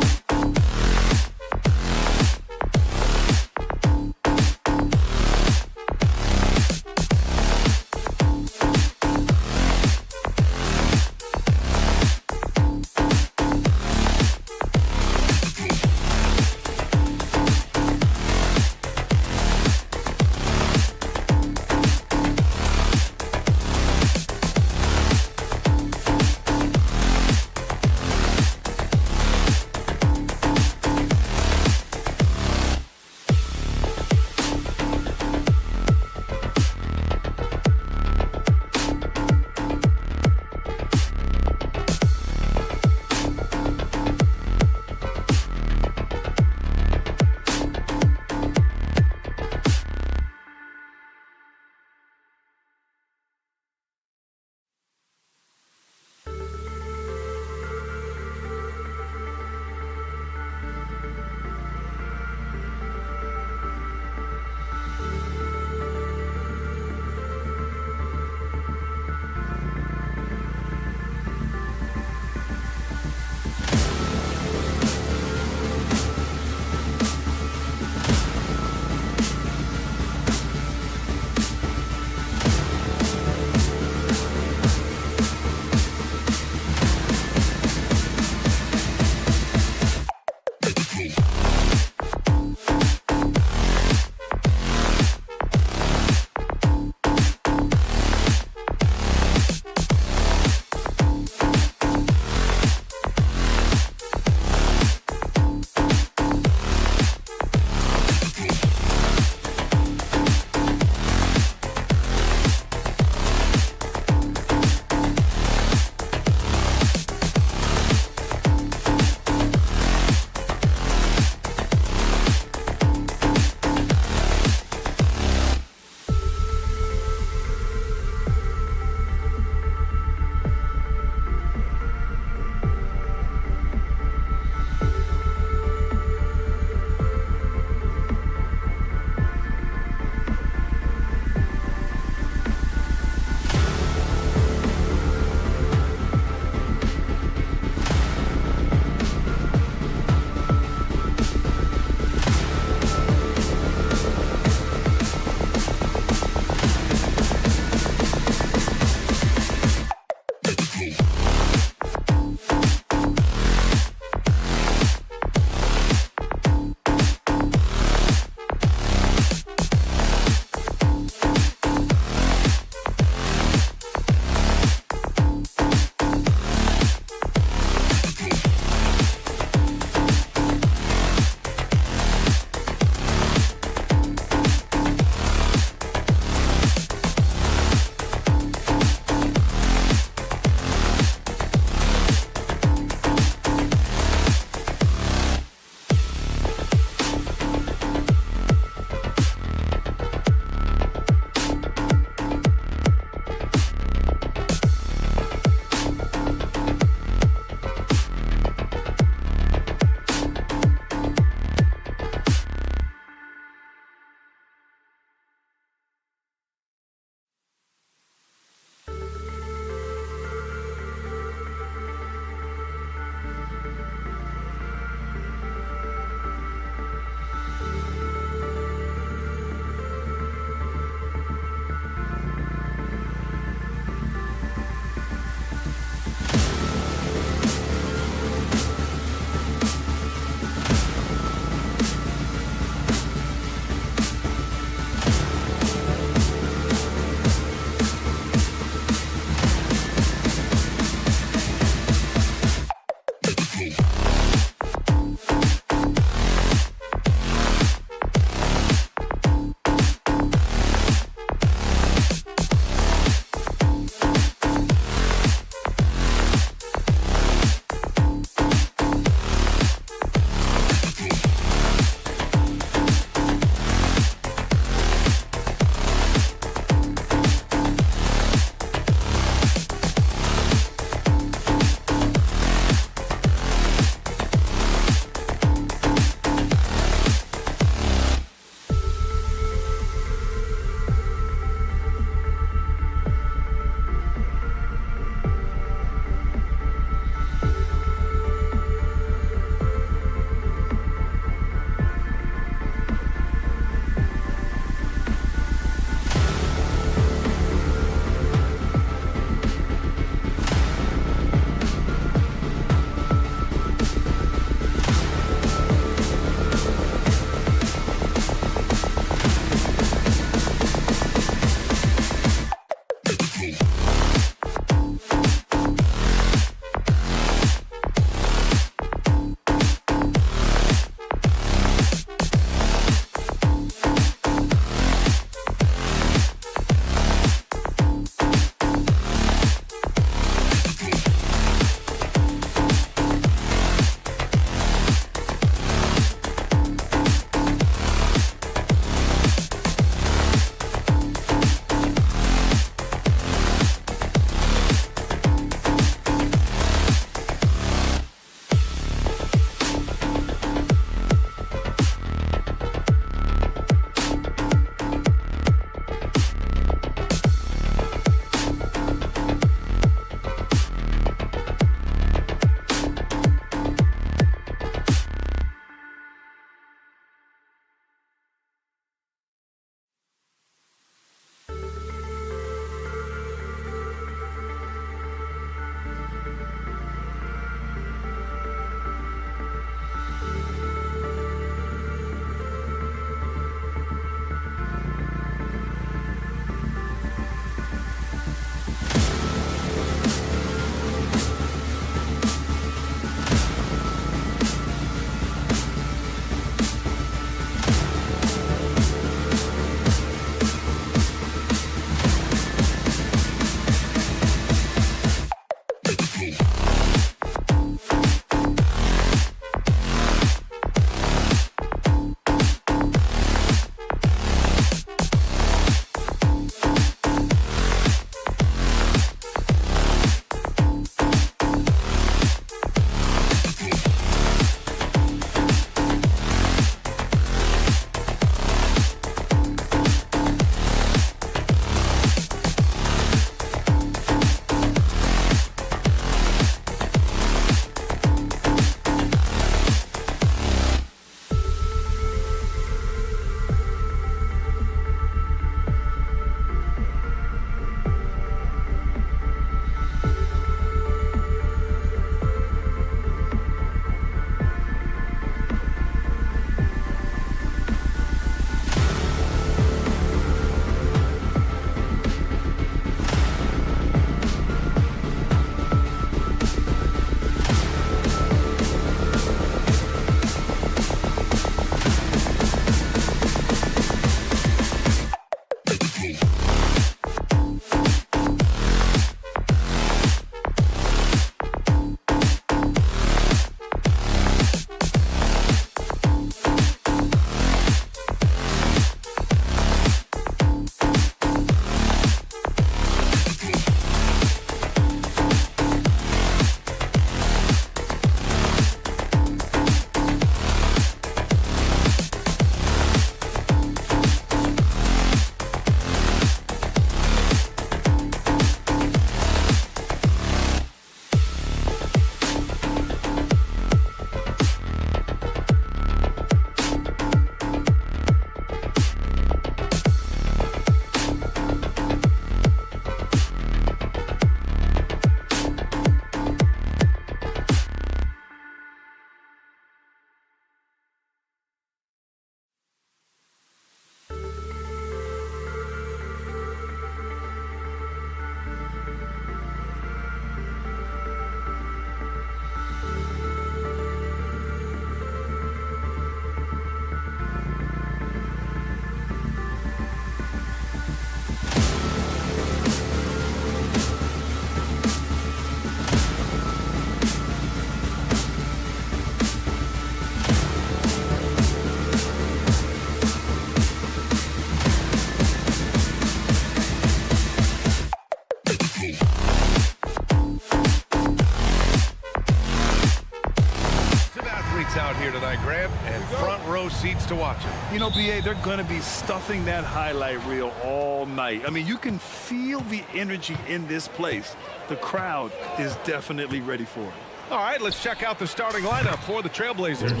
client and front row seats to watch it. You know, BA, they're going to be stuffing that highlight reel all night. I mean, you can feel the energy in this place. The crowd is definitely ready for it. All right, let's check out the starting lineup for the Trailblazers.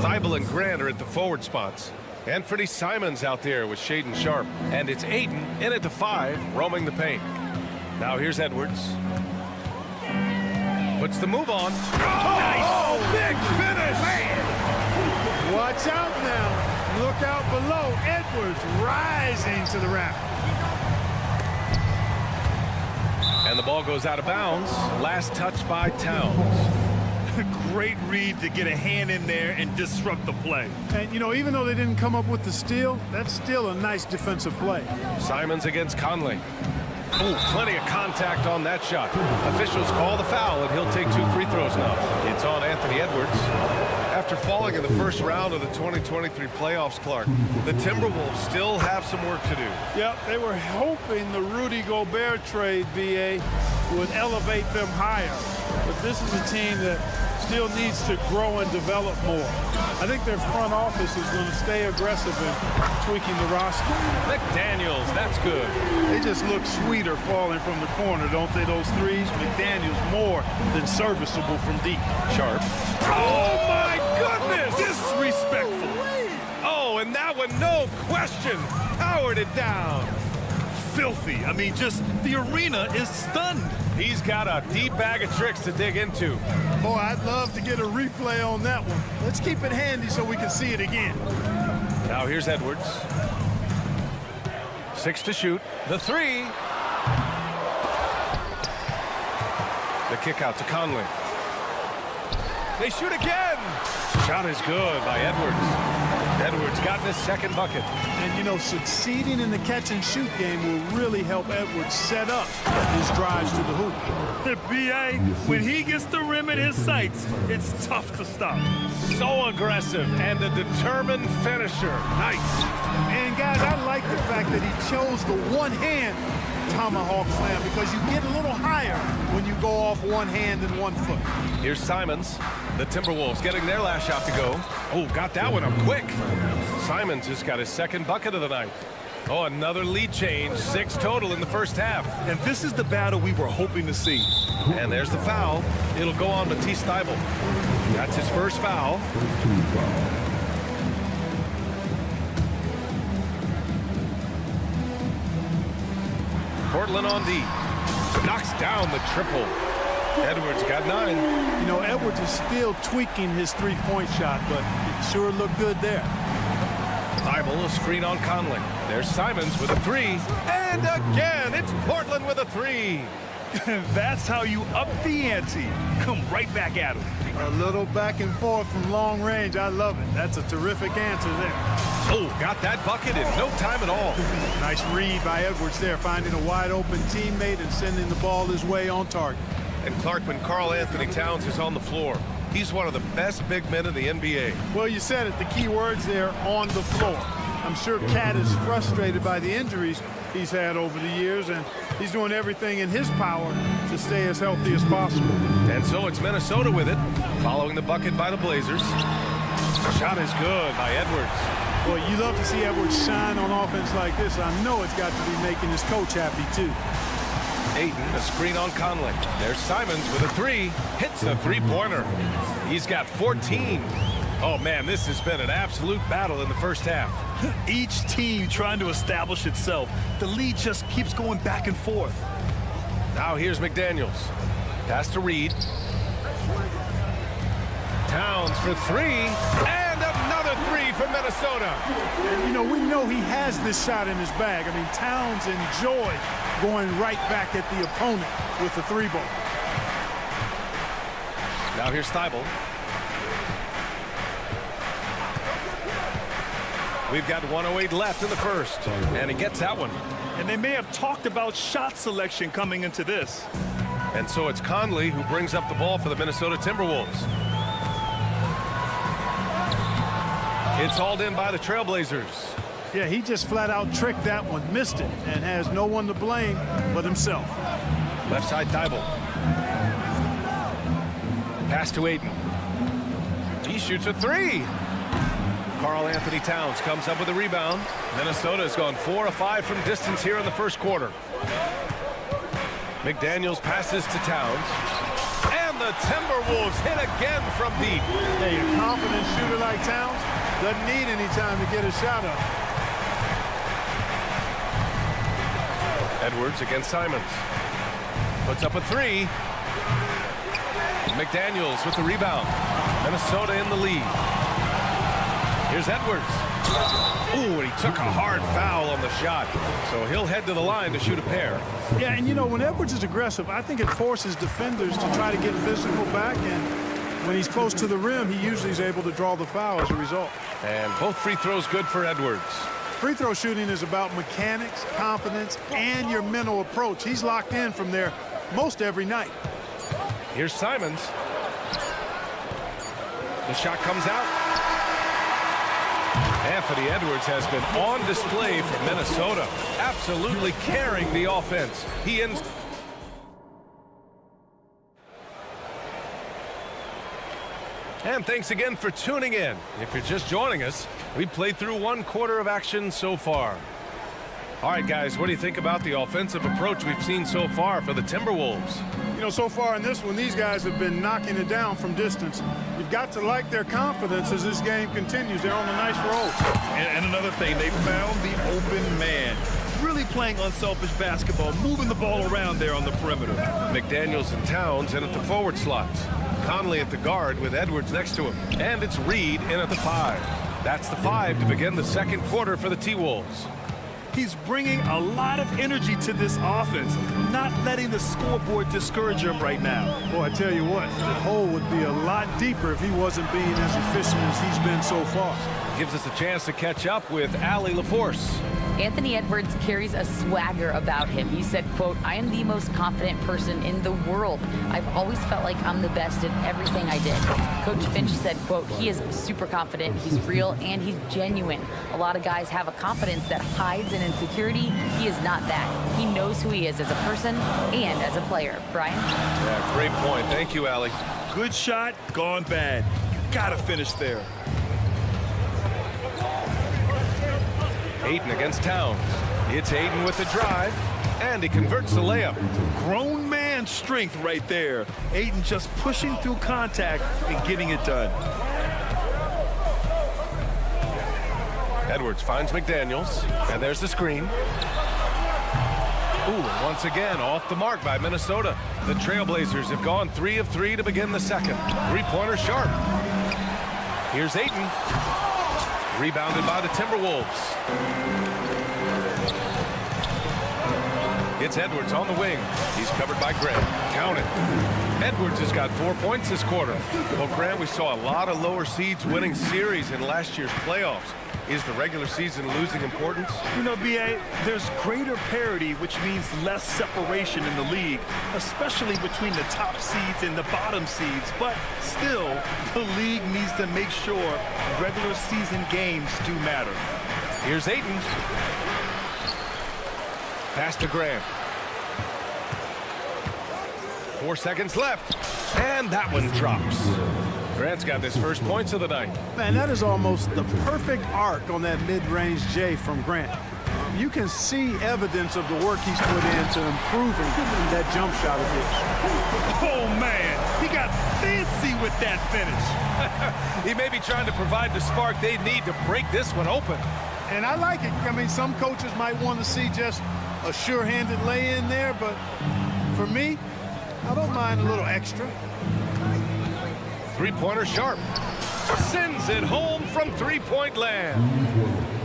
Thibault and Grant are at the forward spots. Anthony Simons out there with Shaden Sharp. And it's Ayton in at the 5, roaming the paint. Now here's Edwards. Puts the move on. Oh, big finish! Man. Watch out now. Look out below. Edwards rising to the rack. And the ball goes out of bounds. Last touch by Towns. Great read to get a hand in there and disrupt the play. And, you know, even though they didn't come up with the steal, that's still a nice defensive play. Simons against Conley. Ooh, plenty of contact on that shot. Officials call the foul, and he'll take 2 free throws now. It's on Anthony Edwards. After falling in the first round of the 2023 playoffs, Clark, the Timberwolves still have some work to do. Yep, they were hoping the Rudy Gobert trade, BA, would elevate them higher. But this is a team that still needs to grow and develop more. I think their front office is going to stay aggressive in tweaking the roster. McDaniels, that's good. They just look sweeter falling from the corner, don't they, those threes? McDaniels more than serviceable from deep. Sharp. Oh, my goodness! Disrespectful. Oh, and that one, no question, powered it down. Filthy. I mean, just the arena is stunned. He's got a deep bag of tricks to dig into. Boy, I'd love to get a replay on that one. Let's keep it handy so we can see it again. Now here's Edwards. 6 to shoot. The 3. The kick out to Conley. They shoot again. Shot is good by Edwards. Edwards gotten his second bucket. And, you know, succeeding in the catch-and-shoot game will really help Edwards set up his drives to the hoop. The BA, when he gets the rim in his sights, it's tough to stop. So aggressive and a determined finisher. Nice. And, guys, I like the fact that he chose the one-hand tomahawk slam because you get a little higher when you go off one hand and 1 foot. Here's Simons. The Timberwolves getting their last shot to go. Oh, got that one up quick. Simons has got his second bucket of the night. Oh, another lead change. 6 total in the first half. And this is the battle we were hoping to see. And there's the foul. It'll go on Matisse Thybulle. That's his first foul. Portland on D. Knocks down the triple. Edwards got 9. You know, Edwards is still tweaking his three-point shot, but it sure looked good there. Thybulle, a screen on Conley. There's Simons with a 3. And again, it's Portland with a 3. That's how you up the ante. Come right back at him. A little back and forth from long range. I love it. That's a terrific answer there. Oh, got that bucket in no time at all. Nice read by Edwards there, finding a wide-open teammate and sending the ball his way on target. And Clark, when Karl Anthony Towns is on the floor, he's one of the best big men in the NBA. Well, you said it. The key words there, on the floor. I'm sure Cat is frustrated by the injuries he's had over the years, and he's doing everything in his power to stay as healthy as possible. And so it's Minnesota with it, following the bucket by the Blazers. Shot is good by Edwards. Boy, you love to see Edwards shine on offense like this. I know it's got to be making his coach happy, too. Ayton, a screen on Conley. There's Simons with a 3. Hits the three-pointer. He's got 14. Oh, man, this has been an absolute battle in the first half. Each team trying to establish itself. The lead just keeps going back and forth. Now here's McDaniels. Pass to Reed. Towns for 3. And another 3 for Minnesota. And, you know, we know he has this shot in his bag. I mean, Towns enjoyed going right back at the opponent with the 3-ball. Now here's Thybulle. We've got 1:08 left in the first, and he gets that one. And they may have talked about shot selection coming into this. And so it's Conley who brings up the ball for the Minnesota Timberwolves. It's hauled in by the Trailblazers. Yeah, he just flat out tricked that one, missed it, and has no one to blame but himself. Left side Thybulle. Pass to Ayton. He shoots a 3. Karl Anthony Towns comes up with a rebound. Minnesota has gone 4 of 5 from distance here in the first quarter. McDaniels passes to Towns. And the Timberwolves hit again from deep. Hey, a confident shooter like Towns doesn't need any time to get a shot up. Edwards against Simons. Puts up a 3. McDaniels with the rebound. Minnesota in the lead. Here's Edwards. Ooh, and he took a hard foul on the shot. So he'll head to the line to shoot a pair. Yeah, and you know, when Edwards is aggressive, I think it forces defenders to try to get physical back. And when he's close to the rim, he usually is able to draw the foul as a result. And both free throws good for Edwards. Free throw shooting is about mechanics, confidence, and your mental approach. He's locked in from there most every night. Here's Simons. The shot comes out. Anthony Edwards has been on display for Minnesota, absolutely carrying the offense. He ends. And thanks again for tuning in. If you're just joining us, we played through 1 quarter of action so far. All right, guys, what do you think about the offensive approach we've seen so far for the Timberwolves? You know, so far in this one, these guys have been knocking it down from distance. You've got to like their confidence as this game continues. They're on a nice roll. And another thing, they found the open man. Really playing unselfish basketball, moving the ball around there on the perimeter. McDaniels and Towns in at the forward slots. Conley at the guard with Edwards next to him. And it's Reed in at the 5. That's the 5 to begin the second quarter for the T-Wolves. He's bringing a lot of energy to this offense, not letting the scoreboard discourage him right now. Boy, I tell you what, the hole would be a lot deeper if he wasn't being as efficient as he's been so far. Gives us a chance to catch up with Allie LaForce. Anthony Edwards carries a swagger about him. He said, quote, "I am the most confident person in the world. I've always felt like I'm the best at everything I did." Coach Finch said, quote, "He is super confident, he's real, and he's genuine. A lot of guys have a confidence that hides an insecurity. He is not that. He knows who he is as a person and as a player." Brian? Yeah, great point. Thank you, Allie. Good shot, gone bad. You gotta finish there. Ayton against Towns. It's Ayton with the drive, and he converts the layup. Grown man strength right there. Ayton just pushing through contact and getting it done. Edwards finds McDaniels, and there's the screen. Ooh, and once again, off the mark by Minnesota. The Trailblazers have gone 3 of 3 to begin the second. Three-pointer sharp. Here's Ayton. Rebounded by the Timberwolves. It's Edwards on the wing. He's covered by Grant. Count it. Edwards has got 4 points this quarter. Well, Grant, we saw a lot of lower seeds winning series in last year's playoffs. Is the regular season losing importance? You know, B.A., there's greater parity, which means less separation in the league, especially between the top seeds and the bottom seeds. But still, the league needs to make sure regular season games do matter. Here's Ayton. Pass to Grant. 4 seconds left. And that one drops. Grant's got his first points of the night. Man, that is almost the perfect arc on that mid-range J from Grant. You can see evidence of the work he's put into improving that jump shot of his. Oh, man, he got fancy with that finish. He may be trying to provide the spark they need to break this one open. And I like it. I mean, some coaches might want to see just a sure-handed lay-in there, but for me, I don't mind a little extra. Three-pointer Sharp. Sends it home from three-point land.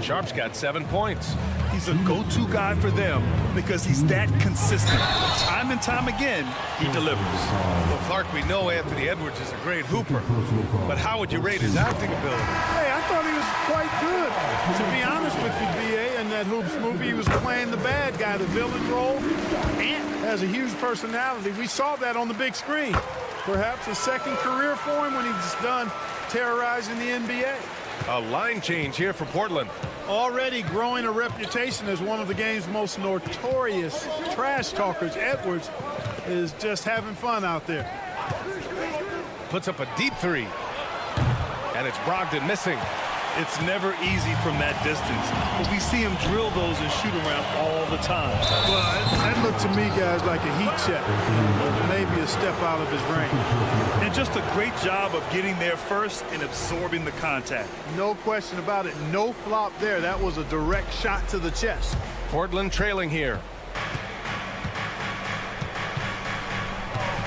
Sharp's got 7 points. He's a go-to guy for them because he's that consistent. Time and time again, he delivers. Well, Clark, we know Anthony Edwards is a great hooper, but how would you rate his acting ability? Hey, I thought he was quite good. To be honest with you, B.A., in that Hoops movie, he was playing the bad guy, the villain role, and has a huge personality. We saw that on the big screen. Perhaps a second career for him when he's done terrorizing the NBA. A line change here for Portland. Already growing a reputation as one of the game's most notorious trash talkers, Edwards is just having fun out there. Puts up a deep three. And it's Brogdon missing. It's never easy from that distance, but we see him drill those and shoot around all the time. Well, that looked to me, guys, like a heat check. Maybe a step out of his range. And just a great job of getting there first and absorbing the contact. No question about it. No flop there. That was a direct shot to the chest. Portland trailing here.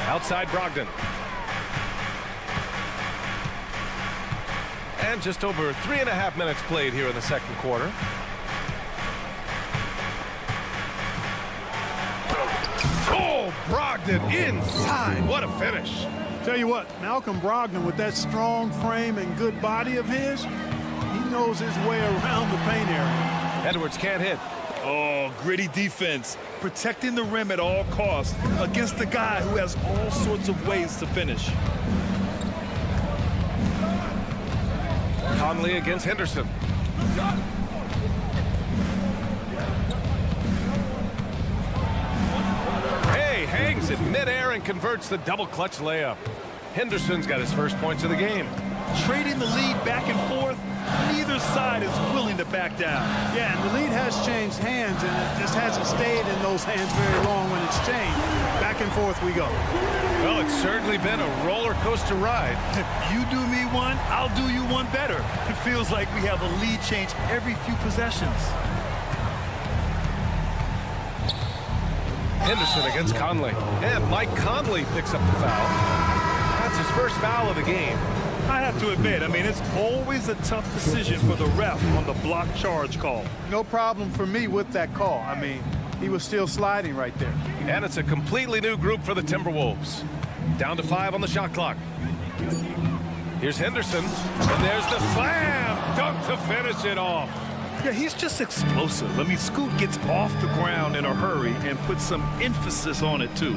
Outside Brogdon. And just over 3.5 minutes played here in the second quarter. Oh, Brogdon inside. What a finish. Tell you what, Malcolm Brogdon, with that strong frame and good body of his, he knows his way around the paint area. Edwards can't hit. Oh, gritty defense. Protecting the rim at all costs against a guy who has all sorts of ways to finish. Conley against Henderson. Hey, hangs in midair and converts the double clutch layup. Henderson's got his first points of the game. Trading the lead back and forth, neither side is willing to back down. Yeah, and the lead has changed hands, and it just hasn't stayed in those hands very long when it's changed. Back and forth we go. Well, it's certainly been a roller coaster ride. You do me one, I'll do you one better. It feels like we have a lead change every few possessions. Henderson against Conley. And Mike Conley picks up the foul. That's his first foul of the game. I have to admit, I mean, it's always a tough decision for the ref on the block charge call. No problem for me with that call. I mean, he was still sliding right there. And it's a completely new group for the Timberwolves. Down to 5 on the shot clock. Here's Henderson, and there's the slam dunk to finish it off. Yeah, he's just explosive. I mean, Scoot gets off the ground in a hurry and puts some emphasis on it, too.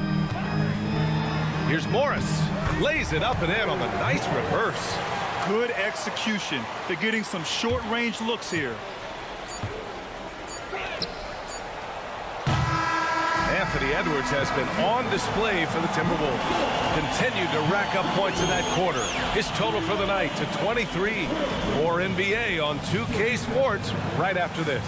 Here's Morris. Lays it up and in on the nice reverse. Good execution. They're getting some short-range looks here. Anthony Edwards has been on display for the Timberwolves. Continued to rack up points in that quarter. His total for the night to 23. More NBA on 2K Sports right after this.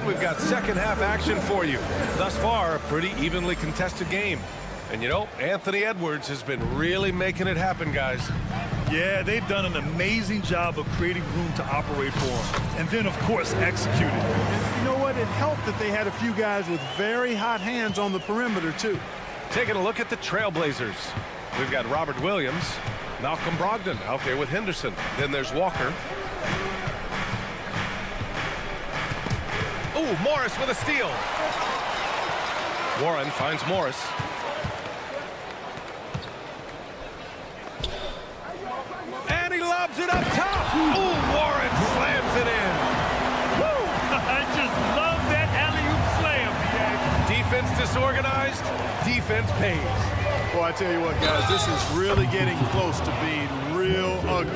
We've got second half action for you. Thus far, a pretty evenly contested game. And you know, Anthony Edwards has been really making it happen, guys. Yeah, they've done an amazing job of creating room to operate for him. And then, of course, executing. And you know what? It helped that they had a few guys with very hot hands on the perimeter, too. Taking a look at the Trailblazers. We've got Robert Williams, Malcolm Brogdon out there with Henderson. Then there's Walker. Oh, Morris with a steal. Warren finds Morris. And he lobs it up top. Oh, Warren slams it in. Woo! I just love that alley-oop slam, Defense disorganized, defense pays. Well, I tell you what, guys, this is really getting close to being real ugly.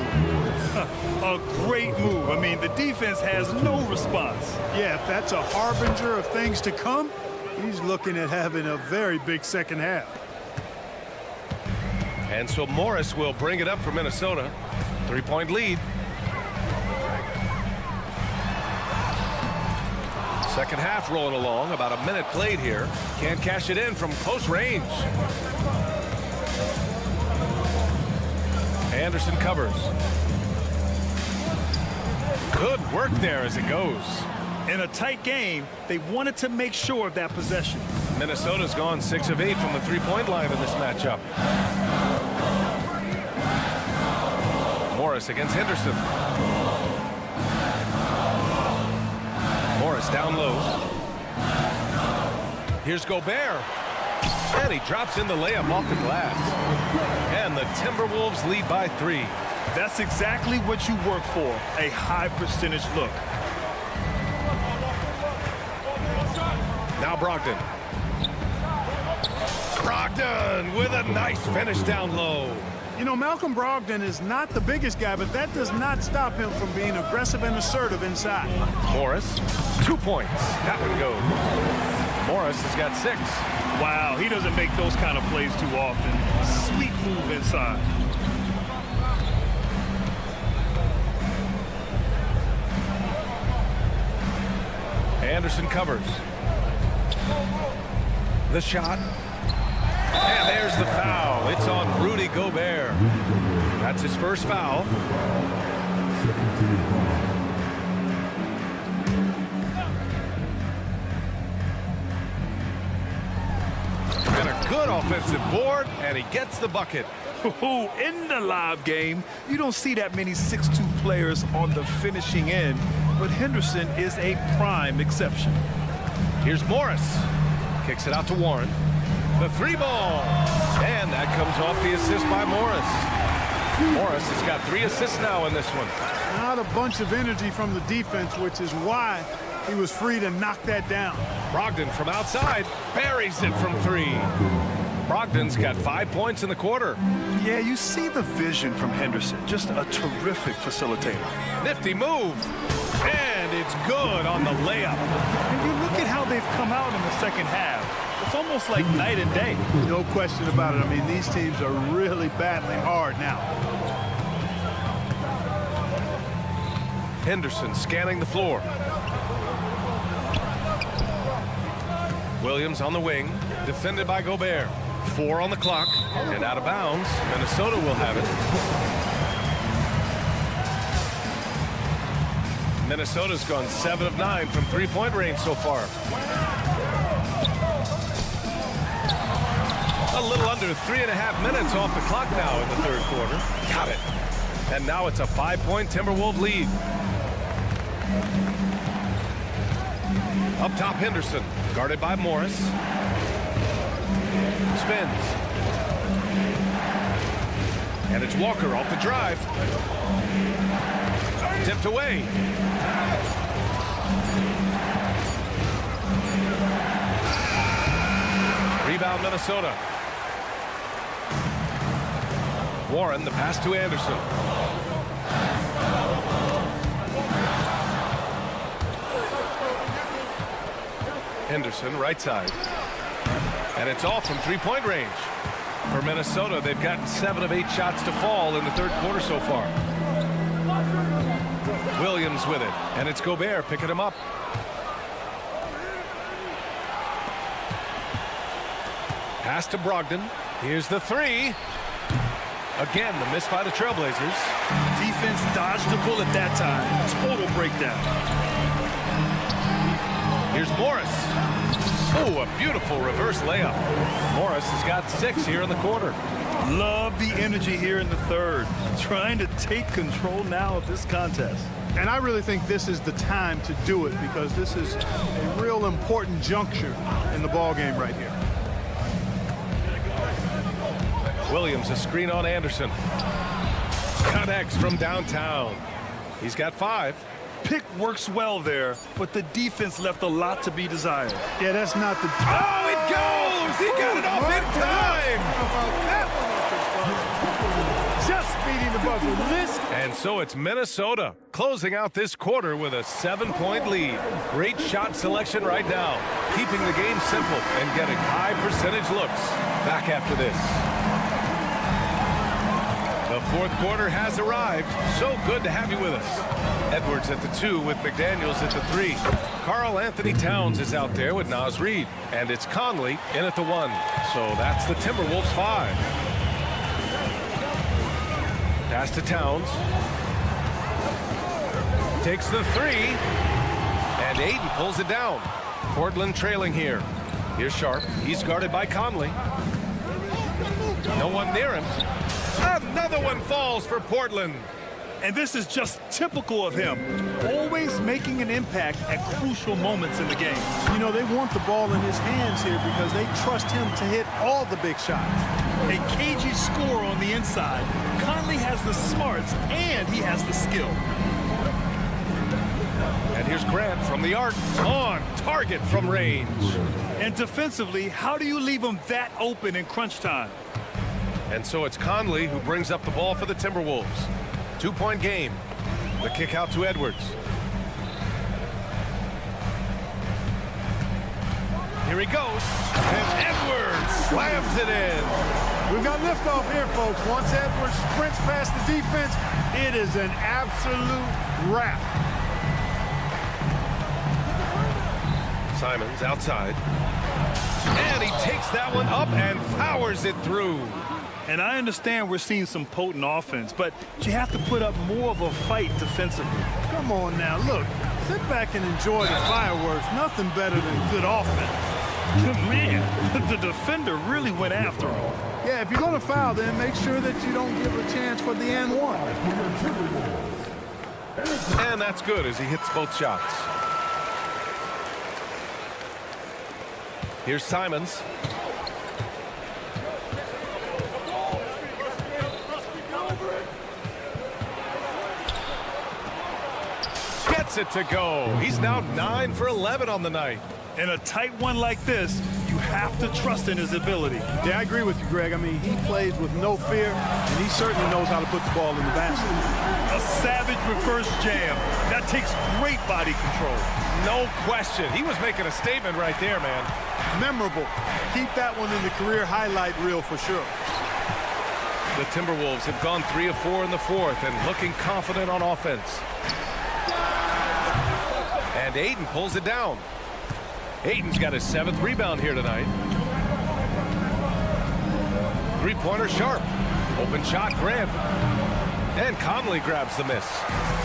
A great move. I mean, the defense has no response. Yeah, if that's a harbinger of things to come, he's looking at having a very big second half. And so Morris will bring it up for Minnesota. 3-point lead. Second half rolling along. About a minute played here. Can't cash it in from close range. Anderson covers. Good work there as it goes. In a tight game, they wanted to make sure of that possession. Minnesota's gone 6 of 8 from the three-point line in this matchup. Morris against Henderson. Morris down low. Here's Gobert. And he drops in the layup off the glass. And the Timberwolves lead by 3. That's exactly what you work for, a high percentage look. Now Brogdon. Brogdon with a nice finish down low. You know, Malcolm Brogdon is not the biggest guy, but that does not stop him from being aggressive and assertive inside. Morris, 2 points. That one goes. Morris has got 6. Wow, he doesn't make those kind of plays too often. Sweet move inside. Anderson covers. The shot. And there's the foul. It's on Rudy Gobert. That's his first foul. And a good offensive board, and he gets the bucket. In the live game, you don't see that many 6'2" players on the finishing end, but Henderson is a prime exception. Here's Morris. Kicks it out to Warren. The 3-ball. And that comes off the assist by Morris. Morris has got 3 assists now in this one. Not a bunch of energy from the defense, which is why he was free to knock that down. Brogdon from outside buries it from 3. Brogdon's got 5 points in the quarter. Yeah, you see the vision from Henderson. Just a terrific facilitator. Nifty move. And it's good on the layup. And you look at how they've come out in the second half. It's almost like night and day. No question about it. I mean, these teams are really battling hard now. Henderson scanning the floor. Williams on the wing, defended by Gobert. 4 on the clock, and out of bounds. Minnesota will have it. Minnesota's gone 7 of 9 from 3-point range so far. A little under 3.5 minutes off the clock now in the third quarter. Got it. And now it's a 5-point Timberwolves lead. Up top, Henderson, guarded by Morris. Spins. And it's Walker off the drive. Tipped away. Rebound, Minnesota. Warren, the pass to Anderson. Henderson, right side. And it's all from 3-point range. For Minnesota, they've gotten 7 of 8 shots to fall in the third quarter so far. Williams with it, and it's Gobert picking him up. Pass to Brogdon. Here's the 3. Again, the miss by the Trailblazers. Defense dodged the bullet that time. Total breakdown. Here's Morris. Oh, a beautiful reverse layup. Morris has got 6 here in the quarter. Love the energy here in the third. Trying to take control now of this contest. And I really think this is the time to do it because this is a real important juncture in the ball game right here. Williams, a screen on Anderson. Connects from downtown. He's got 5. Pick works well there, but the defense left a lot to be desired. Yeah, that's not the... Oh, it goes! He got it off in time! Just beating the buzzer. This... And so it's Minnesota closing out this quarter with a 7-point lead. Great shot selection right now, keeping the game simple and getting high percentage looks. Back after this. The fourth quarter has arrived. So good to have you with us. Edwards at the 2 with McDaniels at the 3. Karl Anthony Towns is out there with Naz Reid. And it's Conley in at the 1. So that's the Timberwolves 5. Pass to Towns. Takes the 3. And Aiden pulls it down. Portland trailing here. Here's Sharp. He's guarded by Conley. No one near him. Another one falls for Portland. And this is just typical of him. Always making an impact at crucial moments in the game. You know, they want the ball in his hands here because they trust him to hit all the big shots. A cagey score on the inside. Conley has the smarts and he has the skill. And here's Grant from the arc. On target from range. And defensively, how do you leave them that open in crunch time? And so it's Conley who brings up the ball for the Timberwolves. 2-point game. The kick out to Edwards. Here he goes. And Edwards slams it in. We've got liftoff here, folks. Once Edwards sprints past the defense, it is an absolute wrap. Simons outside. And he takes that one up and powers it through. And I understand we're seeing some potent offense, but you have to put up more of a fight defensively. Come on now, look. Sit back and enjoy the fireworks. Nothing better than good offense. Man, the defender really went after him. Yeah, if you're going to foul, then make sure that you don't give a chance for the and one. And that's good as he hits both shots. Here's Simons. Gets it to go. He's now 9 for 11 on the night. In a tight one like this, you have to trust in his ability. Yeah, I agree with you, Greg. I mean, he plays with no fear, and he certainly knows how to put the ball in the basket. A savage reverse jam. That takes great body control. No question. He was making a statement right there, man. Memorable. Keep that one in the career highlight reel for sure. The Timberwolves have gone 3 of 4 in the fourth and looking confident on offense. And Ayton pulls it down. Ayton's got his 7th rebound here tonight. Three-pointer Sharp. Open shot Grant. And Conley grabs the miss.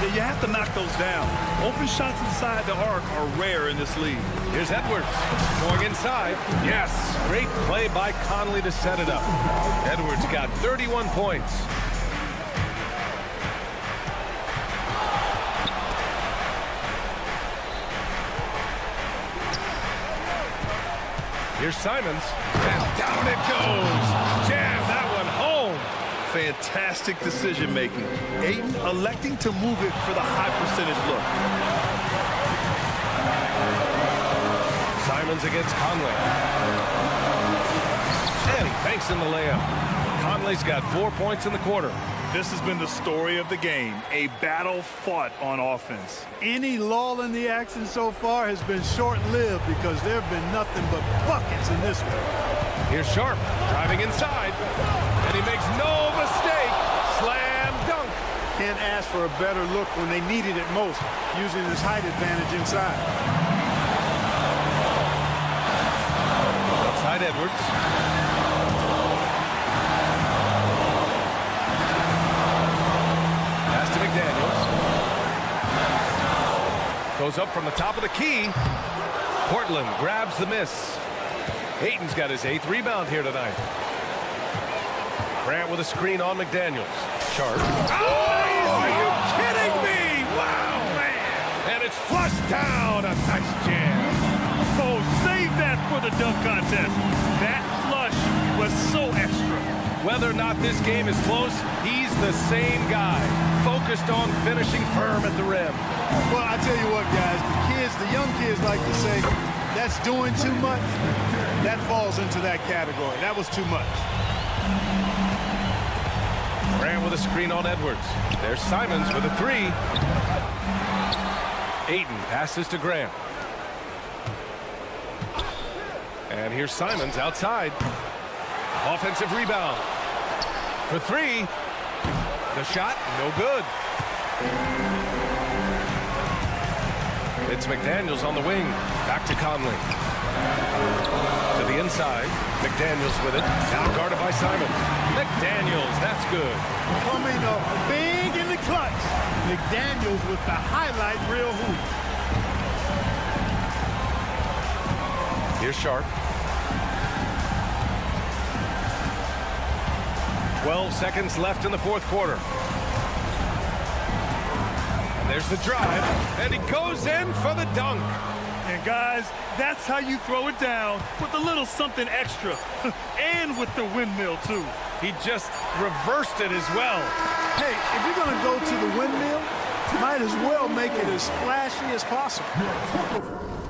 Yeah, you have to knock those down. Open shots inside the arc are rare in this league. Here's Edwards going inside. Yes, great play by Conley to set it up. Edwards got 31 points. Here's Simons. And down it goes. Jam that one home. Fantastic decision making. Ayton electing to move it for the high percentage look. Simons against Conley. And he banks in the layup. Conley's got 4 points in the quarter. This has been the story of the game, a battle fought on offense. Any lull in the action so far has been short-lived because there have been nothing but buckets in this one. Here's Sharp driving inside, and he makes no mistake. Slam dunk. Can't ask for a better look when they needed it most, using his height advantage inside. Outside Edwards. McDaniels goes up from the top of the key. Portland grabs the miss. Ayton's got his 8th rebound here tonight. Grant with a screen on McDaniels. Sharp. Oh, are you kidding me? Wow, man. And it's flushed down. A nice jam. Oh, save that for the dunk contest. That flush was so extra. Whether or not this game is close, he's the same guy, focused on finishing firm at the rim. Well, I tell you what, guys, the young kids like to say, that's doing too much. That falls into that category. That was too much. Grant with a screen on Edwards. There's Simons with a 3. Ayton passes to Grant. And here's Simons outside. Offensive rebound. For 3. The shot, no good. It's McDaniels on the wing. Back to Conley. To the inside. McDaniels with it. Now guarded by Simons. McDaniels, that's good. Coming up big in the clutch. McDaniels with the highlight reel hoop. Here's Sharp. 12 seconds left in the fourth quarter. And there's the drive, and he goes in for the dunk. And guys, that's how you throw it down, with a little something extra. And with the windmill, too. He just reversed it as well. Hey, if you're going to go to the windmill, might might as well make it as flashy as possible.